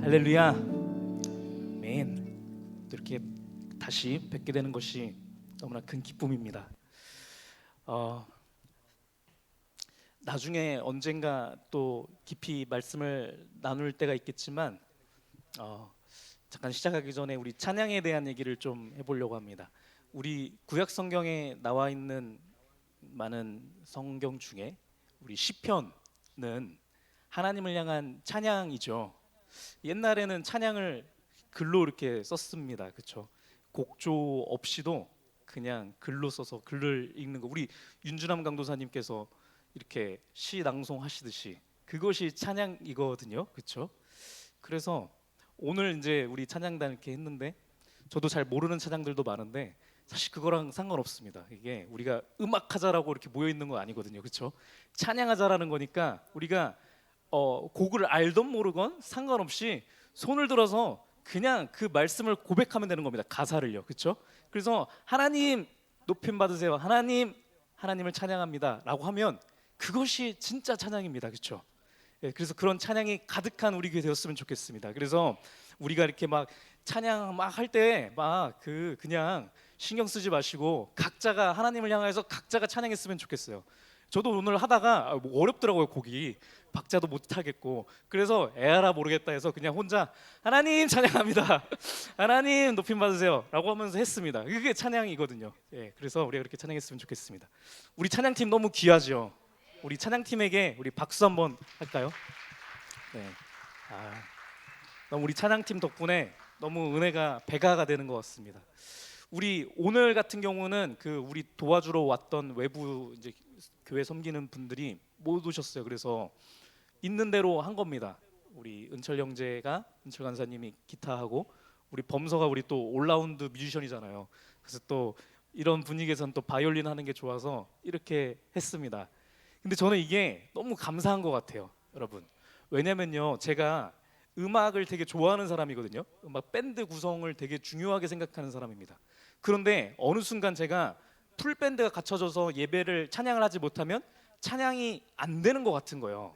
할렐루야. 아멘. 또 이렇게 다시 뵙게 되는 것이 너무나 큰 기쁨입니다. 나중에 언젠가 또 깊이 말씀을 나눌 때가 있겠지만 잠깐 시작하기 전에 우리 찬양에 대한 얘기를 좀 해보려고 합니다. 우리 구약 성경에 나와 있는 많은 성경 중에 우리 시편은 하나님을 향한 찬양이죠. 옛날에는 찬양을 글로 이렇게 썼습니다. 그렇죠? 곡조 없이도 그냥 글로 써서 글을 읽는 거. 우리 윤주남 강도사님께서 이렇게 시 낭송하시듯이 그것이 찬양이거든요. 그렇죠? 그래서 오늘 이제 우리 찬양단 이렇게 했는데 저도 잘 모르는 찬양들도 많은데 사실 그거랑 상관없습니다. 이게 우리가 음악하자라고 이렇게 모여 있는 거 아니거든요. 그렇죠? 찬양하자라는 거니까 우리가 곡을 알던 모르건 상관없이 손을 들어서 그냥 그 말씀을 고백하면 되는 겁니다. 가사를요. 그렇죠? 그래서 하나님 높임 받으세요. 하나님을 찬양합니다라고 하면 그것이 진짜 찬양입니다. 그렇죠? 예, 그래서 그런 찬양이 가득한 우리 교회 되었으면 좋겠습니다. 그래서 우리가 이렇게 막 찬양 막 할 때 막 그냥 신경 쓰지 마시고 각자가 하나님을 향해서 각자가 찬양했으면 좋겠어요. 저도 오늘 하다가 뭐 어렵더라고요. 곡이 박자도 못 하겠고 그래서 에라라 모르겠다 해서 그냥 혼자 하나님 찬양합니다. 하나님 높임 받으세요 라고 하면서 했습니다. 그게 찬양이거든요. 예, 그래서 우리가 그렇게 찬양했으면 좋겠습니다. 우리 찬양팀 너무 귀하죠. 우리 찬양팀에게 우리 박수 한번 할까요? 네. 너무 우리 찬양팀 덕분에 너무 은혜가 배가가 되는 것 같습니다. 우리 오늘 같은 경우는 우리 도와주러 왔던 외부 이제 교회 섬기는 분들이 못 오셨어요. 그래서 있는 대로 한 겁니다. 우리 은철 형제가 은철 간사님이 기타하고 우리 범서가 우리 또 올라운드 뮤지션이잖아요. 그래서 또 이런 분위기에서는 또 바이올린 하는 게 좋아서 이렇게 했습니다. 근데 저는 이게 너무 감사한 것 같아요, 여러분. 왜냐면요, 제가 음악을 되게 좋아하는 사람이거든요. 음악 밴드 구성을 되게 중요하게 생각하는 사람입니다. 그런데 어느 순간 제가 풀 밴드가 갖춰져서 예배를 찬양을 하지 못하면 찬양이 안 되는 것 같은 거예요.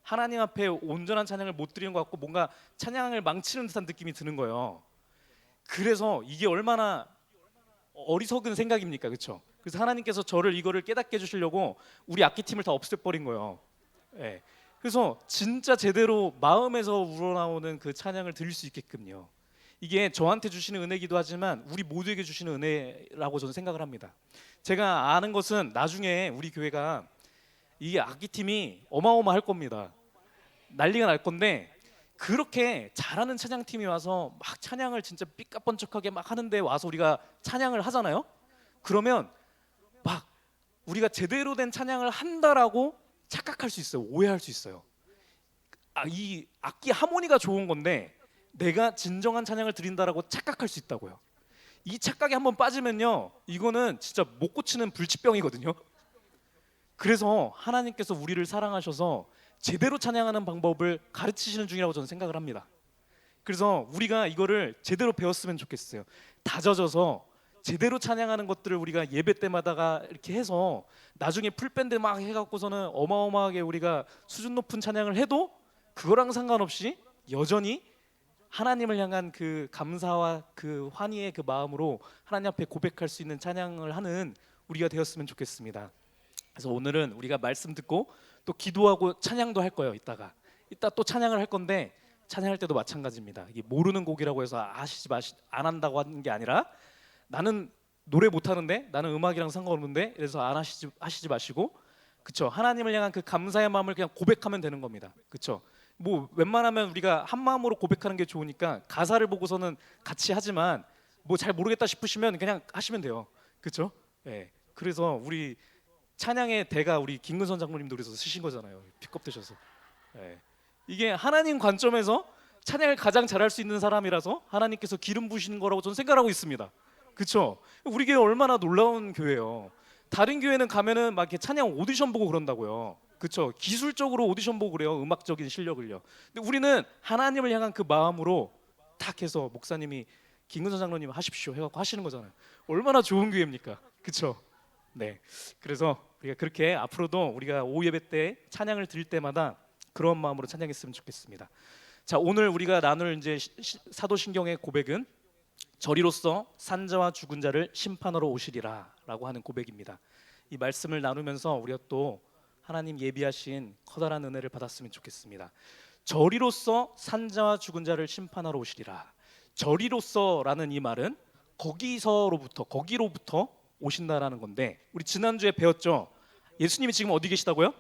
하나님 앞에 온전한 찬양을 못 드리는 것 같고 뭔가 찬양을 망치는 듯한 느낌이 드는 거예요. 그래서 이게 얼마나 어리석은 생각입니까, 그렇죠? 그래서 하나님께서 저를 이거를 깨닫게 해주시려고 우리 악기팀을 다 없애버린 거예요. 예. 그래서 진짜 제대로 마음에서 우러나오는 그 찬양을 드릴 수 있게끔요. 이게 저한테 주시는 은혜이기도 하지만 우리 모두에게 주시는 은혜라고 저는 생각을 합니다. 제가 아는 것은 나중에 우리 교회가 이 악기팀이 어마어마할 겁니다. 난리가 날 건데 그렇게 잘하는 찬양팀이 와서 막 찬양을 진짜 삐까뻔쩍하게 막 하는데 와서 우리가 찬양을 하잖아요. 그러면 막 우리가 제대로 된 찬양을 한다라고 착각할 수 있어요. 오해할 수 있어요. 이 악기 하모니가 좋은 건데 내가 진정한 찬양을 드린다라고 착각할 수 있다고요. 이 착각에 한번 빠지면요, 이거는 진짜 못 고치는 불치병이거든요. 그래서 하나님께서 우리를 사랑하셔서 제대로 찬양하는 방법을 가르치시는 중이라고 저는 생각을 합니다. 그래서 우리가 이거를 제대로 배웠으면 좋겠어요. 다져져서 제대로 찬양하는 것들을 우리가 예배 때마다가 이렇게 해서 나중에 풀밴드 막 해갖고서는 어마어마하게 우리가 수준 높은 찬양을 해도 그거랑 상관없이 여전히 하나님을 향한 그 감사와 그 환희의 그 마음으로 하나님 앞에 고백할 수 있는 찬양을 하는 우리가 되었으면 좋겠습니다. 그래서 오늘은 우리가 말씀 듣고 또 기도하고 찬양도 할 거예요. 이따 또 찬양을 할 건데 찬양할 때도 마찬가지입니다. 이게 모르는 곡이라고 해서 안 한다고 하는 게 아니라 나는 노래 못하는데 나는 음악이랑 상관없는데 그래서 안 하시지 마시고, 그쵸? 하나님을 향한 그 감사의 마음을 그냥 고백하면 되는 겁니다. 그쵸? 뭐 웬만하면 우리가 한 마음으로 고백하는 게 좋으니까 가사를 보고서는 같이 하지만 뭐 잘 모르겠다 싶으시면 그냥 하시면 돼요. 그쵸? 예. 그래서 우리 찬양의 대가 우리 김근선 장로님도 그래서 쓰신 거잖아요. 픽업 되셔서. 예. 이게 하나님 관점에서 찬양을 가장 잘할 수 있는 사람이라서 하나님께서 기름 부으시는 거라고 저는 생각하고 있습니다. 그렇죠? 우리 교회 얼마나 놀라운 교회예요. 다른 교회는 가면은 막 이렇게 찬양 오디션 보고 그런다고요. 그렇죠? 기술적으로 오디션 보고 그래요. 음악적인 실력을요. 근데 우리는 하나님을 향한 그 마음으로 딱 해서 목사님이 김근선 장로님 하십시오 해갖고 하시는 거잖아요. 얼마나 좋은 교회입니까? 그렇죠? 네. 그래서 우리가 그렇게 앞으로도 우리가 오후 예배 때 찬양을 드릴 때마다 그런 마음으로 찬양했으면 좋겠습니다. 자, 오늘 우리가 나눌 이제 사도신경의 고백은 저리로서 산자와 죽은 자를 심판하러 오시리라라고 하는 고백입니다. 이 말씀을 나누면서 우리가 또 하나님 예비하신 커다란 은혜를 받았으면 좋겠습니다. 저리로서 산자와 죽은 자를 심판하러 오시리라. 저리로서라는 이 말은 거기로부터 오신다라는 건데, 우리 지난주에 배웠죠. 예수님이 지금 어디 계시다고요?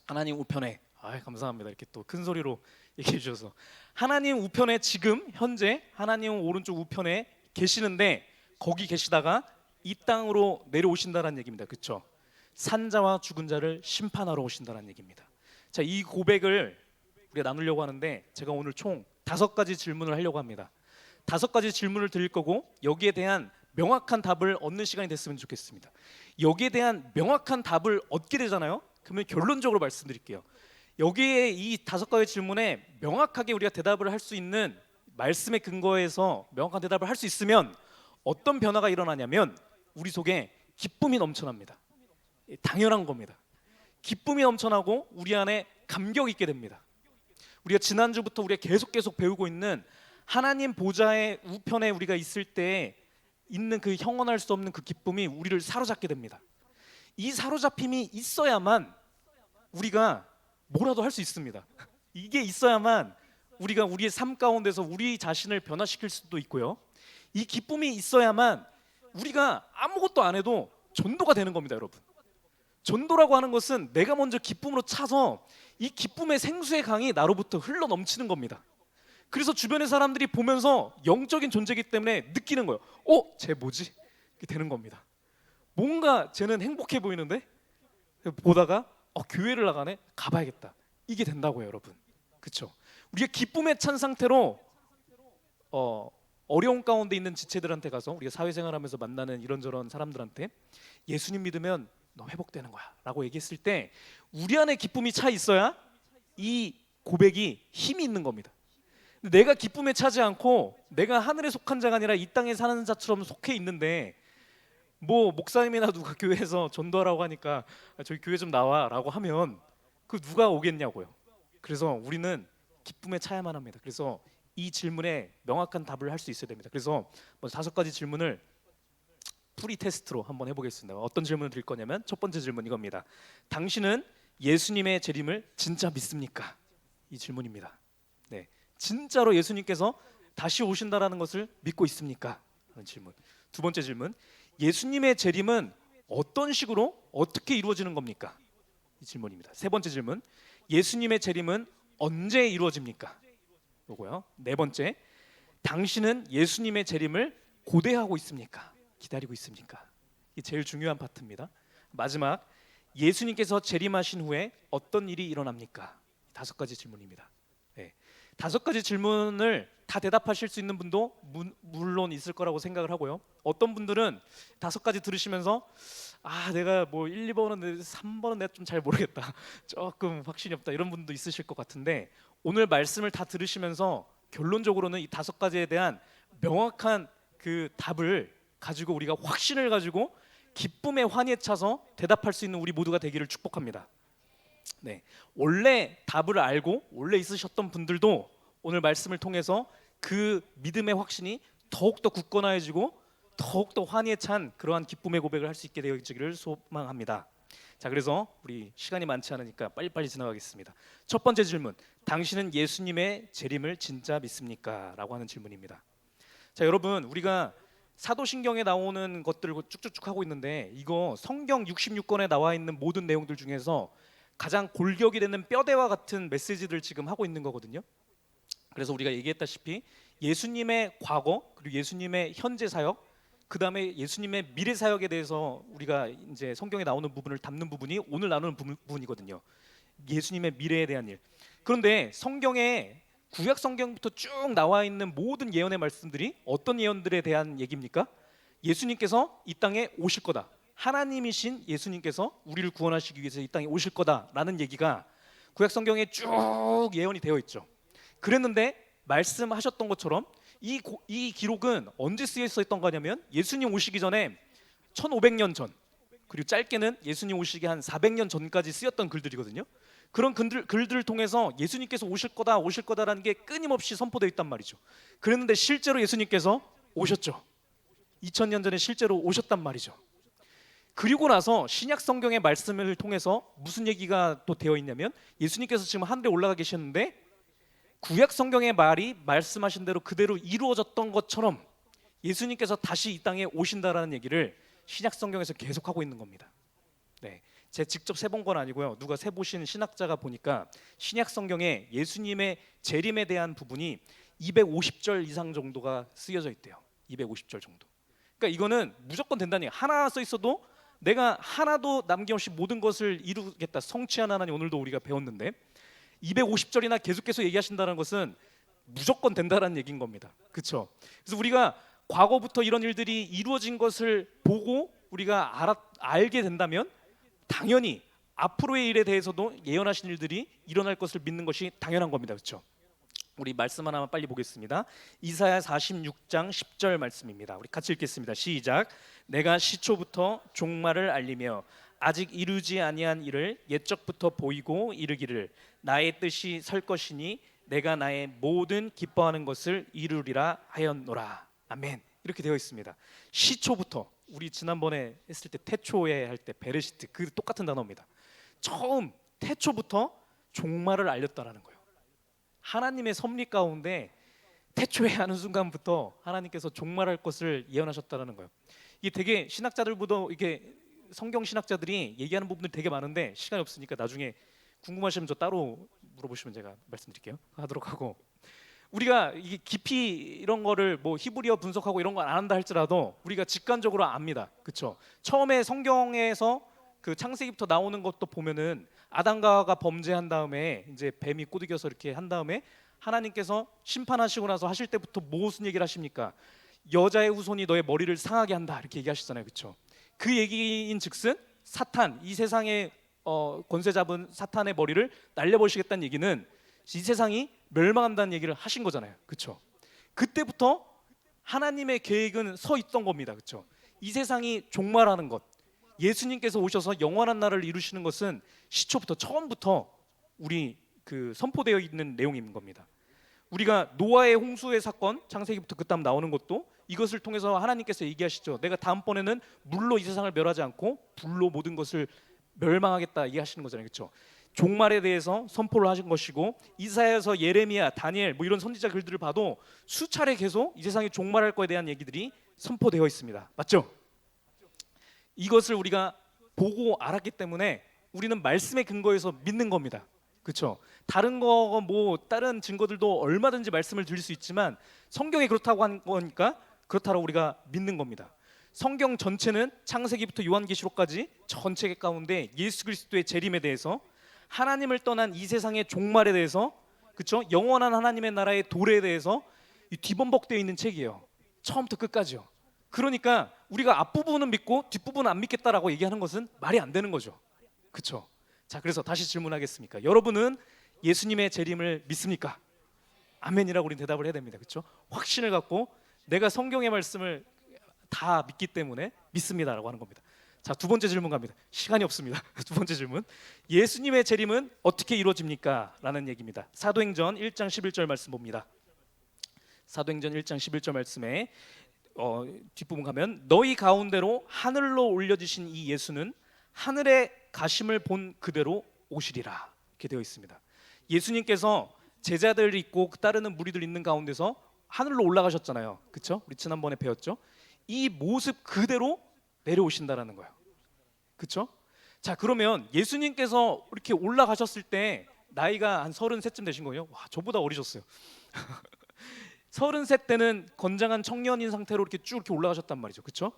하나님 우편에. 감사합니다. 이렇게 또 큰 소리로 얘기해 주셔서. 하나님 우편에 지금 현재 하나님 오른쪽 우편에 계시는데, 거기 계시다가 이 땅으로 내려오신다는 얘기입니다. 그렇죠? 산자와 죽은 자를 심판하러 오신다는 얘기입니다. 자, 이 고백을 우리가 나누려고 하는데, 제가 오늘 총 5가지 질문을 하려고 합니다. 5가지 질문을 드릴 거고, 여기에 대한 명확한 답을 얻는 시간이 됐으면 좋겠습니다. 여기에 대한 명확한 답을 얻게 되잖아요. 그러면 결론적으로 말씀드릴게요. 여기에 이 5가지 질문에 명확하게 우리가 대답을 할 수 있는 말씀의 근거에서 명확한 대답을 할 수 있으면 어떤 변화가 일어나냐면 우리 속에 기쁨이 넘쳐납니다. 당연한 겁니다. 기쁨이 넘쳐나고 우리 안에 감격이 있게 됩니다. 우리가 지난주부터 우리가 계속 배우고 있는 하나님 보좌의 우편에 우리가 있을 때 있는 그 형언할 수 없는 그 기쁨이 우리를 사로잡게 됩니다. 이 사로잡힘이 있어야만 우리가 뭐라도 할 수 있습니다. 이게 있어야만 우리가 우리의 삶 가운데서 우리 자신을 변화시킬 수도 있고요. 이 기쁨이 있어야만 우리가 아무것도 안 해도 전도가 되는 겁니다, 여러분. 전도라고 하는 것은 내가 먼저 기쁨으로 차서 이 기쁨의 생수의 강이 나로부터 흘러 넘치는 겁니다. 그래서 주변의 사람들이 보면서 영적인 존재이기 때문에 느끼는 거예요. 쟤 뭐지? 이렇게 되는 겁니다. 뭔가 쟤는 행복해 보이는데? 보다가 교회를 나가네? 가봐야겠다. 이게 된다고요, 여러분. 그렇죠? 우리가 기쁨에 찬 상태로 어려운 가운데 있는 지체들한테 가서 우리가 사회생활하면서 만나는 이런저런 사람들한테 예수님 믿으면 너 회복되는 거야 라고 얘기했을 때 우리 안에 기쁨이 차 있어야 이 고백이 힘이 있는 겁니다. 내가 기쁨에 차지 않고 내가 하늘에 속한 자가 아니라 이 땅에 사는 자처럼 속해 있는데, 뭐 목사님이나 누가 교회에서 전도하라고 하니까 저희 교회 좀 나와 라고 하면 그 누가 오겠냐고요. 그래서 우리는 기쁨에 차야만 합니다. 그래서 이 질문에 명확한 답을 할 수 있어야 됩니다. 그래서 5가지 질문을 프리 테스트로 한번 해보겠습니다. 어떤 질문을 드릴 거냐면, 첫 번째 질문 이겁니다. 당신은 예수님의 재림을 진짜 믿습니까? 이 질문입니다. 네, 진짜로 예수님께서 다시 오신다라는 것을 믿고 있습니까? 하는 질문. 두 번째 질문, 예수님의 재림은 어떤 식으로 어떻게 이루어지는 겁니까? 이 질문입니다. 세 번째 질문, 예수님의 재림은 언제 이루어집니까? 요거요. 네 번째, 당신은 예수님의 재림을 고대하고 있습니까? 기다리고 있습니까? 이게 제일 중요한 파트입니다. 마지막, 예수님께서 재림하신 후에 어떤 일이 일어납니까? 5가지 질문입니다. 네. 5가지 질문을 다 대답하실 수 있는 분도 물론 있을 거라고 생각을 하고요. 어떤 분들은 5가지 들으시면서 내가 뭐 1, 2번은 3번은 내가 좀 잘 모르겠다. 조금 확신이 없다. 이런 분도 있으실 것 같은데, 오늘 말씀을 다 들으시면서 결론적으로는 이 5가지에 대한 명확한 그 답을 가지고 우리가 확신을 가지고 기쁨의 환희에 차서 대답할 수 있는 우리 모두가 되기를 축복합니다. 네, 원래 답을 알고 원래 있으셨던 분들도 오늘 말씀을 통해서 그 믿음의 확신이 더욱더 굳건해지고 더욱더 환희에 찬 그러한 기쁨의 고백을 할 수 있게 되어지기를 소망합니다. 자, 그래서 우리 시간이 많지 않으니까 빨리빨리 지나가겠습니다. 첫 번째 질문, 당신은 예수님의 재림을 진짜 믿습니까? 라고 하는 질문입니다. 자, 여러분, 우리가 사도신경에 나오는 것들을 쭉쭉쭉 하고 있는데, 이거 성경 66권에 나와 있는 모든 내용들 중에서 가장 골격이 되는 뼈대와 같은 메시지들을 지금 하고 있는 거거든요. 그래서 우리가 얘기했다시피 예수님의 과거, 그리고 예수님의 현재 사역, 그 다음에 예수님의 미래 사역에 대해서 우리가 이제 성경에 나오는 부분을 담는 부분이 오늘 나누는 부분이거든요. 예수님의 미래에 대한 일. 그런데 성경에 구약 성경부터 쭉 나와 있는 모든 예언의 말씀들이 어떤 예언들에 대한 얘기입니까? 예수님께서 이 땅에 오실 거다. 하나님이신 예수님께서 우리를 구원하시기 위해서 이 땅에 오실 거다라는 얘기가 구약 성경에 쭉 예언이 되어 있죠. 그랬는데 말씀하셨던 것처럼 이 기록은 언제 쓰여 있었던 거냐면 예수님 오시기 전에 1500년 전, 그리고 짧게는 예수님 오시기 한 400년 전까지 쓰였던 글들이거든요. 그런 글들을 통해서 예수님께서 오실 거다라는 게 끊임없이 선포되어 있단 말이죠. 그랬는데 실제로 예수님께서 오셨죠. 2000년 전에 실제로 오셨단 말이죠. 그리고 나서 신약 성경의 말씀을 통해서 무슨 얘기가 또 되어 있냐면, 예수님께서 지금 하늘에 올라가 계셨는데 구약 성경의 말이 말씀하신 대로 그대로 이루어졌던 것처럼 예수님께서 다시 이 땅에 오신다라는 얘기를 신약 성경에서 계속하고 있는 겁니다. 네, 제 직접 세본 건 아니고요. 누가 세보신 신학자가 보니까 신약 성경에 예수님의 재림에 대한 부분이 250절 이상 정도가 쓰여져 있대요. 250절 정도. 그러니까 이거는 무조건 된다는 얘기. 하나 써 있어도 내가 하나도 남김없이 모든 것을 이루겠다, 성취하는 하나님, 오늘도 우리가 배웠는데 250절이나 계속해서 얘기하신다는 것은 무조건 된다라는 얘기인 겁니다. 그렇죠? 그래서 우리가 과거부터 이런 일들이 이루어진 것을 보고 우리가 알게 된다면 당연히 앞으로의 일에 대해서도 예언하신 일들이 일어날 것을 믿는 것이 당연한 겁니다. 그렇죠? 우리 말씀 하나만 빨리 보겠습니다. 이사야 46장 10절 말씀입니다. 우리 같이 읽겠습니다. 시작. 내가 시초부터 종말을 알리며 아직 이루지 아니한 일을 옛적부터 보이고 이르기를 나의 뜻이 설 것이니 내가 나의 모든 기뻐하는 것을 이루리라 하였노라. 아멘. 이렇게 되어 있습니다. 시초부터, 우리 지난번에 했을 때 태초에 할 때 베레시트, 그 똑같은 단어입니다. 처음 태초부터 종말을 알렸다라는 거예요. 하나님의 섭리 가운데 태초에 하는 순간부터 하나님께서 종말할 것을 예언하셨다라는 거예요. 이게 되게 신학자들보다 이게 성경 신학자들이 얘기하는 부분들이 되게 많은데 시간이 없으니까 나중에 궁금하시면 저 따로 물어보시면 제가 말씀드릴게요. 하도록 하고, 우리가 이게 깊이 이런 거를 뭐 히브리어 분석하고 이런 거 안 한다 할지라도 우리가 직관적으로 압니다. 그렇죠? 처음에 성경에서 그 창세기부터 나오는 것도 보면은 아담과 하와가 범죄한 다음에 이제 뱀이 꼬드겨서 이렇게 한 다음에 하나님께서 심판하시고 나서 하실 때부터 무슨 얘기를 하십니까? 여자의 후손이 너의 머리를 상하게 한다, 이렇게 얘기하시잖아요. 그렇죠? 그 얘기인즉슨 사탄, 이 세상의 권세 잡은 사탄의 머리를 날려버리시겠다는 얘기는 이 세상이 멸망한다는 얘기를 하신 거잖아요. 그렇죠? 그때부터 하나님의 계획은 서 있던 겁니다. 그렇죠? 이 세상이 종말하는 것, 예수님께서 오셔서 영원한 나라를 이루시는 것은 시초부터, 처음부터 우리 그 선포되어 있는 내용인 겁니다. 우리가 노아의 홍수의 사건, 창세기부터 그 다음 나오는 것도 이것을 통해서 하나님께서 얘기하시죠. 내가 다음번에는 물로 이 세상을 멸하지 않고 불로 모든 것을 멸망하겠다 얘기하시는 거잖아요. 그렇죠? 종말에 대해서 선포를 하신 것이고, 이사야서, 예레미야, 다니엘 뭐 이런 선지자 글들을 봐도 수차례 계속 이 세상이 종말할 거에 대한 얘기들이 선포되어 있습니다. 맞죠? 이것을 우리가 보고 알았기 때문에 우리는 말씀의 근거에서 믿는 겁니다. 그렇죠? 다른 거 뭐 다른 증거들도 얼마든지 말씀을 드릴 수 있지만 성경이 그렇다고 한 거니까 그렇다고 우리가 믿는 겁니다. 성경 전체는 창세기부터 요한계시록까지 전체 가운데 예수 그리스도의 재림에 대해서, 하나님을 떠난 이 세상의 종말에 대해서, 그렇죠? 영원한 하나님의 나라의 도래에 대해서 뒤범벅되어 있는 책이에요. 처음부터 끝까지요. 그러니까 우리가 앞부분은 믿고 뒷부분은 안 믿겠다라고 얘기하는 것은 말이 안 되는 거죠. 그렇죠? 자, 그래서 다시 질문하겠습니까? 여러분은 예수님의 재림을 믿습니까? 아멘이라고 우리는 대답을 해야 됩니다. 그렇죠? 확신을 갖고 내가 성경의 말씀을 다 믿기 때문에 믿습니다라고 하는 겁니다. 자, 두 번째 질문 갑니다. 시간이 없습니다. 두 번째 질문. 예수님의 재림은 어떻게 이루어집니까? 라는 얘기입니다. 사도행전 1장 11절 말씀 봅니다. 사도행전 1장 11절 말씀에 뒷부분 가면 너희 가운데로 하늘로 올려지신 이 예수는 하늘에 가심을 본 그대로 오시리라, 이렇게 되어 있습니다. 예수님께서 제자들 있고 따르는 무리들 있는 가운데서 하늘로 올라가셨잖아요. 그렇죠? 우리 지난번에 배웠죠? 이 모습 그대로 내려오신다라는 거예요. 그렇죠? 자, 그러면 예수님께서 이렇게 올라가셨을 때 나이가 한 33쯤 되신 거예요. 와, 저보다 어리셨어요. 33 때는 건장한 청년인 상태로 이렇게 쭉 이렇게 올라가셨단 말이죠. 그렇죠?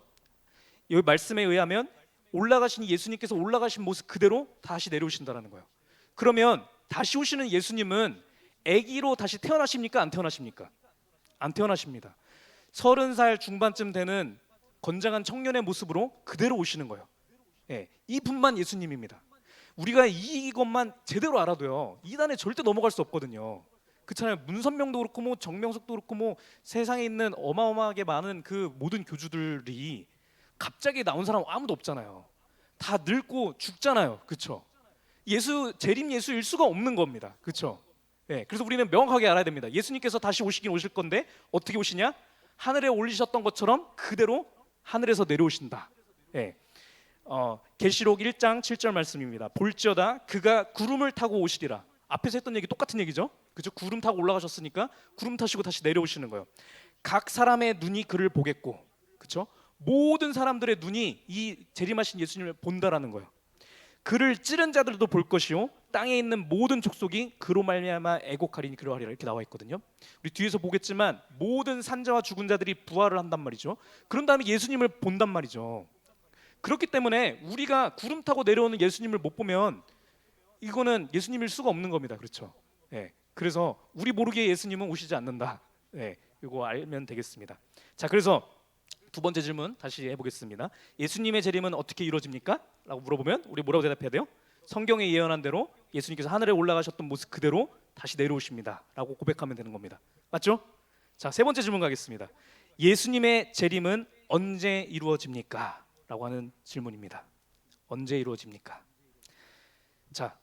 여기 말씀에 의하면 올라가신 예수님께서 올라가신 모습 그대로 다시 내려오신다라는 거예요. 그러면 다시 오시는 예수님은 아기로 다시 태어나십니까? 안 태어나십니까? 안 태어나십니다. 30살 중반쯤 되는 건장한 청년의 모습으로 그대로 오시는 거예요. 예, 이분만 예수님입니다. 우리가 이것만 제대로 알아도요, 이단에 절대 넘어갈 수 없거든요. 그렇잖아요. 문선명도 그렇고 뭐 정명석도 그렇고 뭐 세상에 있는 어마어마하게 많은 그 모든 교주들이 갑자기 나온 사람 아무도 없잖아요. 다 늙고 죽잖아요. 그렇죠? 재림 예수일 수가 없는 겁니다. 그렇죠? 예, 그래서 우리는 명확하게 알아야 됩니다. 예수님께서 다시 오시긴 오실 건데 어떻게 오시냐? 하늘에 올리셨던 것처럼 그대로 하늘에서 내려오신다. 예, 계시록 1장 7절 말씀입니다. 볼지어다 그가 구름을 타고 오시리라. 앞에서 했던 얘기 똑같은 얘기죠. 그죠? 구름 타고 올라가셨으니까 구름 타시고 다시 내려오시는 거예요. 각 사람의 눈이 그를 보겠고, 그죠? 모든 사람들의 눈이 이 재림하신 예수님을 본다라는 거예요. 그를 찌른 자들도 볼 것이요 땅에 있는 모든 족속이 그로 말미암아 애곡하리니 그러하리라 이렇게 나와 있거든요. 우리 뒤에서 보겠지만 모든 산자와 죽은 자들이 부활을 한단 말이죠. 그런 다음에 예수님을 본단 말이죠. 그렇기 때문에 우리가 구름 타고 내려오는 예수님을 못 보면 이거는 예수님일 수가 없는 겁니다. 그렇죠? 예. 그래서 우리 모르게 예수님은 오시지 않는다. 예. 이거 알면 되겠습니다. 자, 그래서 두 번째 질문 다시 해보겠습니다. 예수님의 재림은 어떻게 이루어집니까? 라고 물어보면 우리 뭐라고 대답해야 돼요? 성경에 예언한 대로 예수님께서 하늘에 올라가셨던 모습 그대로 다시 내려오십니다 라고 고백하면 되는 겁니다. 맞죠? 자, 세 번째 질문 가겠습니다. 예수님의 재림은 언제 이루어집니까? 라고 하는 질문입니다. 언제 이루어집니까? 자,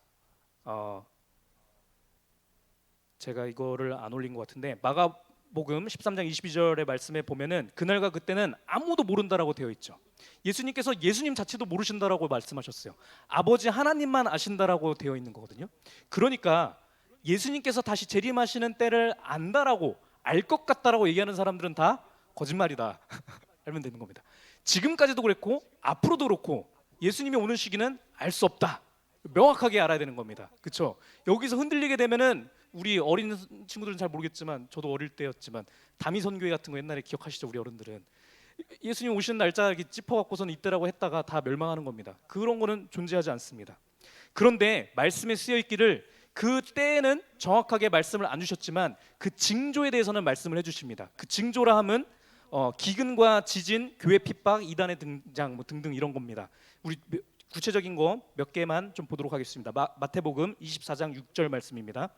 제가 이거를 안 올린 것 같은데 마가복음 13장 22절의 말씀에 보면은 그날과 그때는 아무도 모른다라고 되어 있죠. 예수님께서 예수님 자체도 모르신다라고 말씀하셨어요. 아버지 하나님만 아신다라고 되어 있는 거거든요. 그러니까 예수님께서 다시 재림하시는 때를 안다라고 알 것 같다라고 얘기하는 사람들은 다 거짓말이다 알면 되는 겁니다. 지금까지도 그랬고 앞으로도 그렇고 예수님이 오는 시기는 알 수 없다. 명확하게 알아야 되는 겁니다. 그렇죠? 여기서 흔들리게 되면은 우리 어린 친구들은 잘 모르겠지만 저도 어릴 때였지만 다미선교회 같은 거 옛날에 기억하시죠? 우리 어른들은 예수님 오시는 날짜 짚어갖고서는 이때라고 했다가 다 멸망하는 겁니다. 그런 거는 존재하지 않습니다. 그런데 말씀에 쓰여 있기를 그 때에는 정확하게 말씀을 안 주셨지만 그 징조에 대해서는 말씀을 해주십니다. 그 징조라 함은 기근과 지진, 교회 핍박, 이단의 등장 뭐 등등 이런 겁니다. 우리 구체적인 거 몇 개만 좀 보도록 하겠습니다. 마태복음 24장 6절 말씀입니다.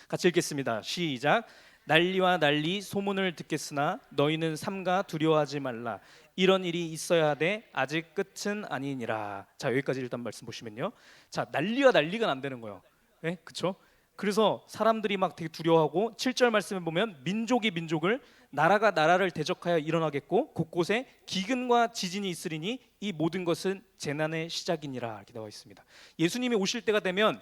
같이 읽겠습니다. 시작. 난리와 난리 소문을 듣겠으나 너희는 삼가 두려워하지 말라. 이런 일이 있어야 돼. 아직 끝은 아니니라. 자, 여기까지 일단 말씀 보시면요. 자, 난리와 난리가 안 되는 거예요. 네? 그렇죠? 그래서 사람들이 막 되게 두려워하고 7절 말씀에 보면 민족이 민족을 나라가 나라를 대적하여 일어나겠고 곳곳에 기근과 지진이 있으리니 이 모든 것은 재난의 시작이니라 이렇게 나와 있습니다. 예수님이 오실 때가 되면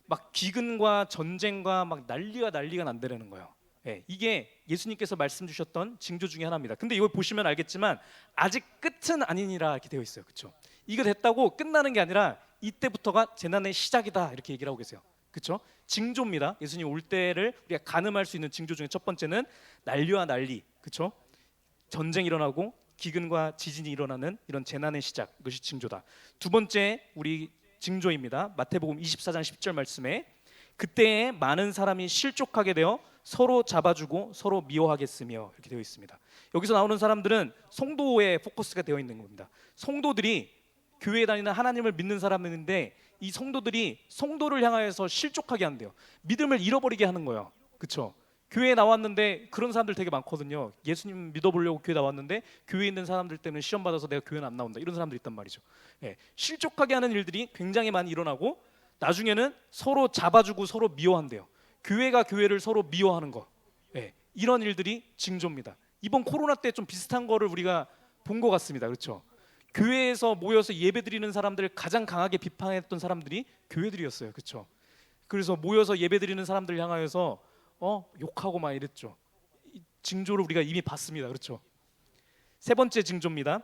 막 기근과 전쟁과 막 난리가 난다는 거예요. 예, 이게 예수님께서 말씀 주셨던 징조 중에 하나입니다. 근데 이걸 보시면 알겠지만 아직 끝은 아니니라 이렇게 되어 있어요. 그렇죠? 이거 됐다고 끝나는 게 아니라 이때부터가 재난의 시작이다 이렇게 얘기를 하고 계세요. 그렇죠? 징조입니다. 예수님 올 때를 우리가 가늠할 수 있는 징조 중에 첫 번째는 난리와 난리, 그렇죠? 전쟁이 일어나고 기근과 지진이 일어나는 이런 재난의 시작, 이것이 징조다. 두 번째 우리 징조입니다. 마태복음 24장 10절 말씀에 그때에 많은 사람이 실족하게 되어 서로 잡아주고 서로 미워하겠으며 이렇게 되어 있습니다. 여기서 나오는 사람들은 성도에 포커스가 되어 있는 겁니다. 성도들이 교회에 다니는 하나님을 믿는 사람인데 이 성도들이 성도를 향하여서 실족하게 한대요. 믿음을 잃어버리게 하는 거예요. 그렇죠? 교회에 나왔는데 그런 사람들 되게 많거든요. 예수님 믿어보려고 교회 나왔는데 교회에 있는 사람들 때문에 시험 받아서 내가 교회는 안 나온다 이런 사람들이 있단 말이죠. 예, 실족하게 하는 일들이 굉장히 많이 일어나고 나중에는 서로 잡아주고 서로 미워한대요. 교회가 교회를 서로 미워하는 거, 예, 이런 일들이 징조입니다. 이번 코로나 때 좀 비슷한 거를 우리가 본 것 같습니다. 그렇죠? 교회에서 모여서 예배드리는 사람들을 가장 강하게 비판했던 사람들이 교회들이었어요. 그렇죠? 그래서 모여서 예배드리는 사람들 향하여서 욕하고 막 이랬죠. 이 징조를 우리가 이미 봤습니다. 그렇죠? 세 번째 징조입니다.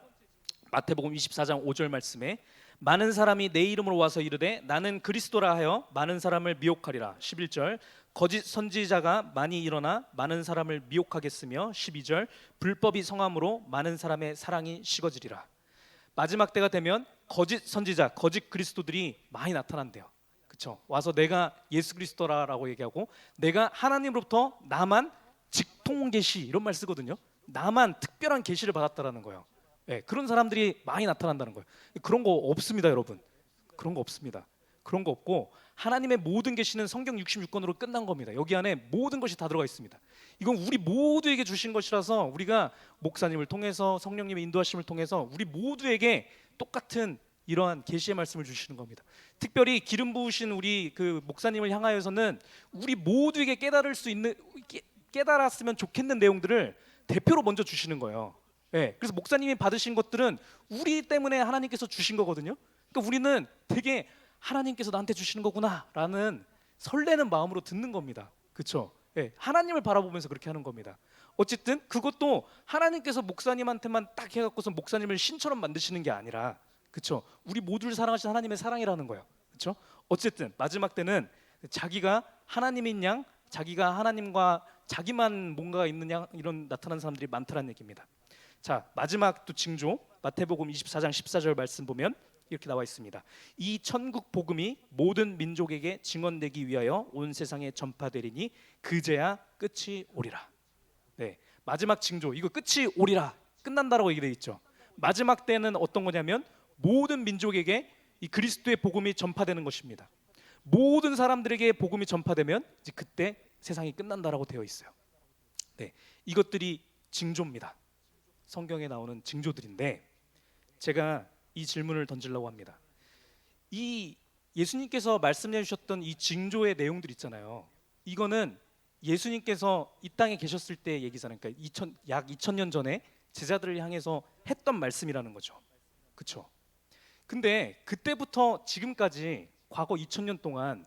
마태복음 24장 5절 말씀에 많은 사람이 내 이름으로 와서 이르되 나는 그리스도라 하여 많은 사람을 미혹하리라. 11절 거짓 선지자가 많이 일어나 많은 사람을 미혹하겠으며 12절 불법이 성함으로 많은 사람의 사랑이 식어지리라. 마지막 때가 되면 거짓 선지자, 거짓 그리스도들이 많이 나타난대요. 그렇죠? 와서 내가 예수 그리스도라라고 얘기하고 내가 하나님으로부터 나만 직통 계시 이런 말 쓰거든요. 나만 특별한 계시를 받았다라는 거예요. 네, 그런 사람들이 많이 나타난다는 거예요. 그런 거 없습니다, 여러분. 그런 거 없습니다. 그런 거 없고 하나님의 모든 계시는 성경 66권으로 끝난 겁니다. 여기 안에 모든 것이 다 들어가 있습니다. 이건 우리 모두에게 주신 것이라서 우리가 목사님을 통해서 성령님의 인도하심을 통해서 우리 모두에게 똑같은 이러한 계시의 말씀을 주시는 겁니다. 특별히 기름 부으신 우리 그 목사님을 향하여서는 우리 모두에게 깨달을 수 있는 깨달았으면 좋겠는 내용들을 대표로 먼저 주시는 거예요. 예, 그래서 목사님이 받으신 것들은 우리 때문에 하나님께서 주신 거거든요. 그러니까 우리는 되게 하나님께서 나한테 주시는 거구나라는 설레는 마음으로 듣는 겁니다. 그렇죠? 예, 하나님을 바라보면서 그렇게 하는 겁니다. 어쨌든 그것도 하나님께서 목사님한테만 딱 해갖고서 목사님을 신처럼 만드시는 게 아니라, 그렇죠? 우리 모두를 사랑하신 하나님의 사랑이라는 거예요. 그렇죠? 어쨌든 마지막 때는 자기가 하나님인 양, 자기가 하나님과 자기만 뭔가가 있는 양, 이런 나타난 사람들이 많다는 얘기입니다. 자, 마지막 또 징조, 마태복음 24장 14절 말씀 보면 이렇게 나와 있습니다. 이 천국 복음이 모든 민족에게 증언되기 위하여 온 세상에 전파되리니 그제야 끝이 오리라. 네, 마지막 징조, 이거 끝이 오리라, 끝난다라고 얘기되어 있죠. 마지막 때는 어떤 거냐면 모든 민족에게 이 그리스도의 복음이 전파되는 것입니다. 모든 사람들에게 복음이 전파되면 이제 그때 세상이 끝난다라고 되어 있어요. 네, 이것들이 징조입니다. 성경에 나오는 징조들인데, 제가 이 질문을 던지려고 합니다. 이 예수님께서 말씀해 주셨던 이 징조의 내용들 있잖아요. 이거는 예수님께서 이 땅에 계셨을 때 얘기잖아요. 그러니까 약 2000년 전에 제자들을 향해서 했던 말씀이라는 거죠. 그렇죠? 근데 그때부터 지금까지 과거 2000년 동안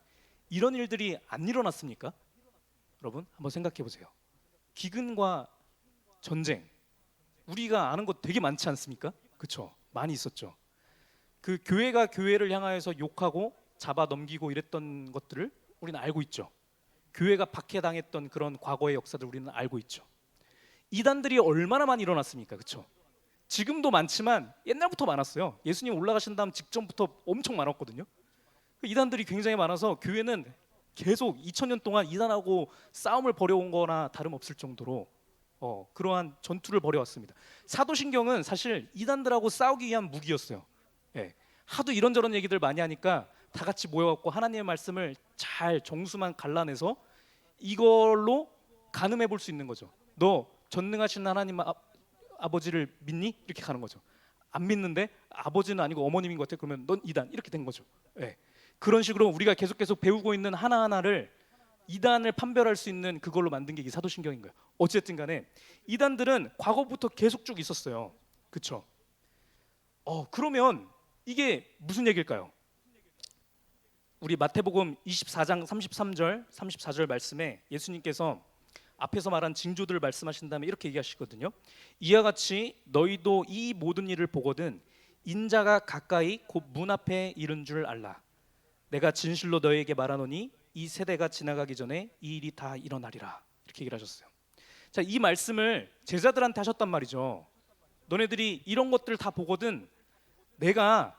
이런 일들이 안 일어났습니까? 여러분 한번 생각해 보세요. 기근과 전쟁, 우리가 아는 것 되게 많지 않습니까? 그렇죠? 많이 있었죠. 그 교회가 교회를 향하여서 욕하고 잡아 넘기고 이랬던 것들을 우리는 알고 있죠. 교회가 박해당했던 그런 과거의 역사들 우리는 알고 있죠. 이단들이 얼마나 많이 일어났습니까? 그렇죠? 지금도 많지만 옛날부터 많았어요. 예수님 올라가신 다음 직전부터 엄청 많았거든요. 이단들이 굉장히 많아서 교회는 계속 2000년 동안 이단하고 싸움을 벌여온 거나 다름없을 정도로 그러한 전투를 벌여왔습니다. 사도신경은 사실 이단들하고 싸우기 위한 무기였어요. 예, 하도 이런저런 얘기들 많이 하니까 다 같이 모여갖고 하나님의 말씀을 잘 정수만 갈라내서 이걸로 가늠해 볼 수 있는 거죠. 너 전능하신 하나님 아버지를 믿니? 이렇게 가는 거죠. 안 믿는데 아버지는 아니고 어머님인 것 같아. 그러면 넌 이단, 이렇게 된 거죠. 예, 그런 식으로 우리가 계속 배우고 있는 하나하나를 이단을 판별할 수 있는 그걸로 만든 게 이 사도신경인 거예요. 어쨌든 간에 이단들은 과거부터 계속 쭉 있었어요. 그렇죠? 그러면 이게 무슨 얘기일까요? 우리 마태복음 24장 33절 34절 말씀에 예수님께서 앞에서 말한 징조들을 말씀하신 다음에 이렇게 얘기하시거든요. 이와 같이 너희도 이 모든 일을 보거든 인자가 가까이 곧 문 앞에 이른 줄 알라. 내가 진실로 너희에게 말하노니 이 세대가 지나가기 전에 이 일이 다 일어나리라. 이렇게 얘기를 하셨어요. 자, 이 말씀을 제자들한테 하셨단 말이죠. 너네들이 이런 것들을 다 보거든 내가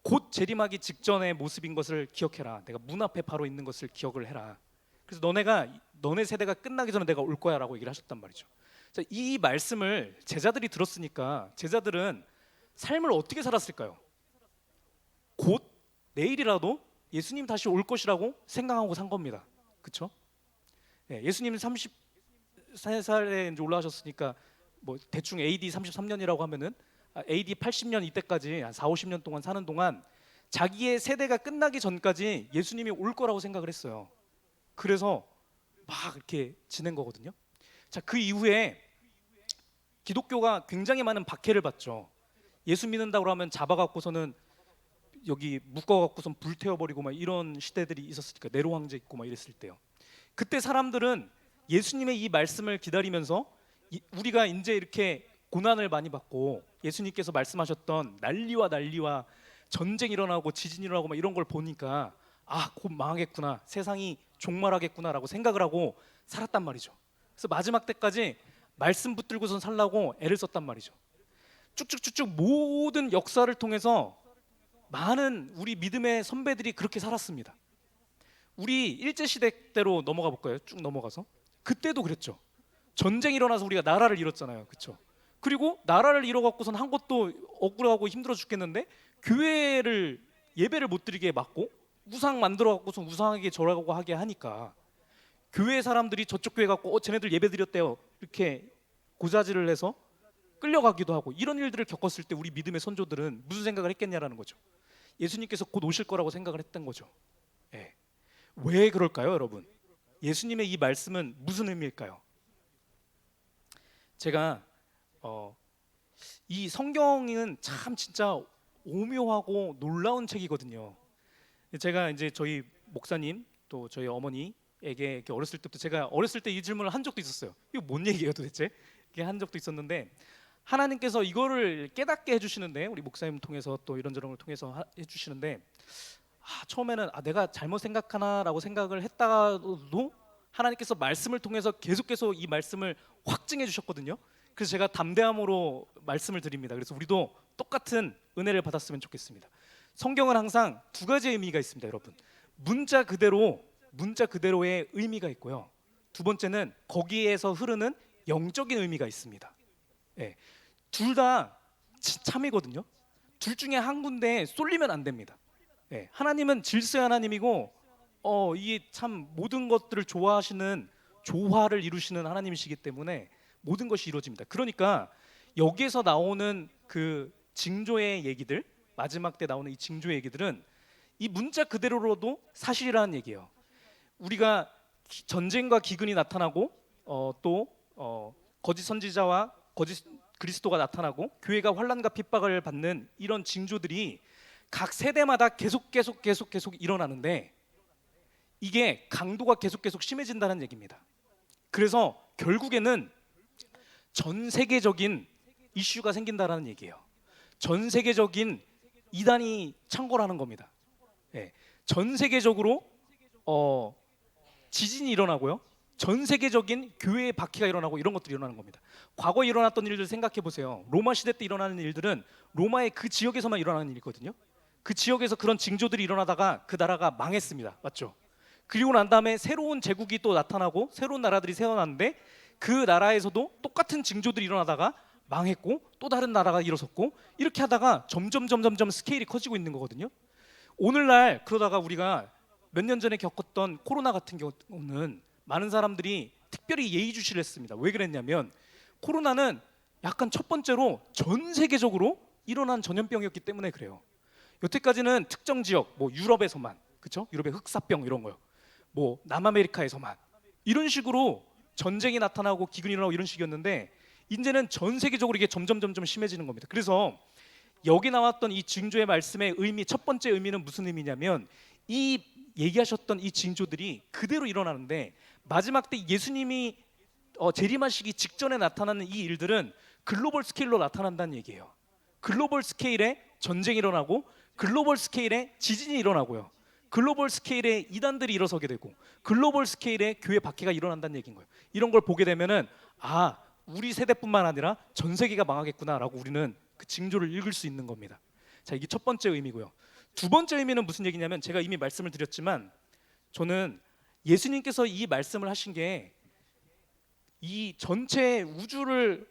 곧 재림하기 직전의 모습인 것을 기억해라. 내가 문 앞에 바로 있는 것을 기억을 해라. 그래서 너네 세대가 끝나기 전에 내가 올 거야라고 얘기를 하셨단 말이죠. 자, 이 말씀을 제자들이 들었으니까 제자들은 삶을 어떻게 살았을까요? 곧 내일이라도 예수님 다시 올 것이라고 생각하고 산 겁니다. 그렇죠? 예수님 33살에 이제 올라가셨으니까 뭐 대충 AD 33년이라고 하면은 AD 80년 이때까지 한 4, 50년 동안 사는 동안 자기의 세대가 끝나기 전까지 예수님이 올 거라고 생각을 했어요. 그래서 막 이렇게 지낸 거거든요. 자, 그 이후에 기독교가 굉장히 많은 박해를 받죠. 예수 믿는다고 하면 잡아갖고서는 여기 묶어갖고선 불태워버리고 막 이런 시대들이 있었으니까 네로 황제 있고 막 이랬을 때요. 그때 사람들은 예수님의 이 말씀을 기다리면서 우리가 이제 이렇게 고난을 많이 받고 예수님께서 말씀하셨던 난리와 전쟁 일어나고 지진 일어나고 막 이런 걸 보니까 곧 망하겠구나, 세상이 종말하겠구나라고 생각을 하고 살았단 말이죠. 그래서 마지막 때까지 말씀 붙들고선 살라고 애를 썼단 말이죠. 쭉쭉쭉쭉 모든 역사를 통해서 많은 우리 믿음의 선배들이 그렇게 살았습니다. 우리 일제시대 때로 넘어가 볼까요? 쭉 넘어가서 그때도 그랬죠. 전쟁이 일어나서 우리가 나라를 잃었잖아요. 그렇죠? 그리고 나라를 잃어갖고선 한 것도 억울하고 힘들어 죽겠는데 교회를 예배를 못 드리게 막고 우상 만들어갖고선 우상에게 절하고 하게 하니까 교회 사람들이 저쪽 교회 갖고 쟤네들 예배 드렸대요 이렇게 고자질을 해서 끌려가기도 하고 이런 일들을 겪었을 때 우리 믿음의 선조들은 무슨 생각을 했겠냐라는 거죠. 예수님께서 곧 오실 거라고 생각을 했던 거죠. 예. 왜 그럴까요, 여러분? 예수님의 이 말씀은 무슨 의미일까요? 제가 이 성경은 참 진짜 오묘하고 놀라운 책이거든요. 제가 이제 저희 목사님 또 저희 어머니에게 이렇게 어렸을 때부터 제가 어렸을 때 이 질문을 한 적도 있었어요. 이거 뭔 얘기예요 도대체? 이게 한 적도 있었는데 하나님께서 이거를 깨닫게 해주시는데 우리 목사님 통해서 또 이런저런 걸 통해서 해주시는데 처음에는 내가 잘못 생각하나라고 생각을 했다가도 하나님께서 말씀을 통해서 계속 이 말씀을 확증해 주셨거든요. 그래서 제가 담대함으로 말씀을 드립니다. 그래서 우리도 똑같은 은혜를 받았으면 좋겠습니다. 성경은 항상 두 가지의 의미가 있습니다, 여러분. 문자 그대로의 의미가 있고요. 두 번째는 거기에서 흐르는 영적인 의미가 있습니다. 예, 둘 다 참이거든요. 둘 중에 한 군데에 쏠리면 안 됩니다. 예, 하나님은 질서의 하나님이고 이게 참 모든 것들을 좋아하시는 조화를 이루시는 하나님이시기 때문에 모든 것이 이루어집니다. 그러니까 여기에서 나오는 그 징조의 얘기들, 마지막 때 나오는 이 징조의 얘기들은 이 문자 그대로로도 사실이라는 얘기예요. 우리가 전쟁과 기근이 나타나고 또 거짓 선지자와 거짓 그리스도가 나타나고 교회가 환난과 핍박을 받는 이런 징조들이 각 세대마다 계속 일어나는데 이게 강도가 계속 심해진다는 얘기입니다. 그래서 결국에는 전 세계적인 이슈가 생긴다라는 얘기예요. 전 세계적인 이단이 창궐하는 겁니다. 예, 전 세계적으로 지진이 일어나고요. 전 세계적인 교회의 박해가 일어나고 이런 것들이 일어나는 겁니다. 과거에 일어났던 일들 생각해 보세요. 로마 시대 때 일어나는 일들은 로마의 그 지역에서만 일어나는 일이거든요. 그 지역에서 그런 징조들이 일어나다가 그 나라가 망했습니다. 맞죠? 그리고 난 다음에 새로운 제국이 또 나타나고 새로운 나라들이 세어났는데 그 나라에서도 똑같은 징조들이 일어나다가 망했고 또 다른 나라가 일어섰고 이렇게 하다가 점점 스케일이 커지고 있는 거거든요. 오늘날 그러다가 우리가 몇 년 전에 겪었던 코로나 같은 경우는 많은 사람들이 특별히 예의주시를 했습니다. 왜 그랬냐면 코로나는 약간 첫 번째로 전 세계적으로 일어난 전염병이었기 때문에 그래요. 여태까지는 특정 지역, 뭐 유럽에서만, 그렇죠? 유럽의 흑사병 이런 거요. 뭐 남아메리카에서만 이런 식으로 전쟁이 나타나고 기근이 일어나고 이런 식이었는데 이제는 전 세계적으로 이게 점점 심해지는 겁니다. 그래서 여기 나왔던 이 징조의 말씀의 의미, 첫 번째 의미는 무슨 의미냐면 이 얘기하셨던 이 징조들이 그대로 일어나는데 마지막 때 예수님이 재림하시기 직전에 나타나는 이 일들은 글로벌 스케일로 나타난다는 얘기예요. 글로벌 스케일에 전쟁이 일어나고 글로벌 스케일에 지진이 일어나고요. 글로벌 스케일에 이단들이 일어서게 되고 글로벌 스케일에 교회 박해가 일어난다는 얘기인 거예요. 이런 걸 보게 되면은 우리 세대뿐만 아니라 전 세계가 망하겠구나라고 우리는 그 징조를 읽을 수 있는 겁니다. 자, 이게 첫 번째 의미고요. 두 번째 의미는 무슨 얘기냐면 제가 이미 말씀을 드렸지만 저는 예수님께서 이 말씀을 하신 게 이 전체 우주를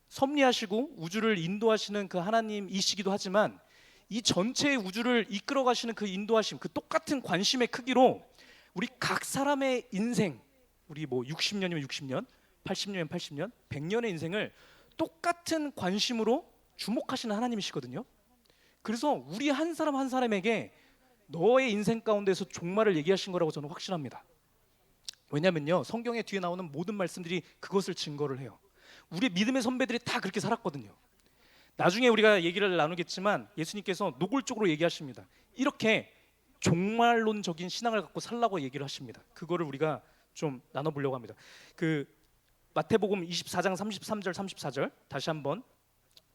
섭리하시고 우주를 인도하시는 그 하나님이시기도 하지만 이 전체 우주를 이끌어 가시는 그 인도하심, 그 똑같은 관심의 크기로 우리 각 사람의 인생, 우리 뭐 60년이면 60년, 80년이면 80년, 100년의 인생을 똑같은 관심으로 주목하시는 하나님이시거든요. 그래서 우리 한 사람 한 사람에게 너의 인생 가운데서 종말을 얘기하신 거라고 저는 확신합니다. 왜냐면요, 성경의 뒤에 나오는 모든 말씀들이 그것을 증거를 해요. 우리 믿음의 선배들이 다 그렇게 살았거든요. 나중에 우리가 얘기를 나누겠지만 예수님께서 노골적으로 얘기하십니다. 이렇게 종말론적인 신앙을 갖고 살라고 얘기를 하십니다. 그거를 우리가 좀 나눠보려고 합니다. 그 마태복음 24장 33절 34절 다시 한번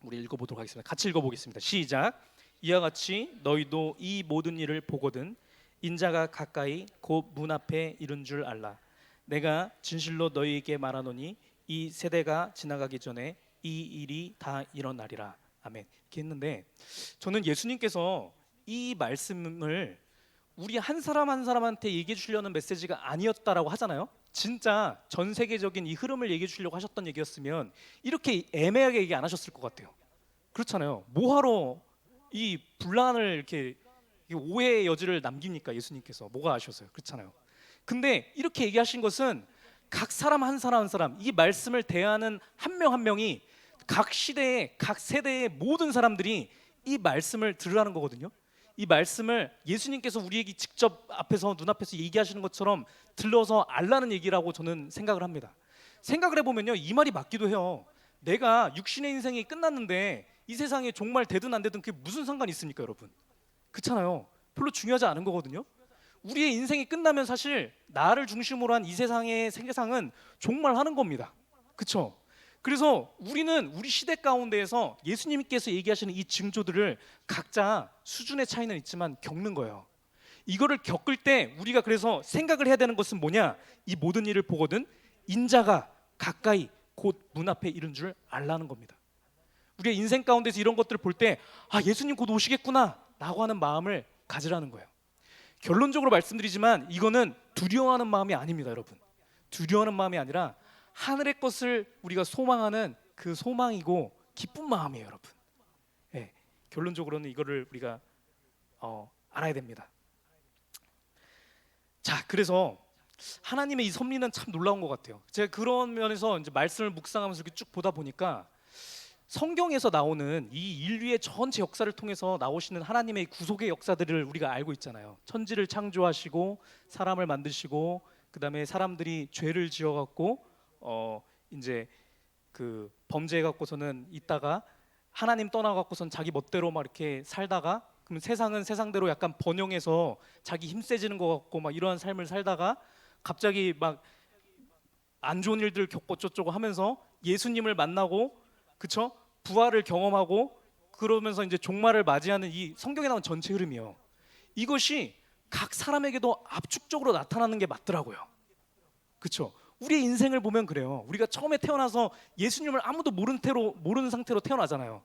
우리 읽어보도록 하겠습니다. 같이 읽어보겠습니다. 시작. 이와 같이 너희도 이 모든 일을 보거든 인자가 가까이 곧 문 앞에 이른 줄 알라. 내가 진실로 너희에게 말하노니 이 세대가 지나가기 전에 이 일이 다 일어나리라. 아멘. 이렇게 했는데 저는 예수님께서 이 말씀을 우리 한 사람 한 사람한테 얘기해 주려는 메시지가 아니었다라고 하잖아요. 진짜 전 세계적인 이 흐름을 얘기해 주려고 하셨던 얘기였으면 이렇게 애매하게 얘기 안 하셨을 것 같아요. 그렇잖아요. 뭐하러 이 분란을 이렇게 오해의 여지를 남깁니까? 예수님께서 뭐가 아쉬워서요. 그렇잖아요. 근데 이렇게 얘기하신 것은 각 사람 한 사람 한 사람 이 말씀을 대하는 한 명 한 명이 각 시대에 각 세대의 모든 사람들이 이 말씀을 들으라는 거거든요. 이 말씀을 예수님께서 우리에게 직접 앞에서 눈앞에서 얘기하시는 것처럼 들러서 알라는 얘기라고 저는 생각을 합니다. 생각을 해보면요, 이 말이 맞기도 해요. 내가 육신의 인생이 끝났는데 이 세상에 종말 되든 안 되든 그게 무슨 상관이 있습니까, 여러분? 그렇잖아요. 별로 중요하지 않은 거거든요. 우리의 인생이 끝나면 사실 나를 중심으로 한 이 세상의 세상은 종말하는 겁니다. 그렇죠? 그래서 우리는 우리 시대 가운데에서 예수님께서 얘기하시는 이 징조들을 각자 수준의 차이는 있지만 겪는 거예요. 이거를 겪을 때 우리가 그래서 생각을 해야 되는 것은 뭐냐? 이 모든 일을 보거든 인자가 가까이 곧 문 앞에 이른 줄 알라는 겁니다. 우리의 인생 가운데서 이런 것들을 볼 때 예수님 곧 오시겠구나 라고 하는 마음을 가지라는 거예요. 결론적으로 말씀드리지만 이거는 두려워하는 마음이 아닙니다, 여러분. 두려워하는 마음이 아니라 하늘의 것을 우리가 소망하는 그 소망이고 기쁜 마음이에요, 여러분. 결론적으로는 이거를 우리가 알아야 됩니다. 자, 그래서 하나님의 이 섭리는 참 놀라운 것 같아요. 제가 그런 면에서 이제 말씀을 묵상하면서 이렇게 쭉 보다 보니까 성경에서 나오는 이 인류의 전체 역사를 통해서 나오시는 하나님의 구속의 역사들을 우리가 알고 있잖아요. 천지를 창조하시고 사람을 만드시고 그다음에 사람들이 죄를 지어갖고 이제 그 범죄해갖고서는 있다가 하나님 떠나갖고선 자기 멋대로 막 이렇게 살다가 그럼 세상은 세상대로 약간 번영해서 자기 힘 세지는 것 같고 막 이러한 삶을 살다가 갑자기 막 안 좋은 일들 겪고 어쩌고 하면서 예수님을 만나고 그쵸? 부활을 경험하고 그러면서 이제 종말을 맞이하는 이 성경에 나온 전체 흐름이요. 이것이 각 사람에게도 압축적으로 나타나는 게 맞더라고요. 그쵸? 우리의 인생을 보면 그래요. 우리가 처음에 태어나서 예수님을 아무도 모르는 상태로 태어나잖아요.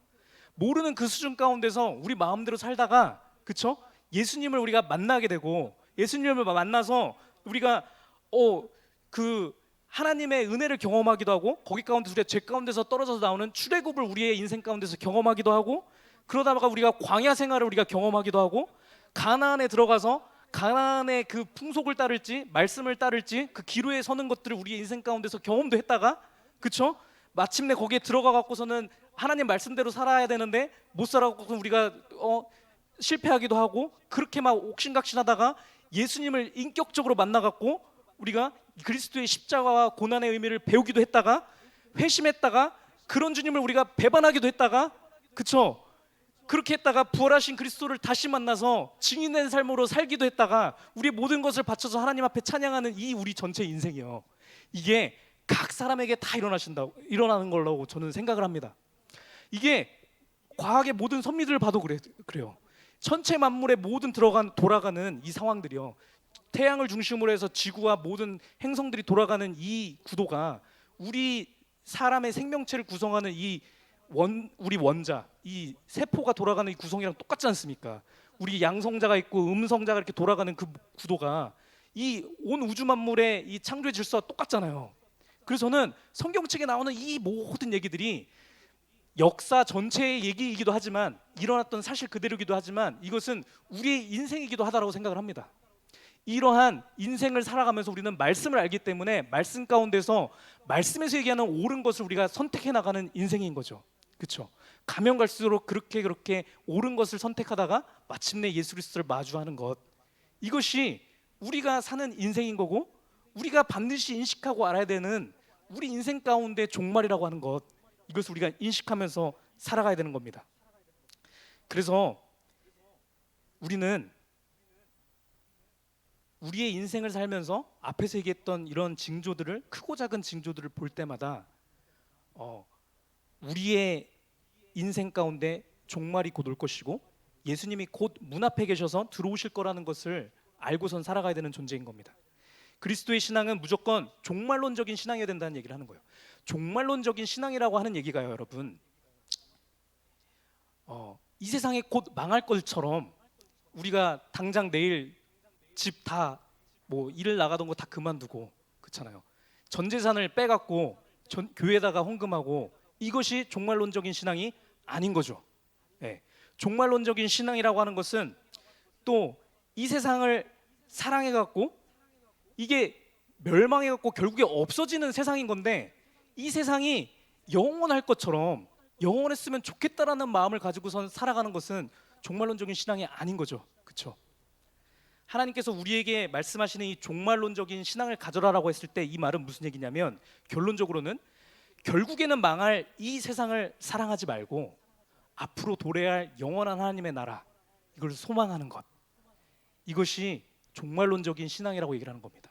모르는 그 수준 가운데서 우리 마음대로 살다가 그쵸? 예수님을 우리가 만나게 되고 예수님을 만나서 우리가 그 하나님의 은혜를 경험하기도 하고 거기 가운데서 우리가 죄 가운데서 떨어져서 나오는 출애굽을 우리의 인생 가운데서 경험하기도 하고 그러다가 우리가 광야 생활을 우리가 경험하기도 하고 가나안에 들어가서 가나안의 그 풍속을 따를지 말씀을 따를지 그 기로에 서는 것들을 우리의 인생 가운데서 경험도 했다가 그쵸? 마침내 거기에 들어가 갖고서는 하나님 말씀대로 살아야 되는데 못 살아갖고 우리가 실패하기도 하고 그렇게 막 옥신각신하다가 예수님을 인격적으로 만나갖고 우리가 그리스도의 십자가와 고난의 의미를 배우기도 했다가 회심했다가 그런 주님을 우리가 배반하기도 했다가 그쵸? 그렇게 했다가 부활하신 그리스도를 다시 만나서 증인된 삶으로 살기도 했다가 우리의 모든 것을 바쳐서 하나님 앞에 찬양하는 이 우리 전체 인생이요. 이게 각 사람에게 다 일어나는 걸로 저는 생각을 합니다. 이게 과학의 모든 섭리들을 봐도 그래요. 천체 만물의 모든 돌아가는 이 상황들이요. 태양을 중심으로 해서 지구와 모든 행성들이 돌아가는 이 구도가 우리 사람의 생명체를 구성하는 우리 원자, 이 세포가 돌아가는 이 구성이랑 똑같지 않습니까? 우리 양성자가 있고 음성자가 이렇게 돌아가는 그 구도가 이 온 우주 만물의 이 창조의 질서와 똑같잖아요. 그래서 저는 성경책에 나오는 이 모든 얘기들이 역사 전체의 얘기이기도 하지만 일어났던 사실 그대로이기도 하지만 이것은 우리의 인생이기도 하다라고 생각을 합니다. 이러한 인생을 살아가면서 우리는 말씀을 알기 때문에 말씀 가운데서 말씀에서 얘기하는 옳은 것을 우리가 선택해 나가는 인생인 거죠. 그렇죠? 가면 갈수록 그렇게 옳은 것을 선택하다가 마침내 예수 그리스도를 마주하는 것, 이것이 우리가 사는 인생인 거고 우리가 반드시 인식하고 알아야 되는 우리 인생 가운데 종말이라고 하는 것, 이것을 우리가 인식하면서 살아가야 되는 겁니다. 그래서 우리는 우리의 인생을 살면서 앞에서 얘기했던 이런 징조들을, 크고 작은 징조들을 볼 때마다 우리의 인생 가운데 종말이 곧 올 것이고 예수님이 곧 문 앞에 계셔서 들어오실 거라는 것을 알고선 살아가야 되는 존재인 겁니다. 그리스도의 신앙은 무조건 종말론적인 신앙이어야 된다는 얘기를 하는 거예요. 종말론적인 신앙이라고 하는 얘기가요, 여러분, 이 세상이 곧 망할 것처럼 우리가 당장 내일 집 다 일을 나가던 거 다 그만두고 그렇잖아요. 전 재산을 빼갖고 교회에다가 헌금하고, 이것이 종말론적인 신앙이 아닌 거죠. 종말론적인 신앙이라고 하는 것은 또 이 세상을 사랑해갖고 이게 멸망해갖고 결국에 없어지는 세상인 건데, 이 세상이 영원할 것처럼 영원했으면 좋겠다라는 마음을 가지고선 살아가는 것은 종말론적인 신앙이 아닌 거죠. 그렇죠? 하나님께서 우리에게 말씀하시는 이 종말론적인 신앙을 가져라라고 했을 때 이 말은 무슨 얘기냐면 결론적으로는 결국에는 망할 이 세상을 사랑하지 말고 앞으로 도래할 영원한 하나님의 나라, 이걸 소망하는 것, 이것이 종말론적인 신앙이라고 얘기를 하는 겁니다.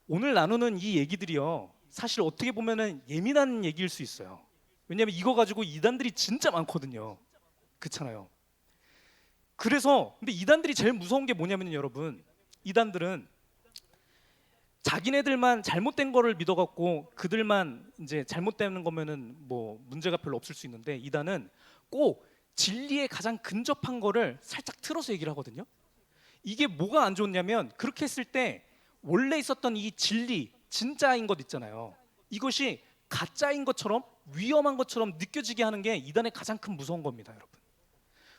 오늘 나누는 이 얘기들이요, 사실 어떻게 보면은 예민한 얘기일 수 있어요. 왜냐하면 이거 가지고 이단들이 진짜 많거든요. 그렇잖아요. 그래서 근데 이단들이 제일 무서운 게 뭐냐면요, 여러분, 이단들은 자기네들만 잘못된 거를 믿어갖고 그들만 이제 잘못되는 거면은 뭐 문제가 별로 없을 수 있는데, 이단은 꼭 진리에 가장 근접한 거를 살짝 틀어서 얘기를 하거든요. 이게 뭐가 안 좋냐면, 그렇게 했을 때 원래 있었던 이 진리, 진짜인 것 있잖아요, 이것이 가짜인 것처럼 위험한 것처럼 느껴지게 하는 게 이단의 가장 큰 무서운 겁니다, 여러분.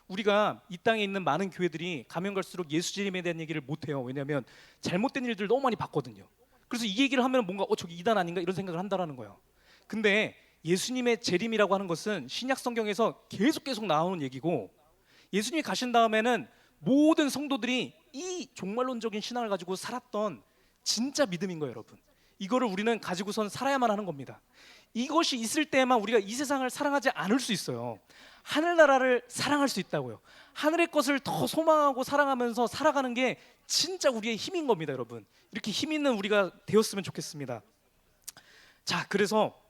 우리가 이 땅에 있는 많은 교회들이 가면 갈수록 예수 재림에 대한 얘기를 못 해요. 왜냐하면 잘못된 일들 너무 많이 봤거든요. 그래서 이 얘기를 하면 뭔가 저기 이단 아닌가 이런 생각을 한다라는 거예요. 근데 예수님의 재림이라고 하는 것은 신약 성경에서 계속 나오는 얘기고, 예수님이 가신 다음에는 모든 성도들이 이 종말론적인 신앙을 가지고 살았던 진짜 믿음인 거예요, 여러분. 이거를 우리는 가지고선 살아야만 하는 겁니다. 이것이 있을 때만 우리가 이 세상을 사랑하지 않을 수 있어요. 하늘나라를 사랑할 수 있다고요. 하늘의 것을 더 소망하고 사랑하면서 살아가는 게 진짜 우리의 힘인 겁니다, 여러분. 이렇게 힘 있는 우리가 되었으면 좋겠습니다. 자, 그래서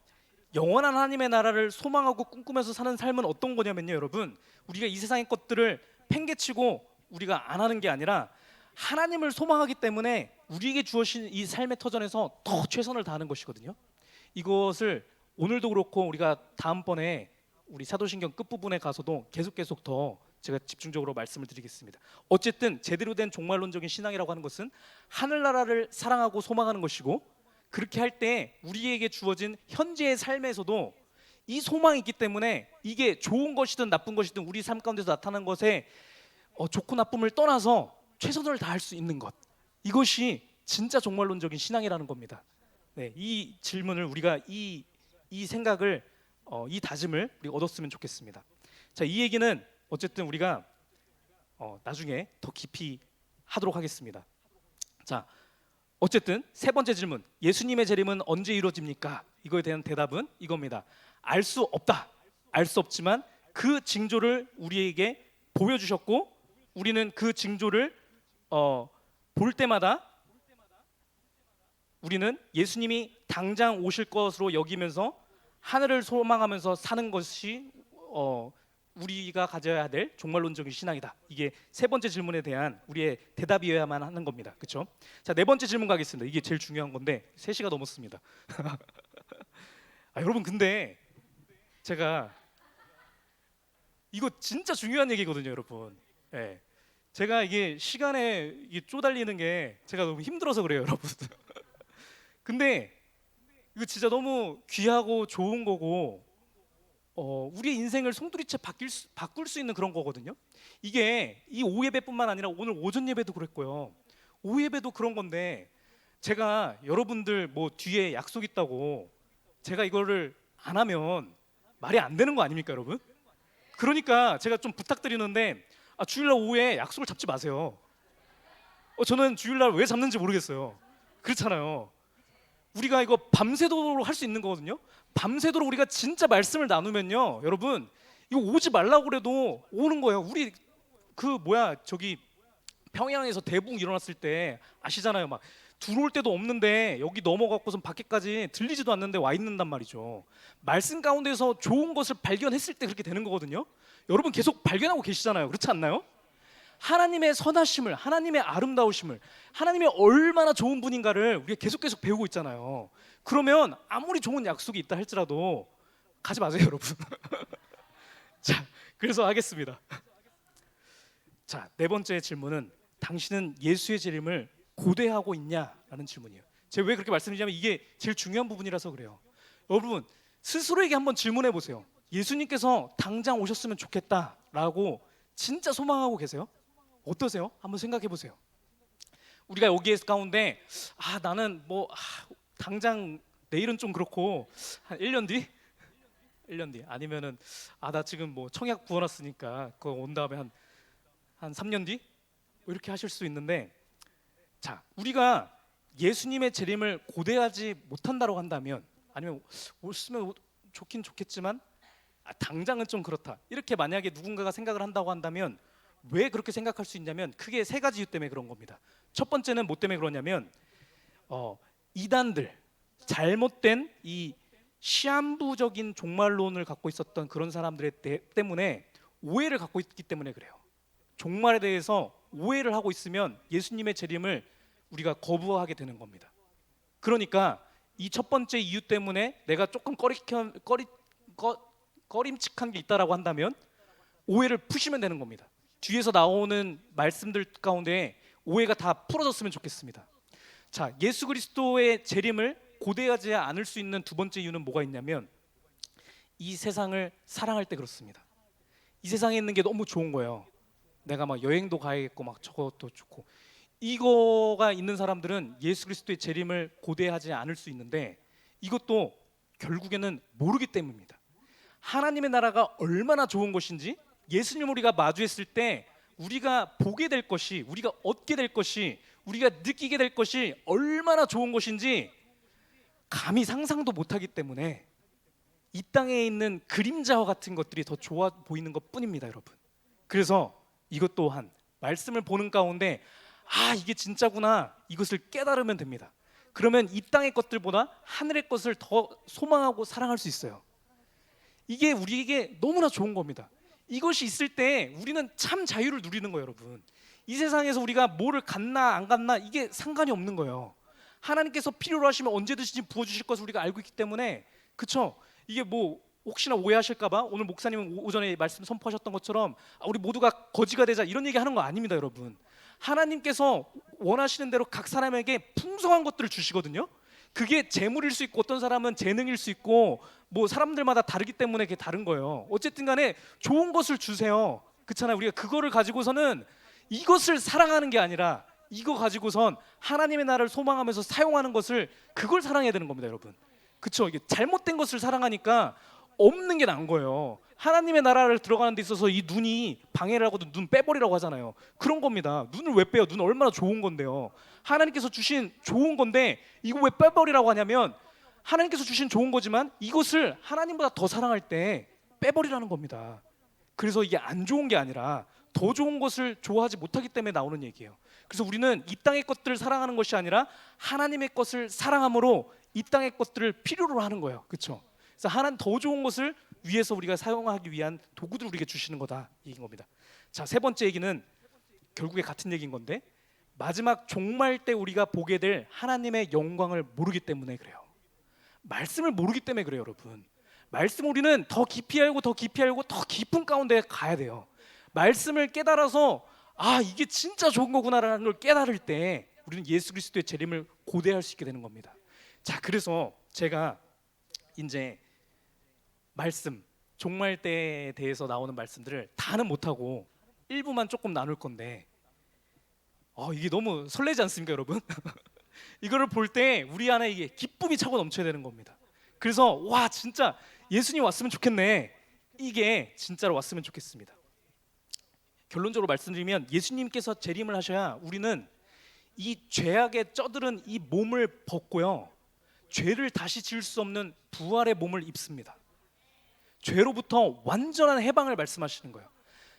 영원한 하나님의 나라를 소망하고 꿈꾸면서 사는 삶은 어떤 거냐면요, 여러분, 우리가 이 세상의 것들을 팽개치고 우리가 안 하는 게 아니라 하나님을 소망하기 때문에 우리에게 주어진 이 삶의 터전에서 더 최선을 다하는 것이거든요. 이것을 오늘도 그렇고 우리가 다음번에 우리 사도신경 끝부분에 가서도 계속 더 제가 집중적으로 말씀을 드리겠습니다. 어쨌든 제대로 된 종말론적인 신앙이라고 하는 것은 하늘나라를 사랑하고 소망하는 것이고, 그렇게 할 때 우리에게 주어진 현재의 삶에서도 이 소망이 있기 때문에 이게 좋은 것이든 나쁜 것이든 우리 삶 가운데서 나타나는 것에 좋고 나쁨을 떠나서 최선을 다할 수 있는 것, 이것이 진짜 종말론적인 신앙이라는 겁니다. 네, 이 질문을 우리가 이 생각을 이 다짐을 우리가 얻었으면 좋겠습니다. 자, 이 얘기는 어쨌든 우리가 나중에 더 깊이 하도록 하겠습니다. 자, 어쨌든 세 번째 질문, 예수님의 재림은 언제 이루어집니까? 이거에 대한 대답은 이겁니다. 알 수 없다. 알 수 없지만 그 징조를 우리에게 보여주셨고, 우리는 그 징조를 볼 때마다 우리는 예수님이 당장 오실 것으로 여기면서 하늘을 소망하면서 사는 것이 우리가 가져야 될 종말론적인 신앙이다. 이게 세 번째 질문에 대한 우리의 대답이어야만 하는 겁니다. 그렇죠? 자, 네 번째 질문 가겠습니다. 이게 제일 중요한 건데 3시가 넘었습니다. 여러분, 근데 제가 이거 진짜 중요한 얘기거든요, 여러분. 네. 제가 이게 시간에 이게 쪼달리는 게 제가 너무 힘들어서 그래요, 여러분. 근데 이거 진짜 너무 귀하고 좋은 거고, 우리의 인생을 송두리째 바꿀 수 있는 그런 거거든요. 이게 이 오예배뿐만 아니라 오늘 오전 예배도 그랬고요. 오예배도 그런 건데, 제가 여러분들 뭐 뒤에 약속 있다고 제가 이거를 안 하면 말이 안 되는 거 아닙니까, 여러분? 그러니까 제가 좀 부탁드리는데, 주일날 오후에 약속을 잡지 마세요. 저는 주일날 왜 잡는지 모르겠어요. 그렇잖아요. 우리가 이거 밤새도록 할 수 있는 거거든요. 밤새도록 우리가 진짜 말씀을 나누면요, 여러분, 이거 오지 말라고 그래도 오는 거예요. 우리 저기 평양에서 대붕 일어났을 때 아시잖아요. 막 들어올 때도 없는데 여기 넘어갔고선 밖에까지 들리지도 않는데 와 있는단 말이죠. 말씀 가운데서 좋은 것을 발견했을 때 그렇게 되는 거거든요. 여러분 계속 발견하고 계시잖아요. 그렇지 않나요? 하나님의 선하심을, 하나님의 아름다우심을, 하나님이 얼마나 좋은 분인가를 우리가 계속 배우고 있잖아요. 그러면 아무리 좋은 약속이 있다 할지라도 가지 마세요, 여러분. 자, 그래서 하겠습니다. 자, 네 번째 질문은 당신은 예수의 재림을 고대하고 있냐라는 질문이에요. 제가 왜 그렇게 말씀드리냐면 이게 제일 중요한 부분이라서 그래요. 여러분, 스스로에게 한번 질문해 보세요. 예수님께서 당장 오셨으면 좋겠다라고 진짜 소망하고 계세요? 어떠세요? 한번 생각해 보세요. 우리가 여기 가운데 나는 당장 내일은 좀 그렇고 한 1년 뒤? 1년 뒤 아니면은 나 지금 뭐 청약 부어놨으니까 그거 온 다음에 한 3년 뒤? 뭐 이렇게 하실 수 있는데, 자, 우리가 예수님의 재림을 고대하지 못한다고 한다면, 아니면 올으면 좋긴 좋겠지만 당장은 좀 그렇다, 이렇게 만약에 누군가가 생각을 한다고 한다면, 왜 그렇게 생각할 수 있냐면 크게 세 가지 이유 때문에 그런 겁니다. 첫 번째는 뭐 때문에 그러냐면 이단들, 잘못된 이 시한부적인 종말론을 갖고 있었던 그런 사람들의 때문에 오해를 갖고 있기 때문에 그래요. 종말에 대해서 오해를 하고 있으면 예수님의 재림을 우리가 거부하게 되는 겁니다. 그러니까 이 첫 번째 이유 때문에 내가 조금 꺼림칙한 게 있다라고 한다면 오해를 푸시면 되는 겁니다. 뒤에서 나오는 말씀들 가운데 오해가 다 풀어졌으면 좋겠습니다. 자, 예수 그리스도의 재림을 고대하지 않을 수 있는 두 번째 이유는 뭐가 있냐면, 이 세상을 사랑할 때 그렇습니다. 이 세상에 있는 게 너무 좋은 거예요. 내가 막 여행도 가야겠고 막 저것도 좋고, 이거가 있는 사람들은 예수 그리스도의 재림을 고대하지 않을 수 있는데, 이것도 결국에는 모르기 때문입니다. 하나님의 나라가 얼마나 좋은 것인지, 예수님을 우리가 마주했을 때 우리가 보게 될 것이, 우리가 얻게 될 것이, 우리가 느끼게 될 것이 얼마나 좋은 것인지 감히 상상도 못하기 때문에 이 땅에 있는 그림자와 같은 것들이 더 좋아 보이는 것뿐입니다, 여러분. 그래서 이것 또한 말씀을 보는 가운데 이게 진짜구나, 이것을 깨달으면 됩니다. 그러면 이 땅의 것들보다 하늘의 것을 더 소망하고 사랑할 수 있어요. 이게 우리에게 너무나 좋은 겁니다. 이것이 있을 때 우리는 참 자유를 누리는 거예요, 여러분. 이 세상에서 우리가 뭐를 갖나 안 갖나 이게 상관이 없는 거예요. 하나님께서 필요로 하시면 언제든지 부어주실 것을 우리가 알고 있기 때문에, 그쵸? 이게 뭐 혹시나 오해하실까봐 오늘 목사님은 오전에 말씀 선포하셨던 것처럼 우리 모두가 거지가 되자 이런 얘기 하는 거 아닙니다, 여러분. 하나님께서 원하시는 대로 각 사람에게 풍성한 것들을 주시거든요. 그게 재물일 수 있고 어떤 사람은 재능일 수 있고 뭐 사람들마다 다르기 때문에 그게 다른 거예요. 어쨌든 간에 좋은 것을 주세요. 그렇잖아요. 우리가 그거를 가지고서는 이것을 사랑하는 게 아니라 이거 가지고선 하나님의 나라를 소망하면서 사용하는 것을, 그걸 사랑해야 되는 겁니다, 여러분. 그렇죠? 이게 잘못된 것을 사랑하니까 없는 게 난 거예요. 하나님의 나라를 들어가는 데 있어서 이 눈이 방해를 하고도 눈 빼버리라고 하잖아요. 그런 겁니다. 눈을 왜 빼요? 눈 얼마나 좋은 건데요. 하나님께서 주신 좋은 건데 이거 왜 빼버리라고 하냐면, 하나님께서 주신 좋은 거지만 이것을 하나님보다 더 사랑할 때 빼버리라는 겁니다. 그래서 이게 안 좋은 게 아니라 더 좋은 것을 좋아하지 못하기 때문에 나오는 얘기예요. 그래서 우리는 이 땅의 것들을 사랑하는 것이 아니라 하나님의 것을 사랑함으로 이 땅의 것들을 필요로 하는 거예요. 그렇죠? 그래서 하나님 더 좋은 것을 위해서 우리가 사용하기 위한 도구들을 우리에게 주시는 거다, 이 얘기인 겁니다. 자, 세 번째 얘기는 결국에 같은 얘기인 건데, 마지막 종말 때 우리가 보게 될 하나님의 영광을 모르기 때문에 그래요. 말씀을 모르기 때문에 그래요, 여러분. 말씀 우리는 더 깊이 알고 더 깊이 알고 더 깊은 가운데 가야 돼요. 말씀을 깨달아서 이게 진짜 좋은 거구나라는 걸 깨달을 때 우리는 예수 그리스도의 재림을 고대할 수 있게 되는 겁니다. 자, 그래서 제가 이제 말씀, 종말 때에 대해서 나오는 말씀들을 다는 못하고 일부만 조금 나눌 건데, 이게 너무 설레지 않습니까, 여러분? 이거를 볼 때 우리 안에 이게 기쁨이 차고 넘쳐야 되는 겁니다. 그래서 와, 진짜 예수님 왔으면 좋겠네, 이게 진짜로 왔으면 좋겠습니다. 결론적으로 말씀드리면 예수님께서 재림을 하셔야 우리는 이 죄악에 쩌들은 이 몸을 벗고요, 죄를 다시 지을 수 없는 부활의 몸을 입습니다. 죄로부터 완전한 해방을 말씀하시는 거예요.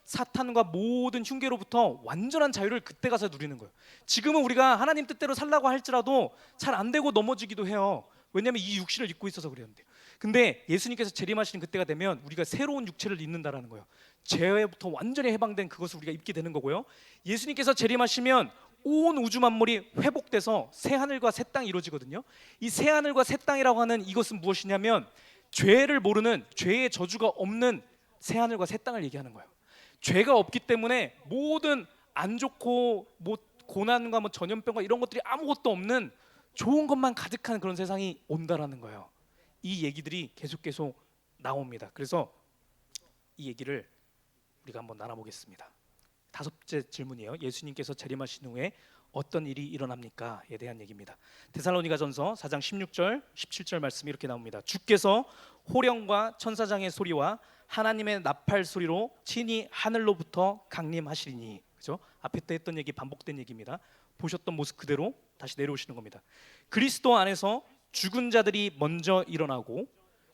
사탄과 모든 흉계로부터 완전한 자유를 그때 가서 누리는 거예요. 지금은 우리가 하나님 뜻대로 살라고 할지라도 잘 안 되고 넘어지기도 해요. 왜냐하면 이 육신을 입고 있어서 그랬는데요. 근데 예수님께서 재림하시는 그때가 되면 우리가 새로운 육체를 입는다라는 거예요. 죄부터 완전히 해방된 그것을 우리가 입게 되는 거고요. 예수님께서 재림하시면 온 우주 만물이 회복돼서 새 하늘과 새 땅이 이루어지거든요. 이 새 하늘과 새 땅이라고 하는 이것은 무엇이냐면, 죄를 모르는, 죄의 저주가 없는 새 하늘과 새 땅을 얘기하는 거예요. 죄가 없기 때문에 모든 안 좋고 뭐 고난과 뭐 전염병과 이런 것들이 아무것도 없는 좋은 것만 가득한 그런 세상이 온다라는 거예요. 이 얘기들이 계속 나옵니다. 그래서 이 얘기를 우리가 한번 나눠보겠습니다. 다섯째 질문이에요. 예수님께서 재림하신 후에 어떤 일이 일어납니까?에 대한 얘기입니다. 데살로니가전서 4장 16절, 17절 말씀이 이렇게 나옵니다. 주께서 호령과 천사장의 소리와 하나님의 나팔 소리로 친히 하늘로부터 강림하시리니. 그죠? 앞에 때 했던 얘기 반복된 얘기입니다. 보셨던 모습 그대로 다시 내려오시는 겁니다. 그리스도 안에서 죽은 자들이 먼저 일어나고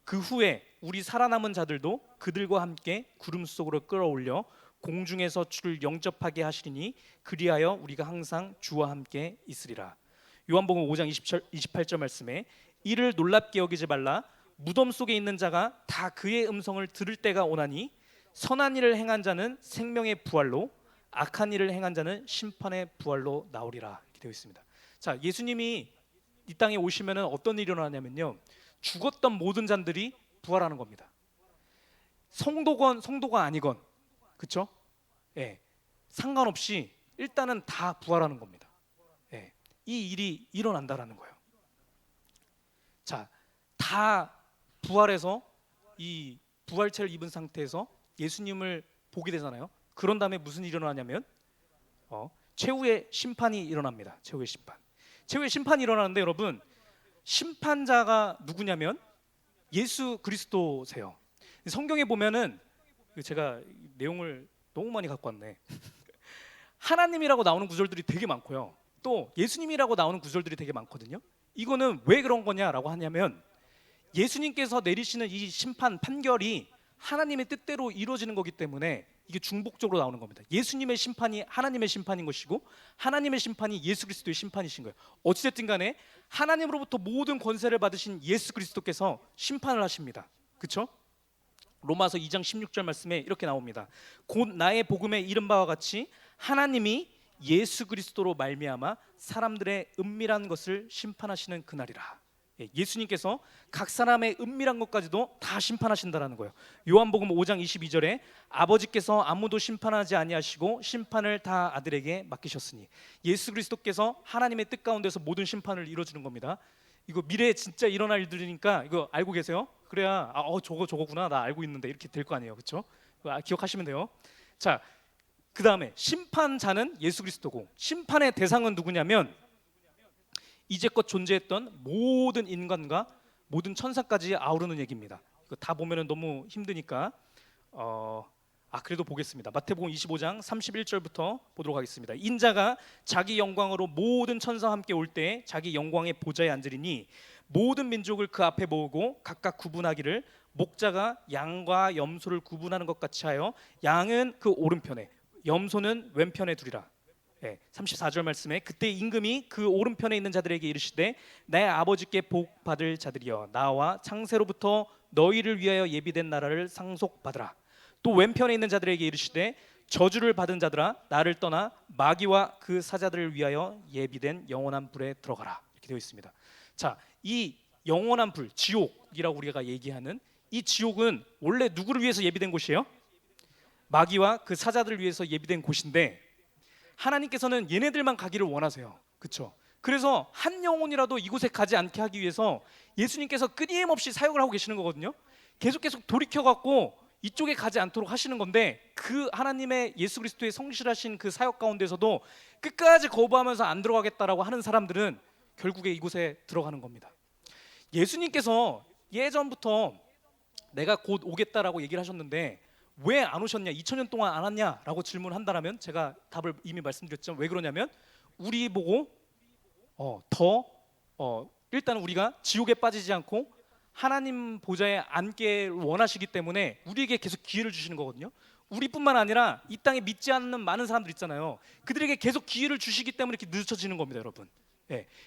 그 후에 우리 살아남은 자들도 그들과 함께 구름 속으로 끌어올려 공중에서 주를 영접하게 하시리니 그리하여 우리가 항상 주와 함께 있으리라. 요한복음 5장 28절 말씀에 이를 놀랍게 여기지 말라. 무덤 속에 있는 자가 다 그의 음성을 들을 때가 오나니 선한 일을 행한 자는 생명의 부활로 악한 일을 행한 자는 심판의 부활로 나오리라. 이렇게 되어 있습니다. 자, 예수님이 이 땅에 오시면 어떤 일이 일어나냐면요, 죽었던 모든 자들이 부활하는 겁니다. 성도건 성도가 아니건, 그렇죠? 예, 상관없이 일단은 다 부활하는 겁니다. 예, 이 일이 일어난다라는 거예요. 자, 다 부활해서 이 부활체를 입은 상태에서 예수님을 보게 되잖아요. 그런 다음에 무슨 일이 일어나냐면 최후의 심판이 일어납니다. 최후의 심판. 최후의 심판이 일어나는데 여러분, 심판자가 누구냐면 예수 그리스도세요. 성경에 보면은 제가 내용을 너무 많이 갖고 왔네. 하나님이라고 나오는 구절들이 되게 많고요. 또 예수님이라고 나오는 구절들이 되게 많거든요. 이거는 왜 그런 거냐라고 하냐면 예수님께서 내리시는 이 심판 판결이 하나님의 뜻대로 이루어지는 거기 때문에 이게 중복적으로 나오는 겁니다. 예수님의 심판이 하나님의 심판인 것이고 하나님의 심판이 예수 그리스도의 심판이신 거예요. 어찌됐든 간에 하나님으로부터 모든 권세를 받으신 예수 그리스도께서 심판을 하십니다. 그렇죠? 로마서 2장 16절 말씀에 이렇게 나옵니다. 곧 나의 복음에 이른 바와 같이 하나님이 예수 그리스도로 말미암아 사람들의 은밀한 것을 심판하시는 그날이라. 예수님께서 각 사람의 은밀한 것까지도 다 심판하신다라는 거예요. 요한복음 5장 22절에 아버지께서 아무도 심판하지 아니하시고 심판을 다 아들에게 맡기셨으니, 예수 그리스도께서 하나님의 뜻 가운데서 모든 심판을 이루어주는 겁니다. 이거 미래에 진짜 일어날 일들이니까 이거 알고 계세요? 그래야 저거구나, 나 알고 있는데 이렇게 될 거 아니에요, 그렇죠? 기억하시면 돼요. 자, 그 다음에 심판자는 예수 그리스도고 심판의 대상은 누구냐면 이제껏 존재했던 모든 인간과 모든 천사까지 아우르는 얘기입니다. 이거 다 보면은 너무 힘드니까 그래도 보겠습니다. 마태복음 25장 31절부터 보도록 하겠습니다. 인자가 자기 영광으로 모든 천사와 함께 올 때 자기 영광의 보좌에 앉으리니 모든 민족을 그 앞에 모으고 각각 구분하기를 목자가 양과 염소를 구분하는 것 같이 하여 양은 그 오른편에 염소는 왼편에 두리라. 34절 말씀에 그때 임금이 그 오른편에 있는 자들에게 이르시되 내 아버지께 복 받을 자들이여 나와 창세로부터 너희를 위하여 예비된 나라를 상속받으라. 또 왼편에 있는 자들에게 이르시되 저주를 받은 자들아 나를 떠나 마귀와 그 사자들을 위하여 예비된 영원한 불에 들어가라. 이렇게 되어 있습니다. 자, 이 영원한 불, 지옥이라고 우리가 얘기하는 이 지옥은 원래 누구를 위해서 예비된 곳이에요? 마귀와 그 사자들을 위해서 예비된 곳인데 하나님께서는 얘네들만 가기를 원하세요. 그렇죠? 그래서 한 영혼이라도 이곳에 가지 않게 하기 위해서 예수님께서 끊임없이 사역을 하고 계시는 거거든요. 계속 돌이켜갖고 이쪽에 가지 않도록 하시는 건데 그 하나님의 예수 그리스도의 성실하신 그 사역 가운데서도 끝까지 거부하면서 안 들어가겠다라고 하는 사람들은 결국에 이곳에 들어가는 겁니다. 예수님께서 예전부터 내가 곧 오겠다라고 얘기를 하셨는데 왜 안 오셨냐, 2000년 동안 안 왔냐라고 질문한다면 제가 답을 이미 말씀드렸죠. 왜 그러냐면 우리 보고 일단 우리가 지옥에 빠지지 않고 하나님 보좌에 앉게 원하시기 때문에 우리에게 계속 기회를 주시는 거거든요. 우리뿐만 아니라 이 땅에 믿지 않는 많은 사람들 있잖아요. 그들에게 계속 기회를 주시기 때문에 이렇게 늦춰지는 겁니다, 여러분.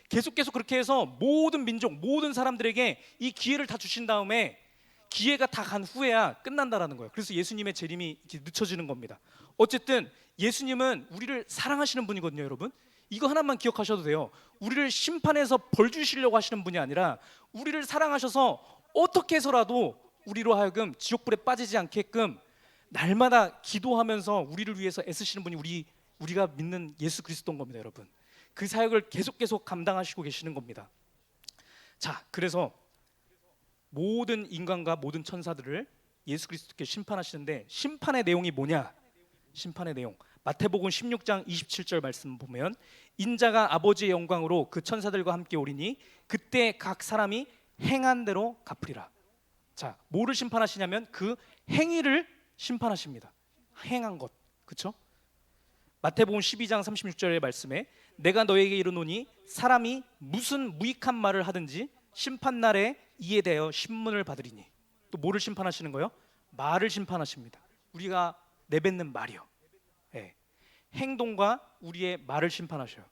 계속 그렇게 해서 모든 민족, 모든 사람들에게 이 기회를 다 주신 다음에 기회가 다 간 후에야 끝난다라는 거예요. 그래서 예수님의 재림이 이렇게 늦춰지는 겁니다. 어쨌든 예수님은 우리를 사랑하시는 분이거든요, 여러분. 이거 하나만 기억하셔도 돼요. 우리를 심판해서 벌 주시려고 하시는 분이 아니라 우리를 사랑하셔서 어떻게 해서라도 우리로 하여금 지옥불에 빠지지 않게끔 날마다 기도하면서 우리를 위해서 애쓰시는 분이 우리가 믿는 예수 그리스도인 겁니다, 여러분. 그 사역을 계속 감당하시고 계시는 겁니다. 자, 그래서 모든 인간과 모든 천사들을 예수 그리스도께 심판하시는데 심판의 내용이 뭐냐? 심판의 내용 마태복음 16장 27절 말씀 보면 인자가 아버지의 영광으로 그 천사들과 함께 오리니 그때 각 사람이 행한 대로 갚으리라. 자, 뭐를 심판하시냐면 그 행위를 심판하십니다. 행한 것, 그렇죠? 마태복음 12장 36절의 말씀에 내가 너에게 이르노니 사람이 무슨 무익한 말을 하든지 심판날에 이에 대하여 신문을 받으리니. 또 뭐를 심판하시는 거예요? 말을 심판하십니다. 우리가 내뱉는 말이요. 예. 행동과 우리의 말을 심판하셔요.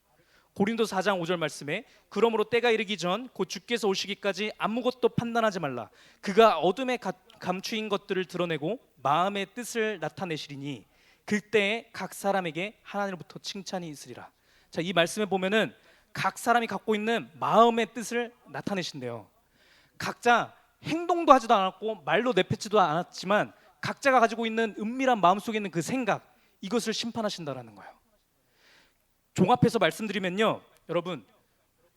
고린도 4장 5절 말씀에 그러므로 때가 이르기 전 곧 주께서 오시기까지 아무것도 판단하지 말라. 그가 어둠에 감추인 것들을 드러내고 마음의 뜻을 나타내시리니 그때에 각 사람에게 하나님으로부터 칭찬이 있으리라. 자, 이 말씀에 보면은 각 사람이 갖고 있는 마음의 뜻을 나타내신대요. 각자 행동도 하지도 않았고 말로 내뱉지도 않았지만 각자가 가지고 있는 은밀한 마음속에 있는 그 생각, 이것을 심판하신다라는 거예요. 종합해서 말씀드리면요, 여러분,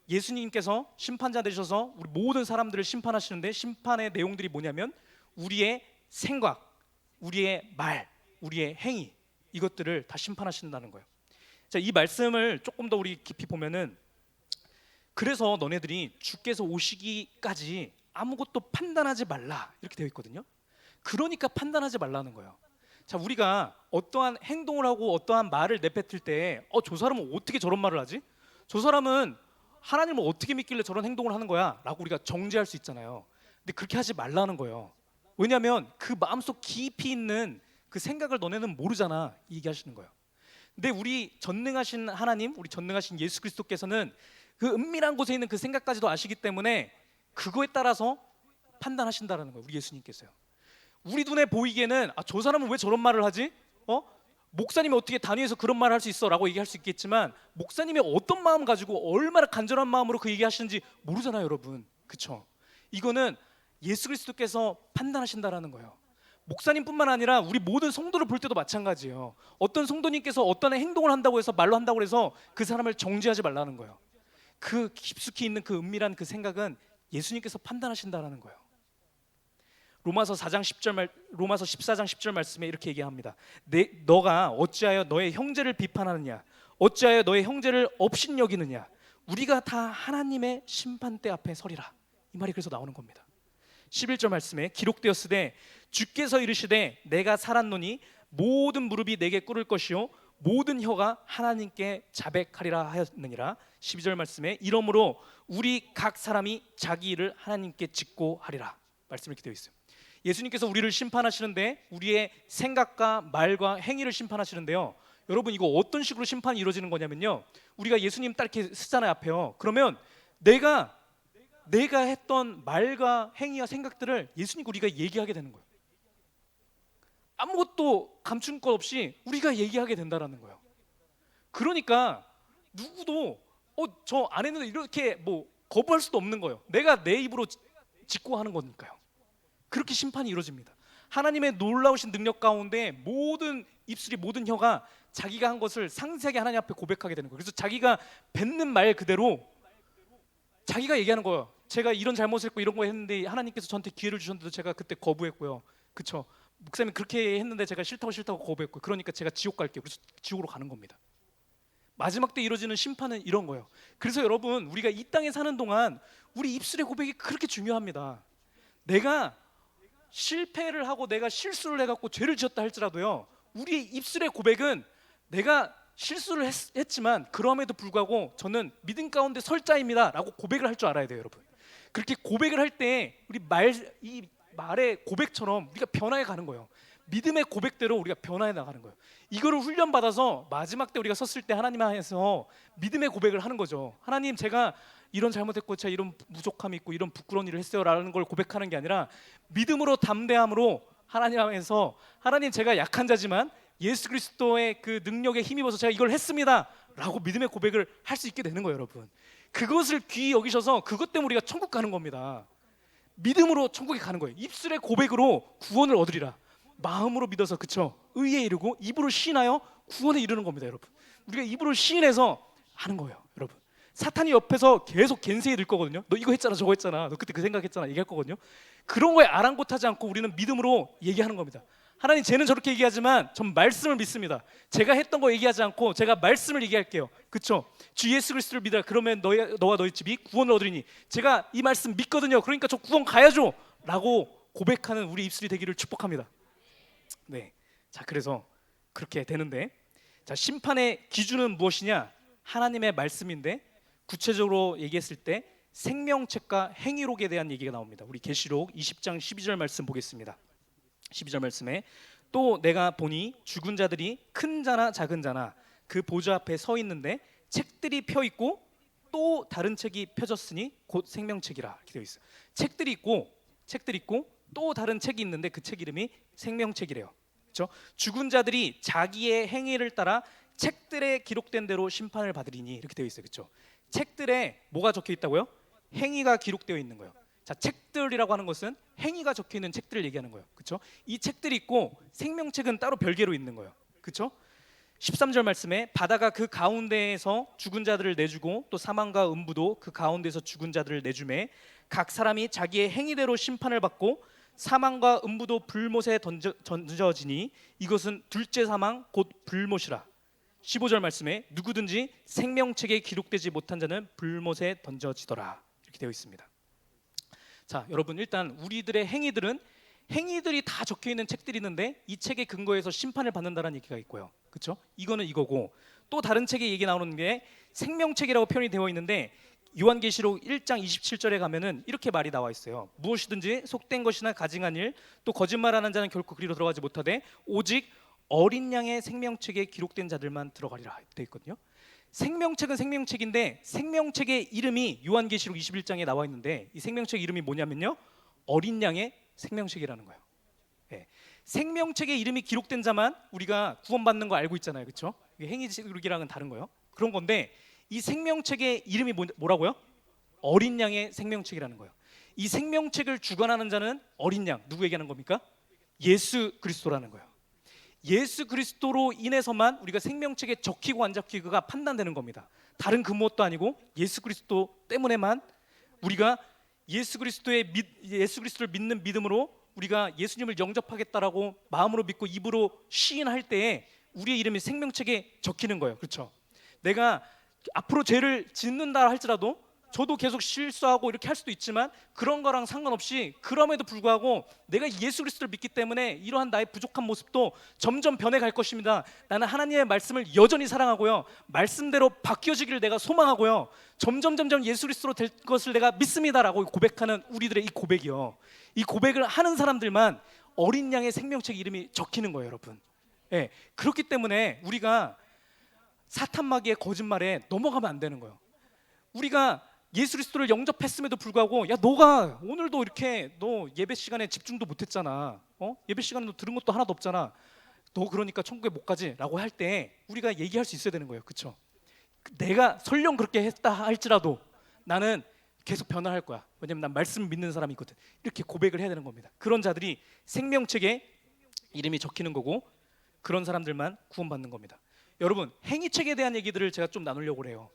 예수님께서 심판자 되셔서 우리 모든 사람들을 심판하시는데 심판의 내용들이 뭐냐면 우리의 생각, 우리의 말, 우리의 행위, 이것들을 다 심판하신다는 거예요. 자, 이 말씀을 조금 더 우리 깊이 보면은 그래서 너네들이 주께서 오시기까지 아무것도 판단하지 말라 이렇게 되어 있거든요. 그러니까 판단하지 말라는 거예요. 자, 우리가 어떠한 행동을 하고 어떠한 말을 내뱉을 때 저 사람은 어떻게 저런 말을 하지? 저 사람은 하나님을 어떻게 믿길래 저런 행동을 하는 거야? 라고 우리가 정죄할 수 있잖아요. 근데 그렇게 하지 말라는 거예요. 왜냐하면 그 마음속 깊이 있는 그 생각을 너네는 모르잖아, 이 얘기하시는 거예요. 근데 우리 전능하신 하나님, 우리 전능하신 예수 그리스도께서는 그 은밀한 곳에 있는 그 생각까지도 아시기 때문에 그거에 따라서 판단하신다라는 거예요. 우리 예수님께서요. 우리 눈에 보이기에는 저 사람은 왜 저런 말을 하지? 목사님이 어떻게 단위에서 그런 말을 할 수 있어? 라고 얘기할 수 있겠지만 목사님이 어떤 마음 가지고 얼마나 간절한 마음으로 그 얘기하시는지 모르잖아요, 여러분. 그렇죠? 이거는 예수 그리스도께서 판단하신다라는 거예요. 목사님뿐만 아니라 우리 모든 성도를 볼 때도 마찬가지예요. 어떤 성도님께서 어떤 행동을 한다고 해서 말로 한다고 해서 그 사람을 정죄하지 말라는 거예요. 그 깊숙이 있는 그 은밀한 그 생각은 예수님께서 판단하신다라는 거예요. 로마서 14장 10절 말씀에 이렇게 얘기합니다. 너가 어찌하여 너의 형제를 비판하느냐? 어찌하여 너의 형제를 업신여기느냐? 우리가 다 하나님의 심판대 앞에 서리라. 이 말이 그래서 나오는 겁니다. 11절 말씀에 기록되었으되 주께서 이르시되 내가 살았노니 모든 무릎이 내게 꿇을 것이요 모든 혀가 하나님께 자백하리라 하였느니라. 12절 말씀에 이러므로 우리 각 사람이 자기 일을 하나님께 짓고 하리라. 말씀이 이렇게 되어 있어요. 예수님께서 우리를 심판하시는데 우리의 생각과 말과 행위를 심판하시는데요. 여러분, 이거 어떤 식으로 심판이 이루어지는 거냐면요, 우리가 예수님 딱 이렇게 쓰잖아요, 앞에요. 그러면 내가 했던 말과 행위와 생각들을 예수님과 우리가 얘기하게 되는 거예요. 아무것도 감춘 것 없이 우리가 얘기하게 된다라는 거예요. 그러니까 누구도 저 안 했는데 이렇게 거부할 수도 없는 거예요. 내가 내 입으로 짓고 하는 거니까요. 그렇게 심판이 이루어집니다. 하나님의 놀라우신 능력 가운데 모든 입술이, 모든 혀가 자기가 한 것을 상세하게 하나님 앞에 고백하게 되는 거예요. 그래서 자기가 뱉는 말 그대로 자기가 얘기하는 거예요. 제가 이런 잘못을 했고 이런 거 했는데 하나님께서 저한테 기회를 주셨는데도 제가 그때 거부했고요. 그렇죠? 목사님이 그렇게 했는데 제가 싫다고 거부했고, 그러니까 제가 지옥 갈게요. 그래서 지옥으로 가는 겁니다. 마지막 때 이루어지는 심판은 이런 거예요. 그래서 여러분, 우리가 이 땅에 사는 동안 우리 입술의 고백이 그렇게 중요합니다. 내가 실패를 하고 내가 실수를 해갖고 죄를 지었다 할지라도요, 우리 입술의 고백은 내가 실수를 했지만 그럼에도 불구하고 저는 믿음 가운데 설 자입니다 라고 고백을 할 줄 알아야 돼요, 여러분. 그렇게 고백을 할 때 우리 이 말의 고백처럼 우리가 변화해 가는 거예요. 믿음의 고백대로 우리가 변화해 나가는 거예요. 이거를 훈련받아서 마지막 때 우리가 섰을 때 하나님 안에서 믿음의 고백을 하는 거죠. 하나님, 제가 이런 잘못했고 제가 이런 부족함이 있고 이런 부끄러운 일을 했어요 라는 걸 고백하는 게 아니라 믿음으로, 담대함으로 하나님 안에서, 하나님, 제가 약한 자지만 예수 그리스도의 그 능력에 힘입어서 제가 이걸 했습니다 라고 믿음의 고백을 할 수 있게 되는 거예요, 여러분. 그것을 귀히 여기셔서 그것 때문에 우리가 천국 가는 겁니다. 믿음으로 천국에 가는 거예요. 입술의 고백으로 구원을 얻으리라. 마음으로 믿어서, 그쵸, 의에 이르고 입으로 시인하여 구원에 이르는 겁니다, 여러분. 우리가 입으로 시인해서 하는 거예요, 여러분. 사탄이 옆에서 계속 겐세이 들 거거든요. 너 이거 했잖아, 저거 했잖아, 너 그때 그 생각했잖아, 얘기할 거거든요. 그런 거에 아랑곳하지 않고 우리는 믿음으로 얘기하는 겁니다. 하나님 쟤는 저렇게 얘기하지만 전 말씀을 믿습니다. 제가 했던 거 얘기하지 않고 제가 말씀을 얘기할게요. 그렇죠? 주 예수 그리스도를 믿어라. 그러면 너와 너희 집이 구원을 얻으리니 제가 이 말씀 믿거든요. 그러니까 저 구원 가야죠 라고 고백하는 우리 입술이 되기를 축복합니다. 네, 자 그래서 그렇게 되는데, 자 심판의 기준은 무엇이냐? 하나님의 말씀인데, 구체적으로 얘기했을 때 생명책과 행위록에 대한 얘기가 나옵니다. 우리 계시록 20장 12절 말씀 보겠습니다. 12절 말씀에 또 내가 보니 죽은 자들이 큰 자나 작은 자나 그 보좌 앞에 서 있는데 책들이 펴 있고 또 다른 책이 펴졌으니 곧 생명책이라 이렇게 되어 있어요. 책들이 있고 또 다른 책이 있는데 그 책 이름이 생명책이래요. 그렇죠? 죽은 자들이 자기의 행위를 따라 책들에 기록된 대로 심판을 받으리니 이렇게 되어 있어요. 그렇죠? 책들에 뭐가 적혀 있다고요? 행위가 기록되어 있는 거예요. 자, 책들이라고 하는 것은 행위가 적혀 있는 책들을 얘기하는 거예요. 그렇죠? 이 책들이 있고 생명책은 따로 별개로 있는 거예요. 그렇죠? 13절 말씀에 바다가 그 가운데에서 죽은 자들을 내주고 또 사망과 음부도 그 가운데에서 죽은 자들을 내주매 각 사람이 자기의 행위대로 심판을 받고 사망과 음부도 불못에 던져지니 이것은 둘째 사망 곧 불못이라. 15절 말씀에 누구든지 생명책에 기록되지 못한 자는 불못에 던져지더라 이렇게 되어 있습니다. 자 여러분, 일단 우리들의 행위들이 다 적혀 있는 책들이 있는데 이 책의 근거에서 심판을 받는다는 얘기가 있고요. 그렇죠? 이거는 이거고, 또 다른 책에 얘기 나오는 게 생명책이라고 표현이 되어 있는데 요한계시록 1장 27절에 가면은 이렇게 말이 나와 있어요. 무엇이든지 속된 것이나 가증한 일 또 거짓말하는 자는 결코 그리로 들어가지 못하되 오직 어린 양의 생명책에 기록된 자들만 들어가리라 되어 있거든요. 생명책은 생명책인데 생명책의 이름이 요한계시록 21장에 나와 있는데 이 생명책 이름이 뭐냐면요, 어린 양의 생명책이라는 거예요. 네. 생명책의 이름이 기록된 자만 우리가 구원받는 거 알고 있잖아요. 그렇죠? 행위기록이랑은 다른 거예요. 그런 건데 이 생명책의 이름이 뭐라고요? 어린 양의 생명책이라는 거예요. 이 생명책을 주관하는 자는 어린 양, 누구 얘기하는 겁니까? 예수 그리스도라는 거예요. 예수 그리스도로 인해서만 우리가 생명책에 적히고 안 적히고가 판단되는 겁니다. 다른 그 무엇도 아니고 예수 그리스도 때문에만 우리가 예수 그리스도를 믿는 믿음으로 우리가 예수님을 영접하겠다라고 마음으로 믿고 입으로 시인할 때에 우리의 이름이 생명책에 적히는 거예요. 그렇죠? 내가 앞으로 죄를 짓는다 할지라도 저도 계속 실수하고 이렇게 할 수도 있지만 그런 거랑 상관없이 그럼에도 불구하고 내가 예수 그리스도를 믿기 때문에 이러한 나의 부족한 모습도 점점 변해갈 것입니다. 나는 하나님의 말씀을 여전히 사랑하고요, 말씀대로 바뀌어지기를 내가 소망하고요, 점점 예수 그리스도로 될 것을 내가 믿습니다라고 고백하는 우리들의 이 고백이요, 이 고백을 하는 사람들만 어린 양의 생명책 이름이 적히는 거예요, 여러분. 예, 그렇기 때문에 우리가 사탄 마귀의 거짓말에 넘어가면 안 되는 거예요. 우리가 예수 그리스도를 영접했음에도 불구하고 야 너가 오늘도 이렇게 너 예배 시간에 집중도 못했잖아, 예배 시간에 너 들은 것도 하나도 없잖아, 너 그러니까 천국에 못 가지 라고 할 때 우리가 얘기할 수 있어야 되는 거예요. 그렇죠? 내가 설령 그렇게 했다 할지라도 나는 계속 변화할 거야, 왜냐면 난 말씀 믿는 사람이거든, 이렇게 고백을 해야 되는 겁니다. 그런 자들이 생명책에 이름이 적히는 거고 그런 사람들만 구원받는 겁니다. 여러분, 행위책에 대한 얘기들을 제가 좀 나누려고 해요.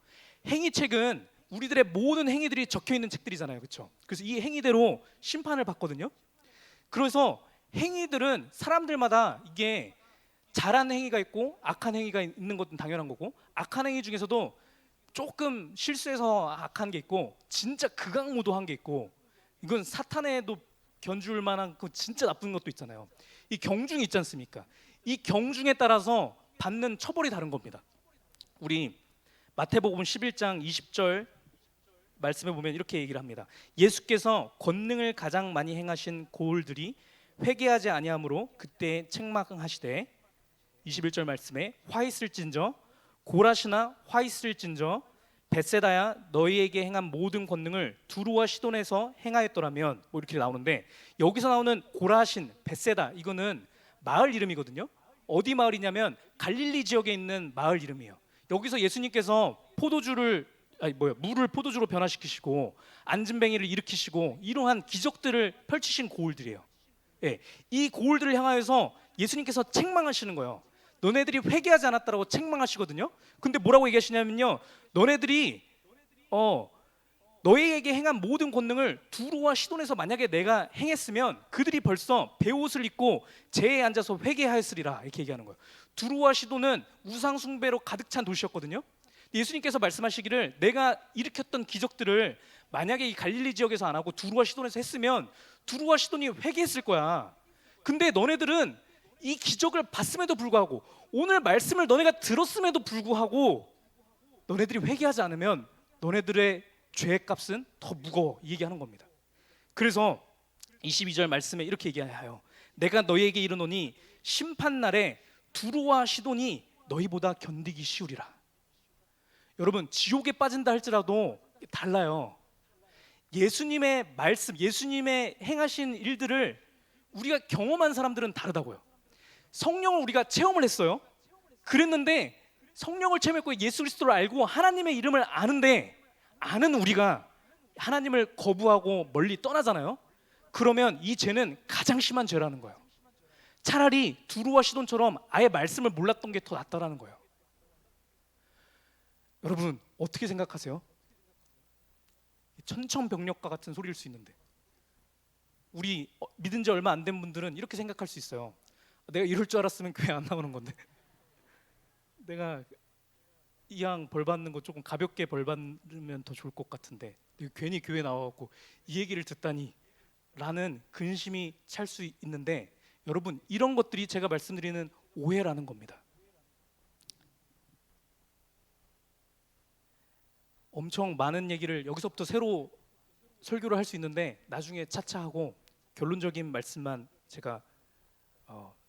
행위책은 우리들의 모든 행위들이 적혀있는 책들이잖아요. 그렇죠? 그래서 이 행위대로 심판을 받거든요. 그래서 행위들은 사람들마다 이게 잘한 행위가 있고 악한 행위가 있는 것은 당연한 거고, 악한 행위 중에서도 조금 실수해서 악한 게 있고 진짜 극악무도한 게 있고, 이건 사탄에도 견줄 만한 그 진짜 나쁜 것도 있잖아요. 이 경중이 있지 않습니까? 이 경중에 따라서 받는 처벌이 다른 겁니다. 우리 마태복음 11장 20절 말씀에 보면 이렇게 얘기를 합니다. 예수께서 권능을 가장 많이 행하신 고을들이 회개하지 아니하므로 그때 책망하시되, 21절 말씀에 화 있을진저 고라시나 화 있을진저 벳세다야 너희에게 행한 모든 권능을 두루와 시돈에서 행하였더라면, 뭐 이렇게 나오는데 여기서 나오는 고라신, 벳세다 이거는 마을 이름이거든요. 어디 마을이냐면 갈릴리 지역에 있는 마을 이름이에요. 여기서 예수님께서 물을 포도주로 변화시키시고 안진뱅이를 일으키시고 이러한 기적들을 펼치신 고을들이에요. 예, 이 고을들을 향하여서 예수님께서 책망하시는 거예요. 너네들이 회개하지 않았다라고 책망하시거든요. 근데 뭐라고 얘기하시냐면요, 너네들이 너희에게 행한 모든 권능을 두로와 시돈에서 만약에 내가 행했으면 그들이 벌써 베옷을 입고 제에 앉아서 회개하였으리라 이렇게 얘기하는 거예요. 두로와 시돈은 우상 숭배로 가득 찬 도시였거든요. 예수님께서 말씀하시기를 내가 일으켰던 기적들을 만약에 이 갈릴리 지역에서 안 하고 두로와 시돈에서 했으면 두로와 시돈이 회개했을 거야. 근데 너네들은 이 기적을 봤음에도 불구하고 오늘 말씀을 너네가 들었음에도 불구하고 너네들이 회개하지 않으면 너네들의 죄의 값은 더 무거워, 이 얘기하는 겁니다. 그래서 22절 말씀에 이렇게 얘기해요. 내가 너희에게 이르노니 심판날에 두로와 시돈이 너희보다 견디기 쉬우리라. 여러분, 지옥에 빠진다 할지라도 달라요. 예수님의 말씀, 예수님의 행하신 일들을 우리가 경험한 사람들은 다르다고요. 성령을 우리가 체험을 했어요. 그랬는데 성령을 체험했고 예수 그리스도를 알고 하나님의 이름을 아는데 아는 우리가 하나님을 거부하고 멀리 떠나잖아요. 그러면 이 죄는 가장 심한 죄라는 거예요. 차라리 두로와 시돈처럼 아예 말씀을 몰랐던 게 더 낫다라는 거예요. 여러분 어떻게 생각하세요? 천천벽력과 같은 소리일 수 있는데 우리 믿은 지 얼마 안 된 분들은 이렇게 생각할 수 있어요. 내가 이럴 줄 알았으면 교회 안 나오는 건데 내가 이왕 벌 받는 거 조금 가볍게 벌 받으면 더 좋을 것 같은데 괜히 교회 나와갖고 이 얘기를 듣다니 라는 근심이 찰 수 있는데 여러분 이런 것들이 제가 말씀드리는 오해라는 겁니다. 엄청 많은 얘기를 여기서부터 새로 설교를 할 수 있는데 나중에 차차 하고 결론적인 말씀만 제가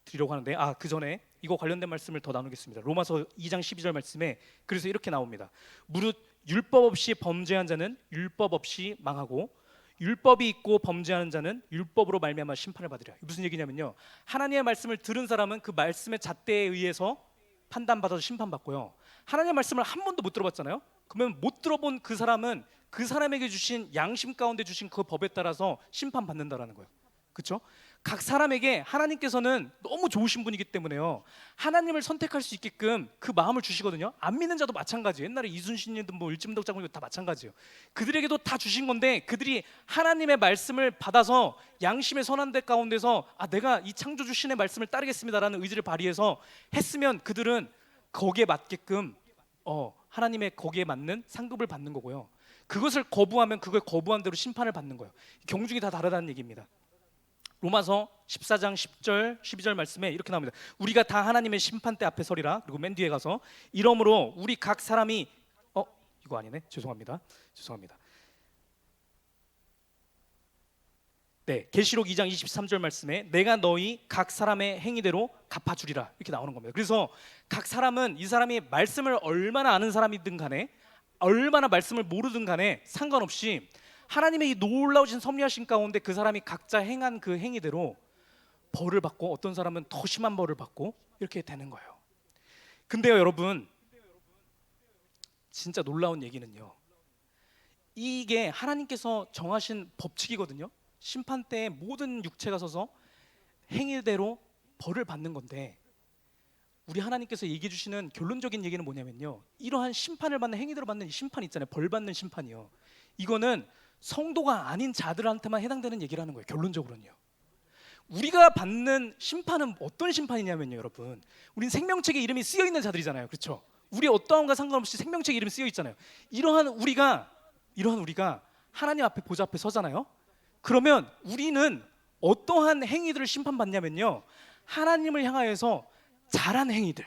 드리려고 하는데 그 전에 이거 관련된 말씀을 더 나누겠습니다. 로마서 2장 12절 말씀에 그래서 이렇게 나옵니다. 무릇 율법 없이 범죄한 자는 율법 없이 망하고 율법이 있고 범죄하는 자는 율법으로 말미암아 심판을 받으리라. 무슨 얘기냐면요, 하나님의 말씀을 들은 사람은 그 말씀의 잣대에 의해서 판단받아서 심판받고요, 하나님의 말씀을 한 번도 못 들어봤잖아요. 그러면 못 들어본 그 사람은 그 사람에게 주신 양심 가운데 주신 그 법에 따라서 심판받는다라는 거예요. 그렇죠? 각 사람에게 하나님께서는 너무 좋으신 분이기 때문에요, 하나님을 선택할 수 있게끔 그 마음을 주시거든요. 안 믿는 자도 마찬가지예요. 옛날에 이순신님도 뭐 일진덕 장군도 다 마찬가지예요. 그들에게도 다 주신 건데 그들이 하나님의 말씀을 받아서 양심의 선한 데 가운데서 내가 이 창조주 신의 말씀을 따르겠습니다라는 의지를 발휘해서 했으면 그들은 거기에 맞게끔 하나님의 거기에 맞는 상급을 받는 거고요, 그것을 거부하면 그걸 거부한 대로 심판을 받는 거예요. 경중이 다 다르다는 얘기입니다. 로마서 14장 10절 12절 말씀에 이렇게 나옵니다. 우리가 다 하나님의 심판대 앞에 서리라. 그리고 맨 뒤에 가서 이러므로 우리 각 사람이 이거 아니네. 죄송합니다. 네, 계시록 2장 23절 말씀에 내가 너희 각 사람의 행위대로 갚아주리라 이렇게 나오는 겁니다. 그래서 각 사람은 이 사람이 말씀을 얼마나 아는 사람이든 간에 얼마나 말씀을 모르든 간에 상관없이 하나님의 이 놀라우신 섭리하신 가운데 그 사람이 각자 행한 그 행위대로 벌을 받고 어떤 사람은 더 심한 벌을 받고 이렇게 되는 거예요. 근데요 여러분, 진짜 놀라운 얘기는요, 이게 하나님께서 정하신 법칙이거든요. 심판 때에 모든 육체가 서서 행위대로 벌을 받는 건데 우리 하나님께서 얘기해 주시는 결론적인 얘기는 뭐냐면요, 이러한 심판을 받는 행위대로 받는 이 심판 있잖아요, 벌 받는 심판이요, 이거는 성도가 아닌 자들한테만 해당되는 얘기를 하는 거예요. 결론적으로는요, 우리가 받는 심판은 어떤 심판이냐면요, 여러분, 우린 생명책에 이름이 쓰여 있는 자들이잖아요. 그렇죠? 우리 어떠함과 상관없이 생명책에 이름이 쓰여 있잖아요. 이러한 우리가 하나님 앞에 보좌 앞에 서잖아요. 그러면 우리는 어떠한 행위들을 심판받냐면요, 하나님을 향하여서 잘한 행위들,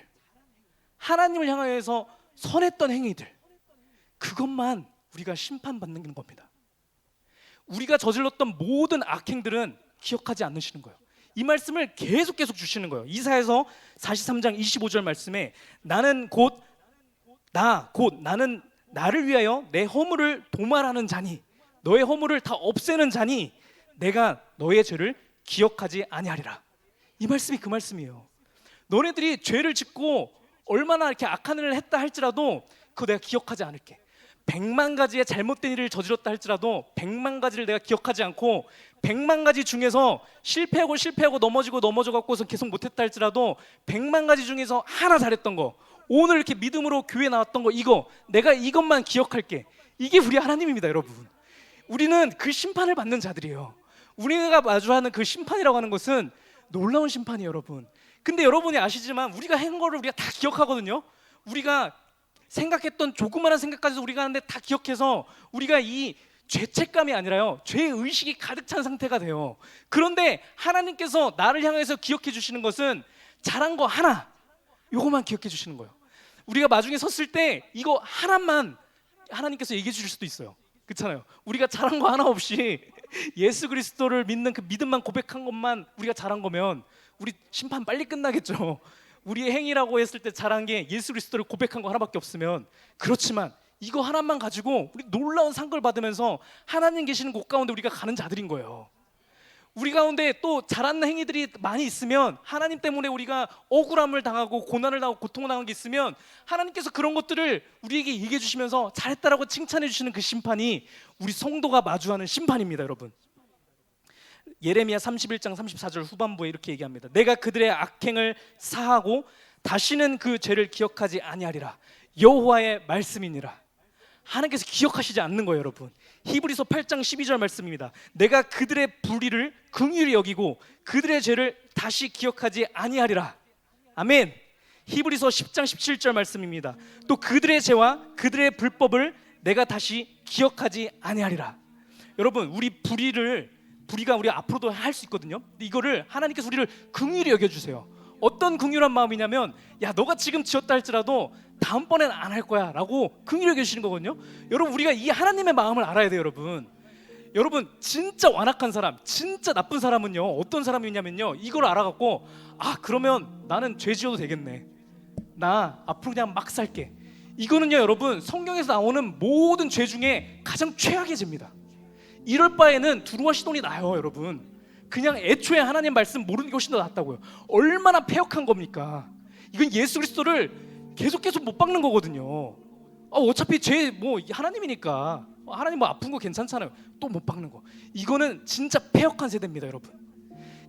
하나님을 향하여서 선했던 행위들, 그것만 우리가 심판받는 겁니다. 우리가 저질렀던 모든 악행들은 기억하지 않으시는 거예요. 이 말씀을 계속 주시는 거예요. 이사야서 43장 25절 말씀에 나는 나는 나를 위하여 내 허물을 도말하는 자니, 너의 허물을 다 없애는 자니 내가 너의 죄를 기억하지 아니하리라. 이 말씀이 그 말씀이에요. 너네들이 죄를 짓고 얼마나 이렇게 악한 일을 했다 할지라도 그거 내가 기억하지 않을게. 100만 가지의 잘못된 일을 저질렀다 할지라도 100만 가지를 내가 기억하지 않고 100만 가지 중에서 실패하고 넘어져 갖고서 계속 못했다 할지라도 100만 가지 중에서 하나 잘했던 거, 오늘 이렇게 믿음으로 교회 나왔던 거, 이거 내가 이것만 기억할게. 이게 우리 하나님입니다, 여러분. 우리는 그 심판을 받는 자들이에요. 우리가 마주하는 그 심판이라고 하는 것은 놀라운 심판이에요, 여러분. 근데 여러분이 아시지만 우리가 한 거를 우리가 다 기억하거든요. 우리가 생각했던 조그마한 생각까지도 우리가 하는데 다 기억해서 우리가 이 죄책감이 아니라요, 죄의식이 가득 찬 상태가 돼요. 그런데 하나님께서 나를 향해서 기억해 주시는 것은 잘한 거 하나, 요거만 기억해 주시는 거예요. 우리가 마중에 섰을 때 이거 하나만 하나님께서 얘기해 주실 수도 있어요. 그렇잖아요. 우리가 잘한 거 하나 없이 예수 그리스도를 믿는 그 믿음만 고백한 것만 우리가 잘한 거면 우리 심판 빨리 끝나겠죠. 우리의 행위라고 했을 때 잘한 게 예수 그리스도를 고백한 거 하나밖에 없으면. 그렇지만 이거 하나만 가지고 우리 놀라운 상급을 받으면서 하나님 계시는 곳 가운데 우리가 가는 자들인 거예요. 우리 가운데 또 잘하는 행위들이 많이 있으면, 하나님 때문에 우리가 억울함을 당하고 고난을 당하고 고통을 당한 게 있으면 하나님께서 그런 것들을 우리에게 얘기해 주시면서 잘했다라고 칭찬해 주시는 그 심판이 우리 성도가 마주하는 심판입니다, 여러분. 예레미야 31장 34절 후반부에 이렇게 얘기합니다. 내가 그들의 악행을 사하고 다시는 그 죄를 기억하지 아니하리라. 여호와의 말씀이니라. 하나님께서 기억하시지 않는 거예요, 여러분. 히브리서 8장 12절 말씀입니다. 내가 그들의 불의를 긍휼히 여기고 그들의 죄를 다시 기억하지 아니하리라. 아멘. 히브리서 10장 17절 말씀입니다. 또 그들의 죄와 그들의 불법을 내가 다시 기억하지 아니하리라. 여러분, 우리 불의가 우리 앞으로도 할 수 있거든요. 이거를 하나님께서 우리를 긍휼히 여겨주세요. 어떤 긍휼한 마음이냐면, 야, 너가 지금 지었다 할지라도 다음번엔 안 할 거야 라고 긍휼히 여겨주시는 거거든요. 여러분, 우리가 이 하나님의 마음을 알아야 돼요, 여러분. 여러분, 진짜 완악한 사람, 진짜 나쁜 사람은요, 어떤 사람이냐면요, 이걸 알아갖고, 아, 그러면 나는 죄 지어도 되겠네, 나 앞으로 그냥 막 살게. 이거는요, 여러분, 성경에서 나오는 모든 죄 중에 가장 최악의 죄입니다. 이럴 바에는 두루와 시돈이 나요, 여러분. 그냥 애초에 하나님 말씀 모르는 게 훨씬 더 낫다고요. 얼마나 패역한 겁니까? 이건 예수 그리스도를 계속 못 박는 거거든요. 어차피 죄 뭐 하나님이니까, 하나님 뭐 아픈 거 괜찮잖아요. 또 못 박는 거. 이거는 진짜 패역한 세대입니다, 여러분.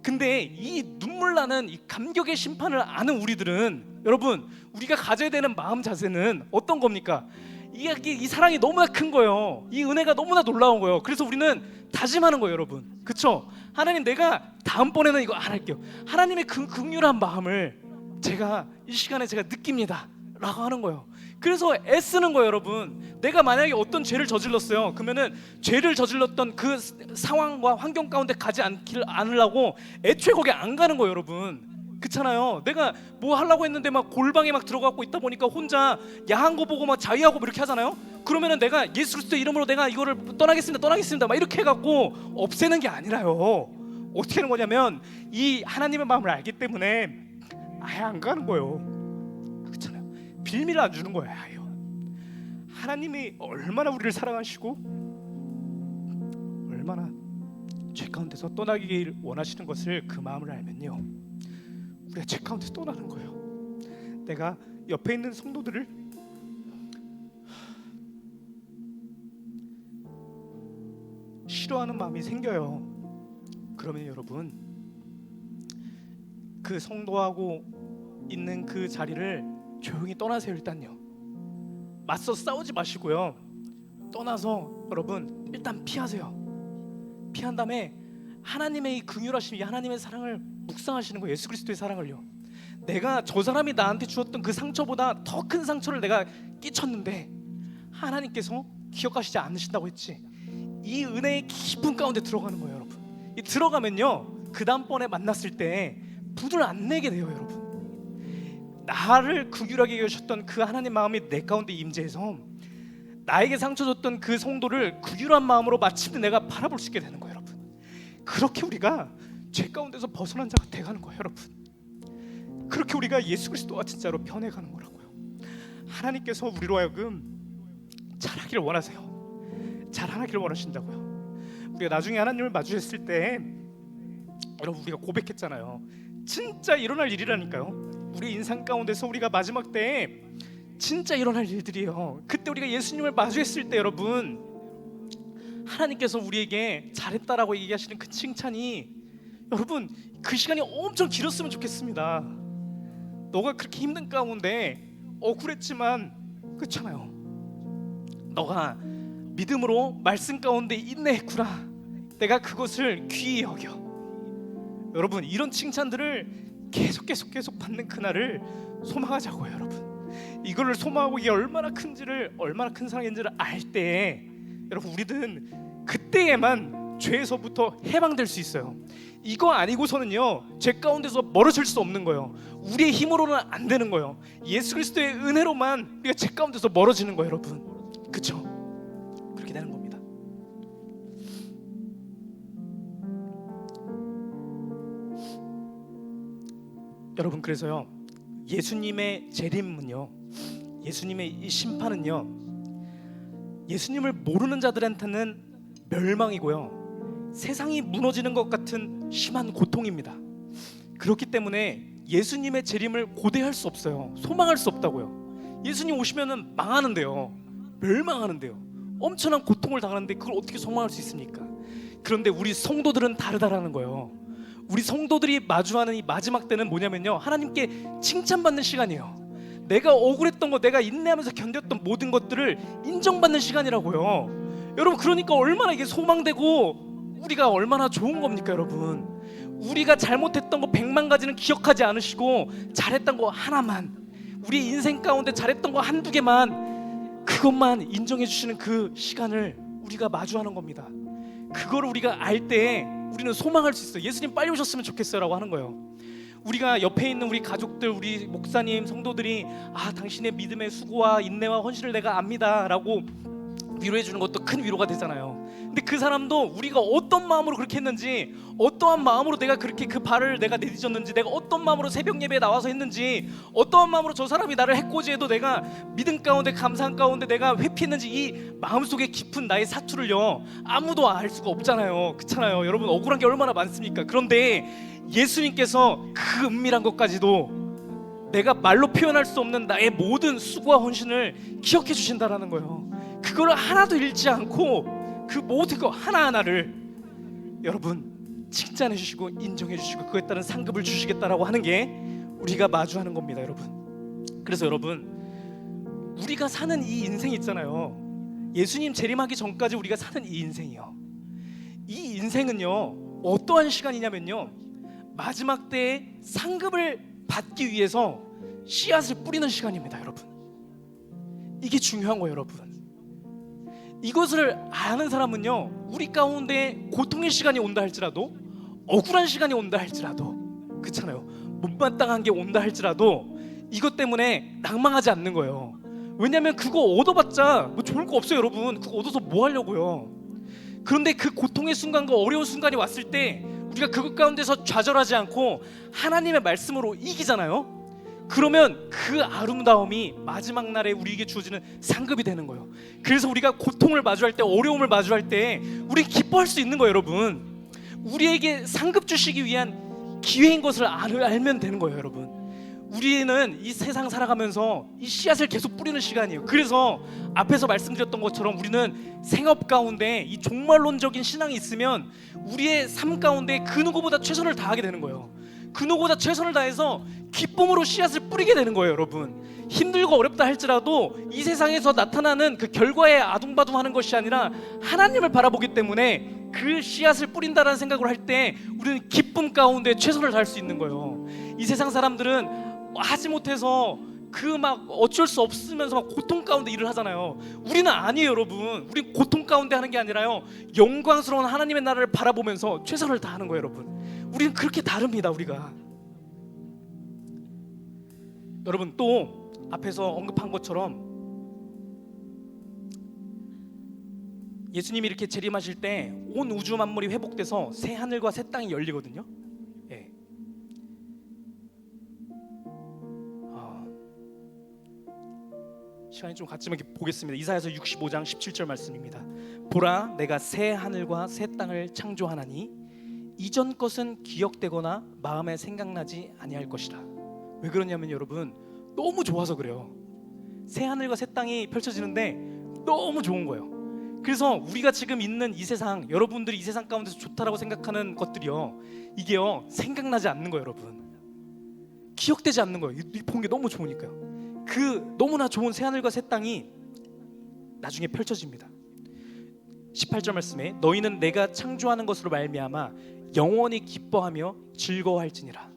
근데 이 눈물 나는 이 감격의 심판을 아는 우리들은, 여러분, 우리가 가져야 되는 마음 자세는 어떤 겁니까? 이 사랑이 너무나 큰 거예요. 이 은혜가 너무나 놀라운 거예요. 그래서 우리는 다짐하는 거예요, 여러분. 그렇죠? 하나님, 내가 다음번에는 이거 안 할게요. 하나님의 그 긍휼한 마음을 제가 이 시간에 제가 느낍니다 라고 하는 거예요. 그래서 애쓰는 거예요, 여러분. 내가 만약에 어떤 죄를 저질렀어요. 그러면은 죄를 저질렀던 그 상황과 환경 가운데 가지 않으려고 애초에 거기 안 가는 거예요, 여러분. 그렇잖아요. 내가 뭐 하려고 했는데 막 골방에 막 들어가고 있다 보니까 혼자 야한 거 보고 막 자위하고 뭐 이렇게 하잖아요. 그러면은 내가 예수 그리스도 이름으로 내가 이거를 떠나겠습니다 막 이렇게 해갖고 없애는 게 아니라요. 어떻게 하는 거냐면, 이 하나님의 마음을 알기 때문에 아예 안 가는 거예요. 그렇잖아요. 빌미를 안 주는 거예요, 아예. 하나님이 얼마나 우리를 사랑하시고 얼마나 죄 가운데서 떠나기를 원하시는 것을, 그 마음을 알면요, 우리가 죄 가운데서 떠나는 거예요. 내가 옆에 있는 성도들을 싫어하는 마음이 생겨요. 그러면 여러분, 그 성도하고 있는 그 자리를 조용히 떠나세요. 일단요, 맞서 싸우지 마시고요, 떠나서 여러분 일단 피하세요. 피한 다음에 하나님의 이 긍휼하심, 이 하나님의 사랑을 묵상하시는 거예요. 예수 그리스도의 사랑을요. 내가 저 사람이 나한테 주었던 그 상처보다 더 큰 상처를 내가 끼쳤는데 하나님께서 기억하시지 않으신다고 했지. 이 은혜의 깊은 가운데 들어가는 거예요, 여러분. 이 들어가면요, 그 다음번에 만났을 때 부들 안 내게 돼요, 여러분. 나를 긍휼하게 여기셨던 그 하나님 마음이 내 가운데 임재해서 나에게 상처 줬던 그 성도를 긍휼한 마음으로 마침내 내가 바라볼 수 있게 되는 거예요, 여러분. 그렇게 우리가 죄 가운데서 벗어난 자가 돼가는 거예요, 여러분. 그렇게 우리가 예수 그리스도와 진짜로 변해가는 거라고요. 하나님께서 우리로 하여금 잘하기를 원하세요. 잘하기를 원하신다고요. 우리가 나중에 하나님을 마주했을 때, 여러분, 우리가 고백했잖아요. 진짜 일어날 일이라니까요. 우리 인생 가운데서 우리가 마지막 때에 진짜 일어날 일들이에요. 그때 우리가 예수님을 마주했을 때, 여러분, 하나님께서 우리에게 잘했다라고 얘기하시는 그 칭찬이, 여러분, 그 시간이 엄청 길었으면 좋겠습니다. 너가 그렇게 힘든 가운데 억울했지만, 그렇잖아요, 너가 믿음으로 말씀 가운데 인내했구나. 내가 그것을 귀히 여겨. 여러분, 이런 칭찬들을 계속 받는 그날을 소망하자고요. 여러분, 이거를 소망하고 이게 얼마나 큰 사랑인지를 알 때, 여러분, 우리는 그때에만 죄에서부터 해방될 수 있어요. 이거 아니고서는요, 죄 가운데서 멀어질 수 없는 거예요. 우리의 힘으로는 안 되는 거예요. 예수 그리스도의 은혜로만 우리가 죄 가운데서 멀어지는 거예요. 여러분, 그렇죠? 그렇게 되는 겁니다. 여러분, 그래서요, 예수님의 재림은요, 예수님의 이 심판은요, 예수님을 모르는 자들한테는 멸망이고요, 세상이 무너지는 것 같은 심한 고통입니다. 그렇기 때문에 예수님의 재림을 고대할 수 없어요. 소망할 수 없다고요. 예수님 오시면은 망하는데요, 멸망하는데요, 엄청난 고통을 당하는데 그걸 어떻게 소망할 수 있습니까? 그런데 우리 성도들은 다르다라는 거예요. 우리 성도들이 마주하는 이 마지막 때는 뭐냐면요, 하나님께 칭찬받는 시간이에요. 내가 억울했던 거, 내가 인내하면서 견뎠던 모든 것들을 인정받는 시간이라고요. 여러분, 그러니까 얼마나 이게 소망되고 우리가 얼마나 좋은 겁니까? 여러분, 우리가 잘못했던 거 100만 가지는 기억하지 않으시고 잘했던 거 하나만, 우리 인생 가운데 잘했던 거 한두 개만, 그것만 인정해 주시는 그 시간을 우리가 마주하는 겁니다. 그걸 우리가 알 때 우리는 소망할 수 있어요. 예수님 빨리 오셨으면 좋겠어요 라고 하는 거예요. 우리가 옆에 있는 우리 가족들, 우리 목사님, 성도들이 당신의 믿음의 수고와 인내와 헌신을 내가 압니다 라고 위로해 주는 것도 큰 위로가 되잖아요. 근데 그 사람도 우리가 어떤 마음으로 그렇게 했는지, 어떠한 마음으로 내가 그렇게 그 발을 내가 내딛었는지, 내가 어떤 마음으로 새벽 예배에 나와서 했는지, 어떠한 마음으로 저 사람이 나를 해코지해도 내가 믿음 가운데, 감사한 가운데 내가 회피했는지, 이 마음속에 깊은 나의 사투를요, 아무도 알 수가 없잖아요. 그렇잖아요. 여러분, 억울한 게 얼마나 많습니까? 그런데 예수님께서 그 은밀한 것까지도 내가 말로 표현할 수 없는 나의 모든 수고와 헌신을 기억해 주신다라는 거예요. 그걸 하나도 잃지 않고 그 모든 거 하나하나를 여러분 칭찬해 주시고 인정해 주시고 그거에 따른 상급을 주시겠다라고 하는 게 우리가 마주하는 겁니다. 여러분, 그래서 여러분, 우리가 사는 이 인생 있잖아요, 예수님 재림하기 전까지 우리가 사는 이 인생이요, 이 인생은요 어떠한 시간이냐면요, 마지막 때에 상급을 받기 위해서 씨앗을 뿌리는 시간입니다. 여러분, 이게 중요한 거예요. 여러분, 이것을 아는 사람은요, 우리 가운데 고통의 시간이 온다 할지라도, 억울한 시간이 온다 할지라도, 그렇잖아요, 못마땅한 게 온다 할지라도 이것 때문에 낭망하지 않는 거예요. 왜냐하면 그거 얻어봤자 뭐 좋을 거 없어요. 여러분, 그거 얻어서 뭐 하려고요. 그런데 그 고통의 순간과 어려운 순간이 왔을 때 우리가 그것 가운데서 좌절하지 않고 하나님의 말씀으로 이기잖아요. 그러면 그 아름다움이 마지막 날에 우리에게 주어지는 상급이 되는 거예요. 그래서 우리가 고통을 마주할 때, 어려움을 마주할 때 우리 기뻐할 수 있는 거예요. 여러분, 우리에게 상급 주시기 위한 기회인 것을 알면 되는 거예요. 여러분, 우리는 이 세상 살아가면서 이 씨앗을 계속 뿌리는 시간이에요. 그래서 앞에서 말씀드렸던 것처럼 우리는 생업 가운데 이 종말론적인 신앙이 있으면 우리의 삶 가운데 그 누구보다 최선을 다하게 되는 거예요. 그 누구보다 최선을 다해서 기쁨으로 씨앗을 뿌리게 되는 거예요. 여러분, 힘들고 어렵다 할지라도 이 세상에서 나타나는 그 결과에 아둥바둥하는 것이 아니라 하나님을 바라보기 때문에 그 씨앗을 뿌린다라는 생각을 할 때 우리는 기쁨 가운데 최선을 다할 수 있는 거예요. 이 세상 사람들은 하지 못해서 그 막 어쩔 수 없으면서 막 고통 가운데 일을 하잖아요. 우리는 아니에요. 여러분, 우린 고통 가운데 하는 게 아니라요, 영광스러운 하나님의 나라를 바라보면서 최선을 다하는 거예요. 여러분, 우리는 그렇게 다릅니다. 우리가, 여러분, 또 앞에서 언급한 것처럼 예수님이 이렇게 재림하실 때 온 우주 만물이 회복돼서 새 하늘과 새 땅이 열리거든요. 예. 시간이 좀 갔지만 보겠습니다. 이사야서 65장 17절 말씀입니다. 보라, 내가 새 하늘과 새 땅을 창조하나니 이전 것은 기억되거나 마음에 생각나지 아니할 것이라. 왜 그러냐면 여러분, 너무 좋아서 그래요. 새 하늘과 새 땅이 펼쳐지는데 너무 좋은 거예요. 그래서 우리가 지금 있는 이 세상, 여러분들이 이 세상 가운데서 좋다라고 생각하는 것들이요, 이게요 생각나지 않는 거예요. 여러분, 기억되지 않는 거예요. 본 게 너무 좋으니까요. 그 너무나 좋은 새 하늘과 새 땅이 나중에 펼쳐집니다. 18절 말씀에 너희는 내가 창조하는 것으로 말미암아 영원히 기뻐하며 즐거워할지니라.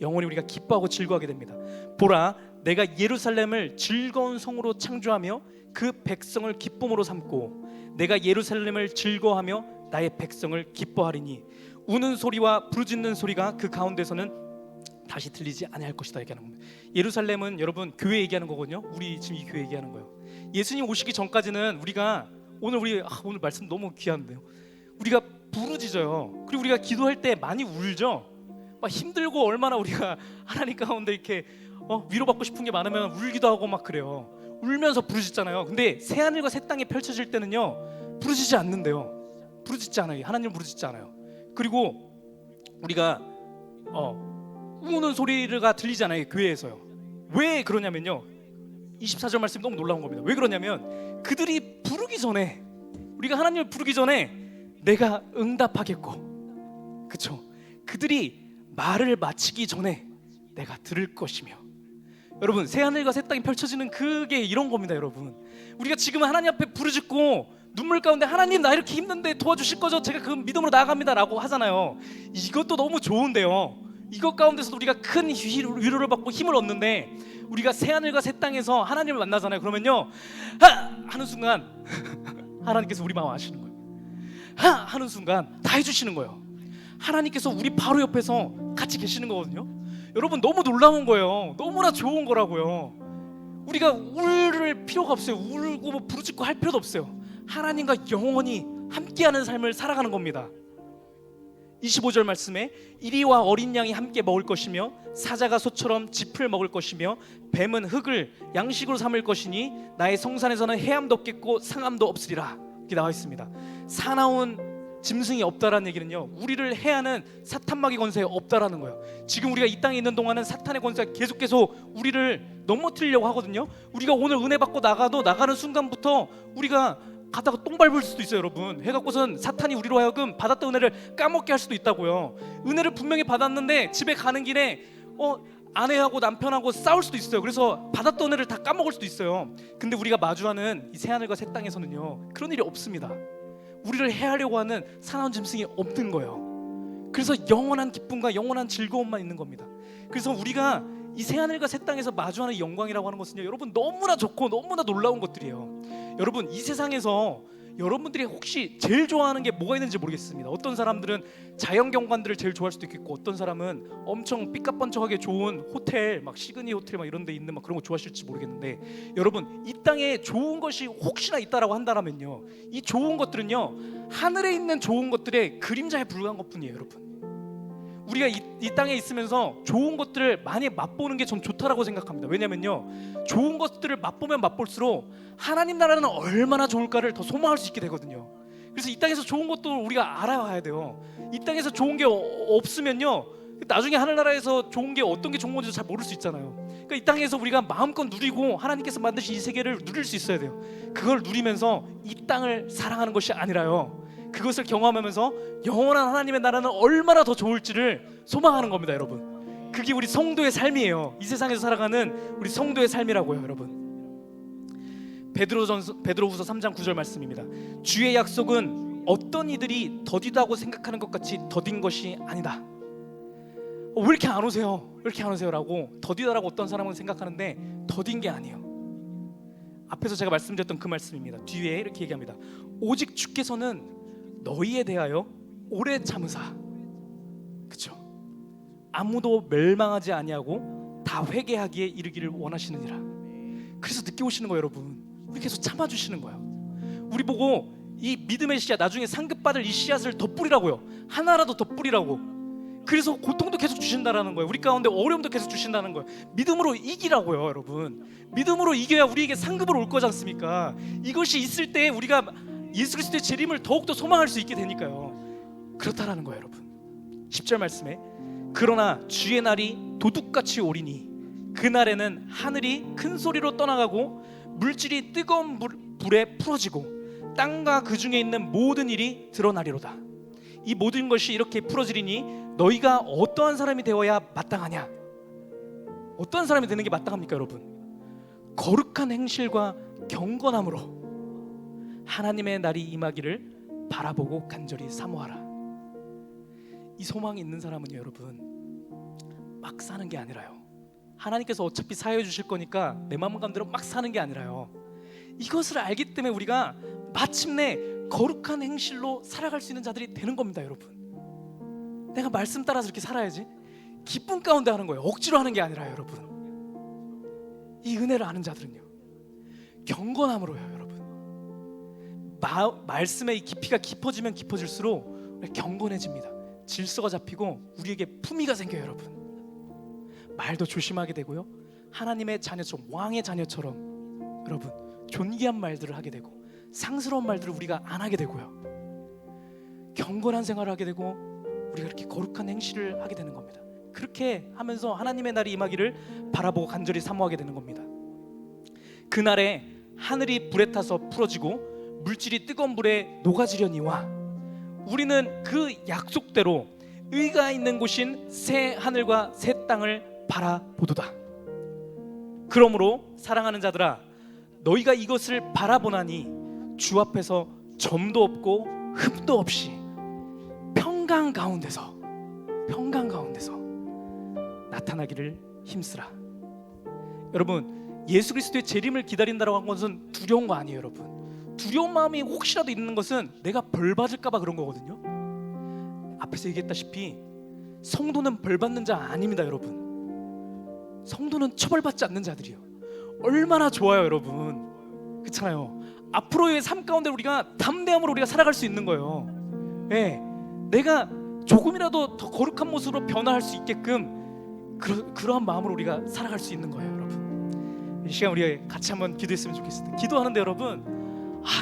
영원히 우리가 기뻐하고 즐거워하게 됩니다. 보라, 내가 예루살렘을 즐거운 성으로 창조하며 그 백성을 기쁨으로 삼고 내가 예루살렘을 즐거워하며 나의 백성을 기뻐하리니 우는 소리와 부르짖는 소리가 그 가운데서는 다시 들리지 아니할 것이다 얘기하는 겁니다. 예루살렘은 여러분 교회 얘기하는 거거든요. 우리 지금 이 교회 얘기하는 거예요. 예수님 오시기 전까지는 우리가 오늘 말씀 너무 귀한데요. 우리가 부르짖어요. 그리고 우리가 기도할 때 많이 울죠. 막 힘들고 얼마나 우리가 하나님 가운데 이렇게 위로받고 싶은 게 많으면 울기도 하고 막 그래요. 울면서 부르짖잖아요. 근데 새 하늘과 새 땅이 펼쳐질 때는요 부르짖지 않는데요. 부르짖지 않아요. 하나님 부르짖지 않아요. 그리고 우리가 우는 소리가 들리잖아요. 교회에서요. 왜 그러냐면요 24절 말씀이 너무 놀라운 겁니다. 왜 그러냐면 그들이 부르기 전에, 우리가 하나님을 부르기 전에 내가 응답하겠고, 그쵸? 그들이 말을 마치기 전에 내가 들을 것이며. 여러분, 새하늘과 새 땅이 펼쳐지는 그게 이런 겁니다. 여러분, 우리가 지금 하나님 앞에 부르짖고 눈물 가운데 하나님 나 이렇게 힘든데 도와주실 거죠? 제가 그 믿음으로 나아갑니다 라고 하잖아요. 이것도 너무 좋은데요, 이것 가운데서도 우리가 큰 위로를 받고 힘을 얻는데, 우리가 새하늘과 새 땅에서 하나님을 만나잖아요. 그러면요 하는 순간 하나님께서 우리 마음 아시는 거예요. 하는 순간 다 해주시는 거예요. 하나님께서 우리 바로 옆에서 같이 계시는 거거든요. 여러분, 너무 놀라운 거예요. 너무나 좋은 거라고요. 우리가 울 필요가 없어요. 울고 뭐 부르짖고 할 필요도 없어요. 하나님과 영원히 함께하는 삶을 살아가는 겁니다. 25절 말씀에 이리와 어린 양이 함께 먹을 것이며 사자가 소처럼 짚을 먹을 것이며 뱀은 흙을 양식으로 삼을 것이니 나의 성산에서는 해함도 없겠고 상함도 없으리라. 이렇게 나와 있습니다. 사나운 짐승이 없다라는 얘기는요, 우리를 해하는 사탄마귀 권세에 없다라는 거예요. 지금 우리가 이 땅에 있는 동안은 사탄의 권세가 계속 우리를 넘어뜨리려고 하거든요. 우리가 오늘 은혜 받고 나가는 순간부터 우리가 가다가 똥 밟을 수도 있어요. 여러분, 해갖고선 사탄이 우리로 하여금 받았던 은혜를 까먹게 할 수도 있다고요. 은혜를 분명히 받았는데 집에 가는 길에 아내하고 남편하고 싸울 수도 있어요. 그래서 받았던 은혜를 다 까먹을 수도 있어요. 근데 우리가 마주하는 이 새하늘과 새 땅에서는요 그런 일이 없습니다. 우리를 해하려고 하는 사나운 짐승이 없는 거예요. 그래서 영원한 기쁨과 영원한 즐거움만 있는 겁니다. 그래서 우리가 이 새하늘과 새 땅에서 마주하는 영광이라고 하는 것은요, 여러분, 너무나 좋고 너무나 놀라운 것들이에요. 여러분, 이 세상에서 여러분들이 혹시 제일 좋아하는 게 뭐가 있는지 모르겠습니다. 어떤 사람들은 자연 경관들을 제일 좋아할 수도 있겠고, 어떤 사람은 엄청 삐까뻔쩍하게 좋은 호텔, 막 시그니 호텔 막 이런 데 있는 막 그런 거 좋아하실지 모르겠는데, 여러분, 이 땅에 좋은 것이 혹시나 있다라고 한다면요, 이 좋은 것들은요 하늘에 있는 좋은 것들의 그림자에 불과한 것뿐이에요. 여러분, 우리가 이 땅에 있으면서 좋은 것들을 많이 맛보는 게 전 좋다라고 생각합니다. 왜냐면요, 좋은 것들을 맛보면 맛볼수록 하나님 나라는 얼마나 좋을까를 더 소망할 수 있게 되거든요. 그래서 이 땅에서 좋은 것도 우리가 알아가야 돼요. 이 땅에서 좋은 게 없으면요, 나중에 하늘나라에서 좋은 게 어떤 게 좋은 건지도 잘 모를 수 있잖아요. 그러니까 이 땅에서 우리가 마음껏 누리고 하나님께서 만드신 이 세계를 누릴 수 있어야 돼요. 그걸 누리면서 이 땅을 사랑하는 것이 아니라요, 그것을 경험하면서 영원한 하나님의 나라는 얼마나 더 좋을지를 소망하는 겁니다. 여러분, 그게 우리 성도의 삶이에요. 이 세상에서 살아가는 우리 성도의 삶이라고요. 여러분, 베드로후서 3장 9절 말씀입니다. 주의 약속은 어떤 이들이 더디다고 생각하는 것 같이 더딘 것이 아니다. 왜 이렇게 안 오세요? 왜 이렇게 안 오세요? 라고 더디다라고 어떤 사람은 생각하는데 더딘 게 아니에요. 앞에서 제가 말씀드렸던 그 말씀입니다. 뒤에 이렇게 얘기합니다. 오직 주께서는 너희에 대하여 오래 참으사, 그렇죠? 아무도 멸망하지 아니하고 다 회개하기에 이르기를 원하시느니라. 그래서 늦게 오시는 거예요. 여러분, 우리 계속 참아주시는 거예요. 우리 보고 이 믿음의 씨앗, 나중에 상급받을 이 씨앗을 더 뿌리라고요. 하나라도 더 뿌리라고. 그래서 고통도 계속 주신다라는 거예요. 우리 가운데 어려움도 계속 주신다는 거예요. 믿음으로 이기라고요. 여러분, 믿음으로 이겨야 우리에게 상급으로 올 거지 않습니까? 이것이 있을 때 우리가 예수 그리스도의 재림을 더욱더 소망할 수 있게 되니까요. 그렇다라는 거예요. 여러분, 10절 말씀에 그러나 주의 날이 도둑같이 오리니 그날에는 하늘이 큰 소리로 떠나가고 물질이 뜨거운 불에 풀어지고 땅과 그 중에 있는 모든 일이 드러나리로다. 이 모든 것이 이렇게 풀어지리니 너희가 어떠한 사람이 되어야 마땅하냐? 어떠한 사람이 되는 게 마땅합니까? 여러분, 거룩한 행실과 경건함으로 하나님의 날이 임하기를 바라보고 간절히 사모하라. 이 소망이 있는 사람은요, 여러분, 막 사는 게 아니라요, 하나님께서 어차피 사해 주실 거니까 내 마음가대로 막 사는 게 아니라요, 이것을 알기 때문에 우리가 마침내 거룩한 행실로 살아갈 수 있는 자들이 되는 겁니다. 여러분, 내가 말씀 따라서 이렇게 살아야지, 기쁨 가운데 하는 거예요. 억지로 하는 게 아니라 여러분, 이 은혜를 아는 자들은요, 경건함으로요. 여러분, 말씀의 이 깊이가 깊어지면 깊어질수록 경건해집니다. 질서가 잡히고 우리에게 품위가 생겨요. 여러분, 말도 조심하게 되고요, 하나님의 자녀처럼, 왕의 자녀처럼 여러분 존귀한 말들을 하게 되고 상스러운 말들을 우리가 안 하게 되고요, 경건한 생활을 하게 되고 우리가 이렇게 거룩한 행실을 하게 되는 겁니다. 그렇게 하면서 하나님의 날이 임하기를 바라보고 간절히 사모하게 되는 겁니다. 그날에 하늘이 불에 타서 풀어지고 물질이 뜨거운 불에 녹아지려니와 우리는 그 약속대로 의가 있는 곳인 새 하늘과 새 땅을 바라보도다. 그러므로 사랑하는 자들아, 너희가 이것을 바라보나니 주 앞에서 점도 없고 흠도 없이 평강 가운데서 나타나기를 힘쓰라. 여러분, 예수 그리스도의 재림을 기다린다고 한 것은 두려운 거 아니에요. 여러분, 두려운 마음이 혹시라도 있는 것은 내가 벌 받을까 봐 그런 거거든요. 앞에서 얘기했다시피 성도는 벌 받는 자 아닙니다. 여러분, 성도는 처벌받지 않는 자들이요. 얼마나 좋아요, 여러분. 그렇잖아요. 앞으로의 삶 가운데 우리가 담대함으로 우리가 살아갈 수 있는 거예요. 내가 조금이라도 더 거룩한 모습으로 변화할 수 있게끔 그러한 마음으로 우리가 살아갈 수 있는 거예요. 여러분, 이 시간 우리 같이 한번 기도했으면 좋겠습니다. 기도하는데 여러분,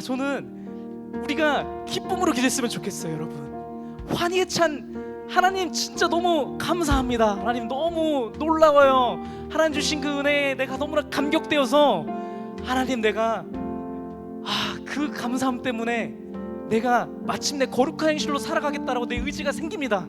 저는 우리가 기쁨으로 기도했으면 좋겠어요. 여러분, 환희에 찬 하나님 진짜 너무 감사합니다. 하나님 너무 놀라워요. 하나님 주신 그 은혜에 내가 너무나 감격되어서 하나님, 내가 그 감사함 때문에 내가 마침내 거룩한 행실로 살아가겠다라고 내 의지가 생깁니다.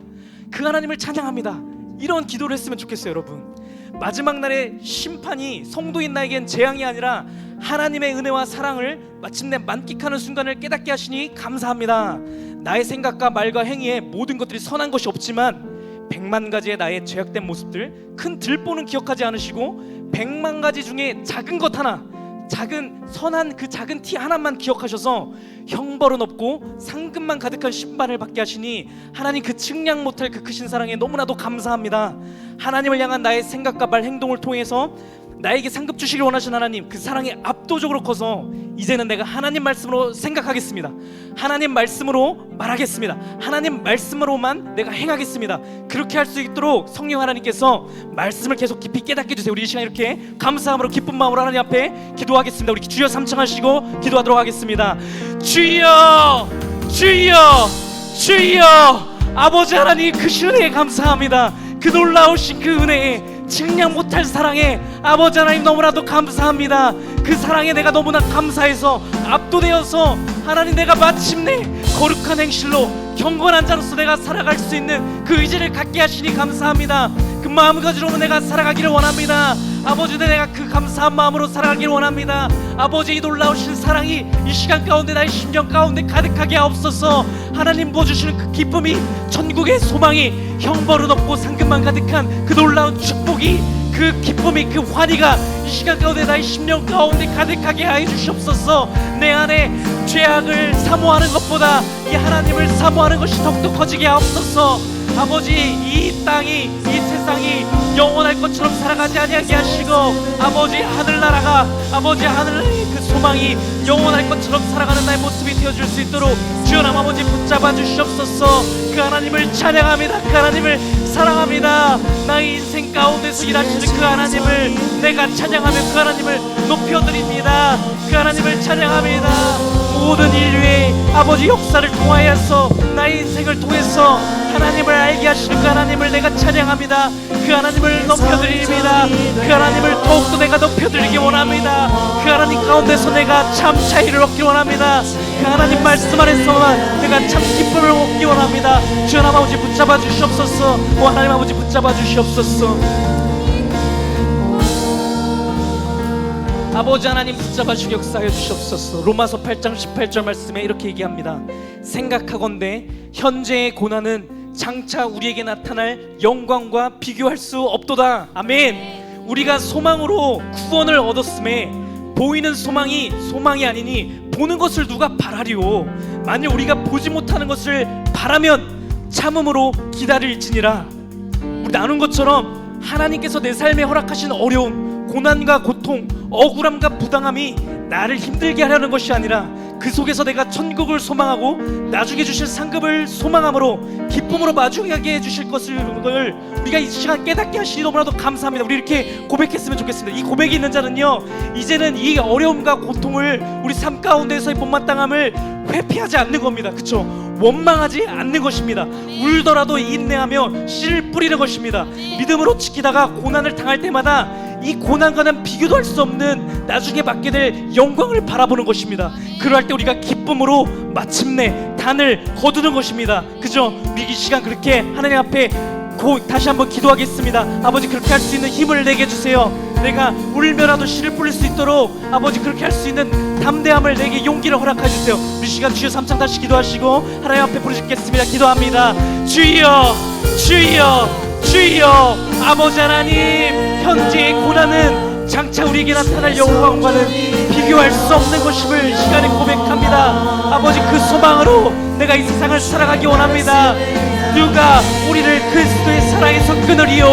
그 하나님을 찬양합니다. 이런 기도를 했으면 좋겠어요. 여러분, 마지막 날의 심판이 성도인 나에겐 재앙이 아니라 하나님의 은혜와 사랑을 마침내 만끽하는 순간을 깨닫게 하시니 감사합니다. 나의 생각과 말과 행위에 모든 것들이 선한 것이 없지만 100만 가지의 나의 죄악된 모습들, 큰 들보는 기억하지 않으시고 100만 가지 중에 작은 것 하나, 작은 선한 그 작은 티 하나만 기억하셔서 형벌은 없고 상급만 가득한 신발을 받게 하시니 하나님, 그 측량 못할 그 크신 사랑에 너무나도 감사합니다. 하나님을 향한 나의 생각과 말, 행동을 통해서 나에게 상급 주시길 원하신 하나님, 그 사랑이 압도적으로 커서 이제는 내가 하나님 말씀으로 생각하겠습니다. 하나님 말씀으로 말하겠습니다. 하나님 말씀으로만 내가 행하겠습니다. 그렇게 할 수 있도록 성령 하나님께서 말씀을 계속 깊이 깨닫게 해주세요. 우리 이 시간 이렇게 감사함으로 기쁜 마음으로 하나님 앞에 기도하겠습니다. 우리 주여 삼창하시고 기도하도록 하겠습니다. 주여, 주여, 주여. 아버지 하나님, 그 은혜에 감사합니다. 그 놀라우신 그 은혜에, 측량 못할 사랑에 아버지 하나님 너무나도 감사합니다. 그 사랑에 내가 너무나 감사해서 압도되어서 하나님, 내가 마침내 거룩한 행실로 경건한 자로서 내가 살아갈 수 있는 그 의지를 갖게 하시니 감사합니다. 그 마음가짐으로 내가 살아가기를 원합니다. 아버지, 내가 그 감사한 마음으로 살아가기를 원합니다. 아버지, 이 놀라우신 사랑이 이 시간 가운데 나의 심령 가운데 가득하게 하옵소서. 하나님 부어주시는 그 기쁨이, 천국의 소망이, 형벌은 없고 상급만 가득한 그 놀라운 축복이, 그 기쁨이, 그 환희가 이 시간 가운데 나의 심령 가운데 가득하게 하여 주시옵소서. 내 안에 죄악을 사모하는 것보다 이 하나님을 사모하는 것이 더욱더 커지게 하옵소서. 아버지, 이 땅이, 이 세상이 영원할 것처럼 살아가지 아니하게 하시고, 아버지 하늘나라가, 아버지 하늘나라의 그 소망이 영원할 것처럼 살아가는 나의 모습이 되어줄 수 있도록 주여남 아버지 붙잡아 주시옵소서. 그 하나님을 찬양합니다. 그 하나님을 사랑합니다. 나의 인생 가운데서 일하시는 그 하나님을 내가 찬양하며 그 하나님을 높여드립니다. 그 하나님을 찬양합니다. 모든 인류의 아버지 역사를 통하여서 나의 인생을 통해서 하나님을 알게 하시는 그 하나님을 내가 찬양합니다. 그 하나님을 높여드립니다. 그 하나님을 더욱더 내가 높여드리기 원합니다. 그 하나님 가운데서 내가 참 차이를 얻기 원합니다. 그 하나님 말씀 안에서만 내가 참 기쁨을 얻기 원합니다. 주여 아버지 붙잡아 주시옵소서. 오 하나님 아버지 붙잡아 주시옵소서. 아버지 하나님 붙잡아 주시고 역사하여 주시옵소서. 로마서 8장 18절 말씀에 이렇게 얘기합니다. 생각하건대 현재의 고난은 장차 우리에게 나타날 영광과 비교할 수 없도다. 아멘. 우리가 소망으로 구원을 얻었음에 보이는 소망이 소망이 아니니 보는 것을 누가 바라리오. 만일 우리가 보지 못하는 것을 바라면 참음으로 기다릴지니라. 우리 나눈 것처럼 하나님께서 내 삶에 허락하신 어려움, 고난과 고통, 억울함과 부당함이 나를 힘들게 하려는 것이 아니라 그 속에서 내가 천국을 소망하고 나중에 주실 상급을 소망함으로 기쁨으로 마주하게 해주실 것을 우리가 이 시간 깨닫게 하시니 너무나도 감사합니다. 우리 이렇게 고백했으면 좋겠습니다. 이 고백이 있는 자는요, 이제는 이 어려움과 고통을 우리 삶 가운데서의 못마땅함을 회피하지 않는 겁니다. 그쵸? 원망하지 않는 것입니다. 울더라도 인내하며 씨를 뿌리는 것입니다. 믿음으로 지키다가 고난을 당할 때마다 이 고난과는 비교도 할 수 없는 나중에 받게 될 영광을 바라보는 것입니다. 그럴 때 우리가 기쁨으로 마침내 단을 거두는 것입니다. 그죠? 우리 이 시간 그렇게 하나님 앞에 다시 한번 기도하겠습니다. 아버지, 그렇게 할 수 있는 힘을 내게 주세요. 내가 울면라도 씨를 뿌릴 수 있도록 아버지, 그렇게 할 수 있는 담대함을 내게 용기를 허락해 주세요. 우리 시간 주여 3창 다시 기도하시고 하나님 앞에 부르짖겠습니다. 기도합니다. 주여, 주여, 주여. 아버지 하나님, 현재의 고난은 장차 우리에게 나타날 영광과는 비교할 수 없는 것임을 이 시간에 고백합니다. 아버지, 그 소망으로 내가 이 세상을 살아가기 원합니다. 누가 우리를 그리스도의 사랑에서 끊으리요.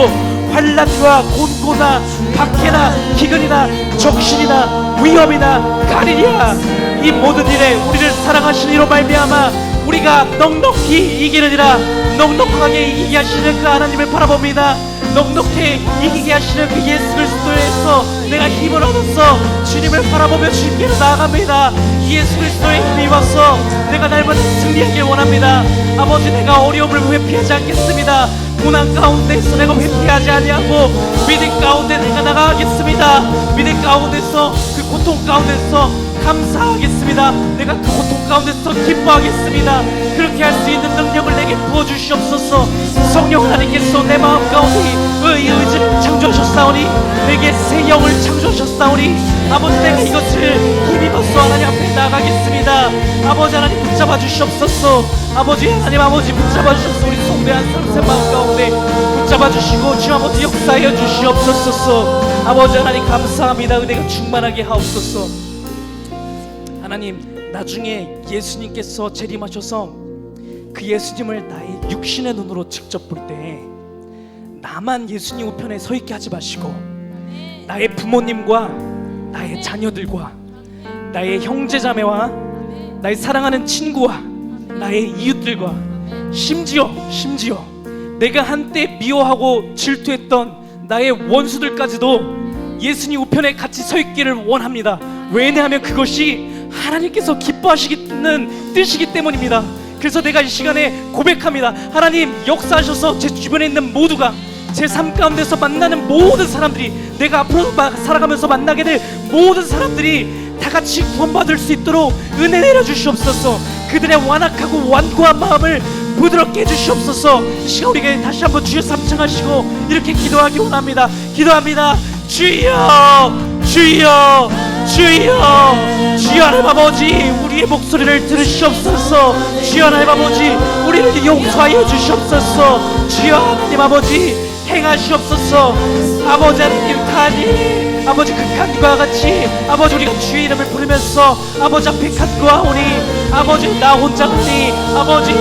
환난과 곤고나 박해나 기근이나 적신이나 위험이나 가리랴. 이 모든 일에 우리를 사랑하신 이로 말미암아 우리가 넉넉히 이기느니라. 넉넉하게 이기게 하시는 그 하나님을 바라봅니다. 넉넉히 이기게 하시는 그 예수 그리스도에서 내가 힘을 얻어서 주님을 바라보며 주님께로 나아갑니다. 예수 그리스도의 힘이 와서 내가 날마다 승리하길 원합니다. 아버지, 내가 어려움을 회피하지 않겠습니다. 고난 가운데서 내가 회피하지 아니하고 믿음 가운데 내가 나가겠습니다. 믿음 가운데서 그 고통 가운데서 감사하겠습니다. 내가 그 고통 가운데서 기뻐하겠습니다. 그렇게 할 수 있는 능력을 내게 부어주시옵소서. 성령 하나님께서 내 마음 가운데 의지를 창조하셨사오니 내게 새 영을 창조하셨사오니 아버지, 내가 이것을 힘입어서 하나님 앞에 나가겠습니다. 아버지 하나님 붙잡아 주시옵소서. 아버지 하나님, 아버지 붙잡아 주셔서 우리 성대한 사람의 마음 가운데 붙잡아 주시고 주 아버지 역사하여 주시옵소서. 아버지 하나님 감사합니다. 은혜가 충만하게 하옵소서. 하나님, 나중에 예수님께서 재림하셔서 그 예수님을 나의 육신의 눈으로 직접 볼 때 나만 예수님 우편에 서 있게 하지 마시고 나의 부모님과 나의 자녀들과 나의 형제자매와 나의 사랑하는 친구와 나의 이웃들과 심지어 내가 한때 미워하고 질투했던 나의 원수들까지도 예수님 우편에 같이 서 있기를 원합니다. 왜냐하면 그것이 하나님께서 기뻐하시는 뜻이기 때문입니다. 그래서 내가 이 시간에 고백합니다. 하나님, 역사하셔서 제 주변에 있는 모두가, 제 삶 가운데서 만나는 모든 사람들이, 내가 앞으로 살아가면서 만나게 될 모든 사람들이 다 같이 구원받을 수 있도록 은혜 내려주시옵소서. 그들의 완악하고 완고한 마음을 부드럽게 해주시옵소서. 이 시간 우리가 다시 한번 주여 삼창하시고 이렇게 기도하기 원합니다. 기도합니다. 주여, 주여, 주여, 주여 하나님 아버지, 우리의 목소리를 들으시옵소서. 주여 하나님 아버지, 우리를 용서하여 주시옵소서. 주여 하나님 아버지, 행하시옵소서. 아버지 하나님, 간이 아버지 그 간과 같이 아버지 우리가 주의 이름을 부르면서 아버지 앞에 간구하오니 아버지 나 혼자니 아버지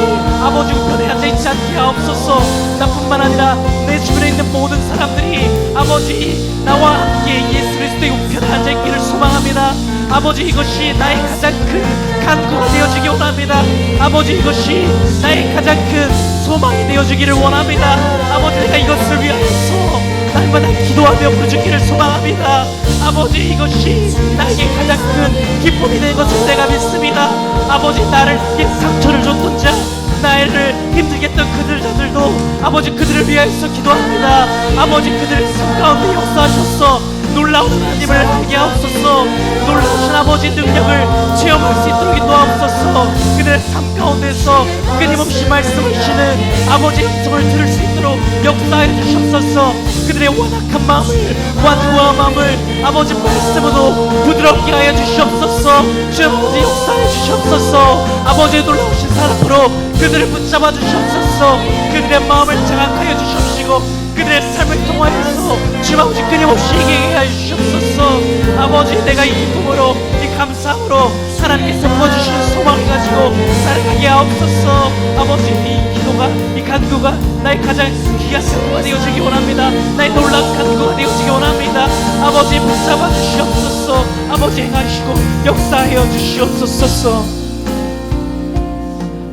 우편에 앉아있지 않게 하옵소서. 나뿐만 아니라 내 주변에 있는 모든 사람들이 아버지 나와 함께 예수 그리스도의 우편에 앉아있기를 소망합니다. 아버지, 이것이 나의 가장 큰 간구가 되어지기 원합니다. 아버지, 이것이 나의 가장 큰 소망이 되어지기를 원합니다. 아버지, 내가 이것을 위하여서 날마다 기도하며 부르짖기를 소망합니다. 아버지, 이것이 나에게 가장 큰 기쁨이 된 것을 내가 믿습니다. 아버지, 나를 상처를 줬던 자, 나를 힘들게 했던 그들도 아버지 그들을 위하여서 기도합니다. 아버지, 그들의 삶 가운데 역사하셔서 놀라운 하나님을 알게 하옵소서. 놀라우신 아버지 능력을 체험할 수 있도록 인도하옵소서. 그들의 삶 가운데서 끊임없이 말씀하시는 아버지 음성을 들을 수 있도록 역사해 주시옵소서. 그들의 완악한 마음을, 완고한 마음을 아버지 말씀으로 부드럽게 하여 주시옵소서. 주 아버지 역사해 주시옵소서. 아버지의 놀라우신 사랑으로 그들을 붙잡아 주시옵소서. 그들의 마음을 장악하여 주시옵시고 그들의 삶을 통하여서 주 아버지 끊임없이 얘기해 하여 주시옵소서. 아버지 내가 이 기쁨으로 이 감사함으로 하나님께서 부어주시는 소망을 가지고 살아가게 하옵소서. 아버지 이 기도가 이 간구가 나의 가장 귀한 간구가 되어지기 원합니다. 나의 놀라운 간구가 되어지기 원합니다. 아버지 붙잡아 주시옵소서. 아버지 행하시고 역사하여 주시옵소서.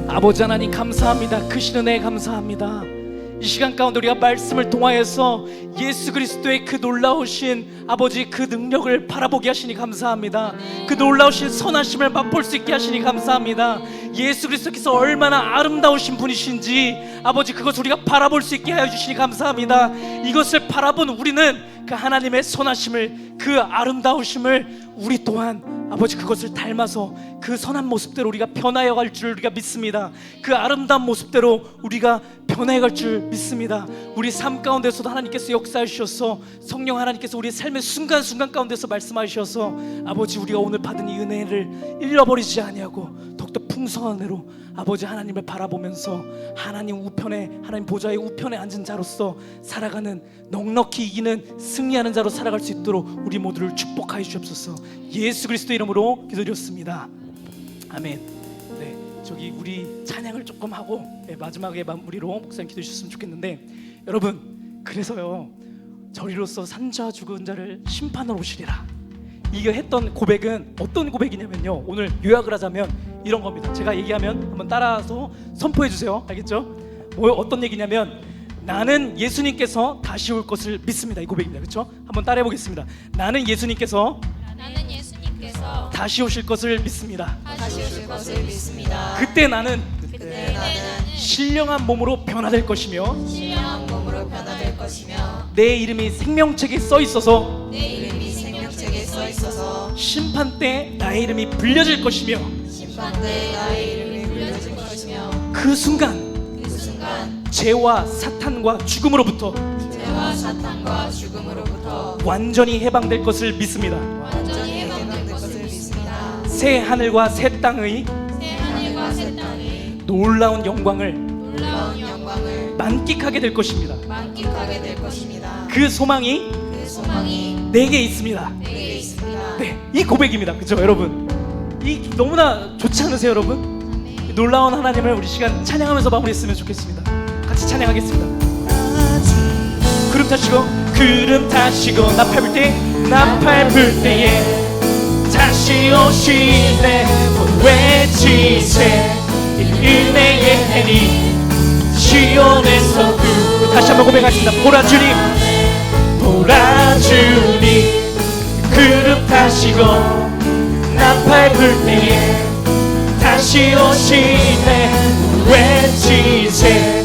아버지 하나님 감사합니다. 크신 은혜에 감사합니다. 이 시간 가운데 우리가 말씀을 통하여서 예수 그리스도의 그 놀라우신 아버지 그 능력을 바라보게 하시니 감사합니다. 그 놀라우신 선하심을 맛볼 수 있게 하시니 감사합니다. 예수 그리스도께서 얼마나 아름다우신 분이신지 아버지 그것을 우리가 바라볼 수 있게 하여 주시니 감사합니다. 이것을 바라본 우리는 그 하나님의 선하심을 그 아름다우심을 우리 또한 아버지 그것을 닮아서 그 선한 모습대로 우리가 변화해 갈 줄 우리가 믿습니다. 그 아름다운 모습대로 우리가 변화해 갈 줄 믿습니다. 우리 삶 가운데서도 하나님께서 역사해 주셔서 성령 하나님께서 우리의 삶의 순간순간 가운데서 말씀하셔서 아버지 우리가 오늘 받은 이 은혜를 잃어버리지 아니하고 더욱더 풍성한 은혜로 아버지 하나님을 바라보면서 하나님 우편에 하나님 보좌의 우편에 앉은 자로서 살아가는 넉넉히 이기는 승리하는 자로 살아갈 수 있도록 우리 모두를 축복하여 주옵소서. 예수 그리스도 이름으로 기도드렸습니다. 아멘. 네, 저기 우리 찬양을 조금 하고 마지막에 마무리로 목사님 기도해 주셨으면 좋겠는데 여러분 그래서요 저리로서 산 자 죽은 자를 심판하러 오시리라 이게 했던 고백은 어떤 고백이냐면요 오늘 요약을 하자면 이런 겁니다. 제가 얘기하면 한번 따라서 선포해 주세요. 알겠죠? 어떤 얘기냐면 나는 예수님께서 다시 올 것을 믿습니다. 이 고백입니다. 그렇죠? 한번 따라해 보겠습니다. 나는 예수님께서 다시 오실 것을 믿습니다. 그때 나는 신령한 몸으로 변화될 것이며 내 이름이 생명책에 써 있어서 심판 때 나의 이름이 불려질 것이며 그 순간 죄와 사탄과 죽음으로부터 완전히 해방될 것을 믿습니다. 새 하늘과 새 땅의 놀라운 영광을 만끽하게 될 것입니다. 그 소망이 내게 있습니다. 네, 이 고백입니다. 그렇죠, 여러분? 이 너무나 좋지 않으세요, 여러분? 놀라운 하나님을 우리 시간 찬양하면서 마무리했으면 좋겠습니다. 같이 찬양하겠습니다. 구름 타시고 나팔 불 때에 다시 오시네 외치세 은혜의 해니 시온에서 다시 한번 고백하겠습니다. 보라주님 구름 타시고 나팔 불 때에 다시 오시네 외치세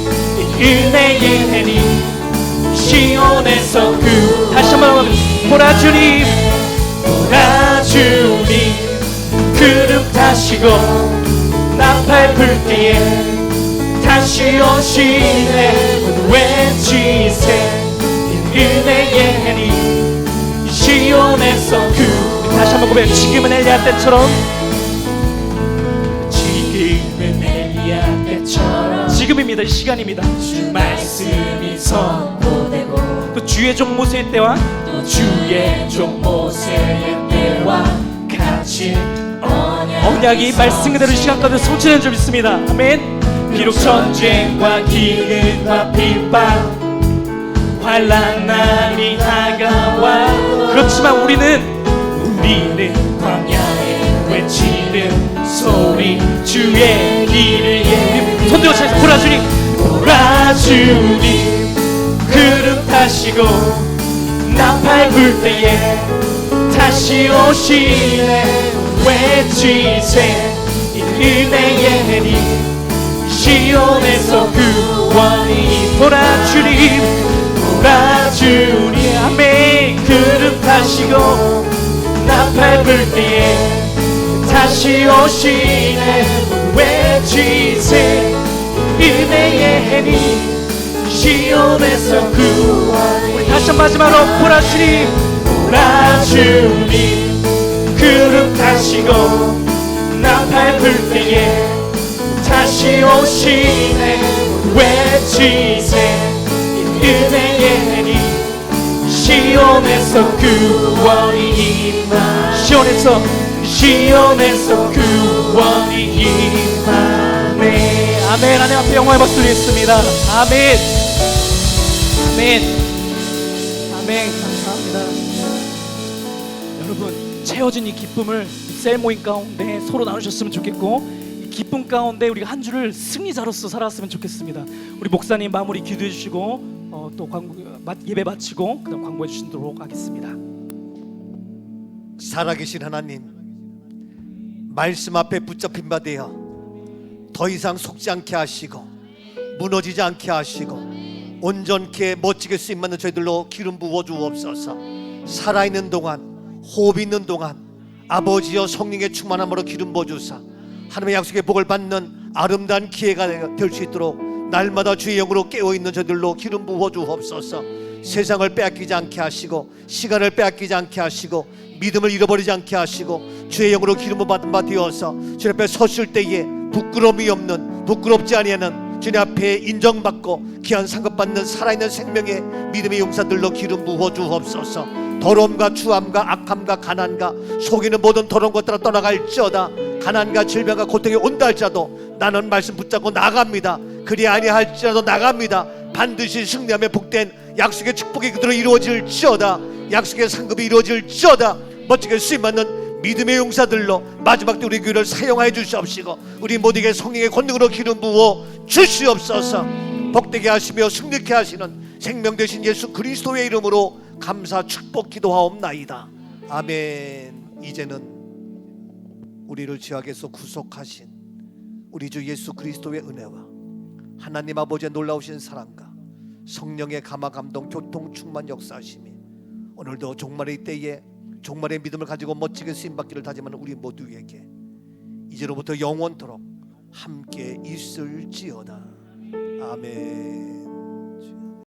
은혜의 해니 시온에서 다시 한번 보라주님 구름 타시고 나팔 불 때에 다시 오시네 외치세 은혜의 해니 시온에서 다시 한번 고백. 지금은 엘리야 때처럼 지금입니다. 이 시간입니다. 주 말씀이 선포되고 또 주의 종 모세의 때와 또 주의 종 모세의 때와 같이 언약이 말씀 그대로 이 시간 가운데 성취되는 줄 믿습니다. 아멘. 비록 전쟁과 기근과 핍박 환난 날이 다가와 그렇지만 우리는 광야에 외치는 소리 주의 길을 손들어 찬양. 보라주님 구름 타시고 나팔 불 때에 다시 오시네 외치세 은혜의 해니 시온에서 구원이 보라주님 아멘. 구름 타시고 나팔 불 때에 다시 오시네 외치세 은혜의 해니 시온에서 구원이 우리 다시 한 마지막으로 보라주님 보라주님 그룹 타시고 나팔 불 때에 다시 오시네 외치세 은혜의 해니 시온에서 구원이 임하 시온에서 구원이 임하네. 아멘. 하나님 앞에 영광의 박수 드리겠습니다. 아멘. 아멘. 아멘. 감사합니다. 여러분, 채워진 이 기쁨을 셀 모임 가운데 서로 나누셨으면 좋겠고, 이 기쁨 가운데 우리가 한 주를 승리자로서 살았으면 좋겠습니다. 우리 목사님 마무리 기도해 주시고 또 예배 마치고 그다음 광고해 주시도록 하겠습니다. 살아계신 하나님, 말씀 앞에 붙잡힌 바 되어 더 이상 속지 않게 하시고 무너지지 않게 하시고 온전케 멋지게 쓰임받는 저희들로 기름 부어 주옵소서. 살아있는 동안, 호흡 있는 동안 아버지여 성령의 충만함으로 기름 부어 주사 하나님의 약속의 복을 받는 아름다운 기회가 될 수 있도록 날마다 주의 영으로 깨어있는 저들로 기름 부어 주옵소서. 세상을 빼앗기지 않게 하시고 시간을 빼앗기지 않게 하시고 믿음을 잃어버리지 않게 하시고 주의 영으로 기름을 받은 바 되어서 주님 앞에 서실 때에 부끄러움이 없는, 부끄럽지 아니하는 주님 앞에 인정받고 귀한 상급받는 살아있는 생명의 믿음의 용사들로 기름 부어 주옵소서. 더러움과 추함과 악함과 가난과 속이는 모든 더러운 것들을 떠나갈지어다. 가난과 질병과 고통이 온다 할지라도 나는 말씀 붙잡고 나갑니다. 그리 아니할지라도 나갑니다. 반드시 승리하며 복된 약속의 축복이 그대로 이루어질지어다. 약속의 상급이 이루어질지어다. 멋지게 쓰임받는 믿음의 용사들로 마지막 때 우리 교회를 사용하여 주시옵시고 우리 모두에게 성령의 권능으로 기름 부어 주시옵소서. 복되게 하시며 승리케 하시는 생명 되신 예수 그리스도의 이름으로 감사 축복 기도하옵나이다. 아멘. 이제는 우리를 죄악에서 구속하신 우리 주 예수 그리스도의 은혜와 하나님 아버지의 놀라우신 사랑과 성령의 감화 감동 교통 충만 역사하심이 오늘도 종말의 때에 종말의 믿음을 가지고 멋지게 쓰임받기를 다짐하는 우리 모두에게 이제로부터 영원토록 함께 있을지어다. 아멘.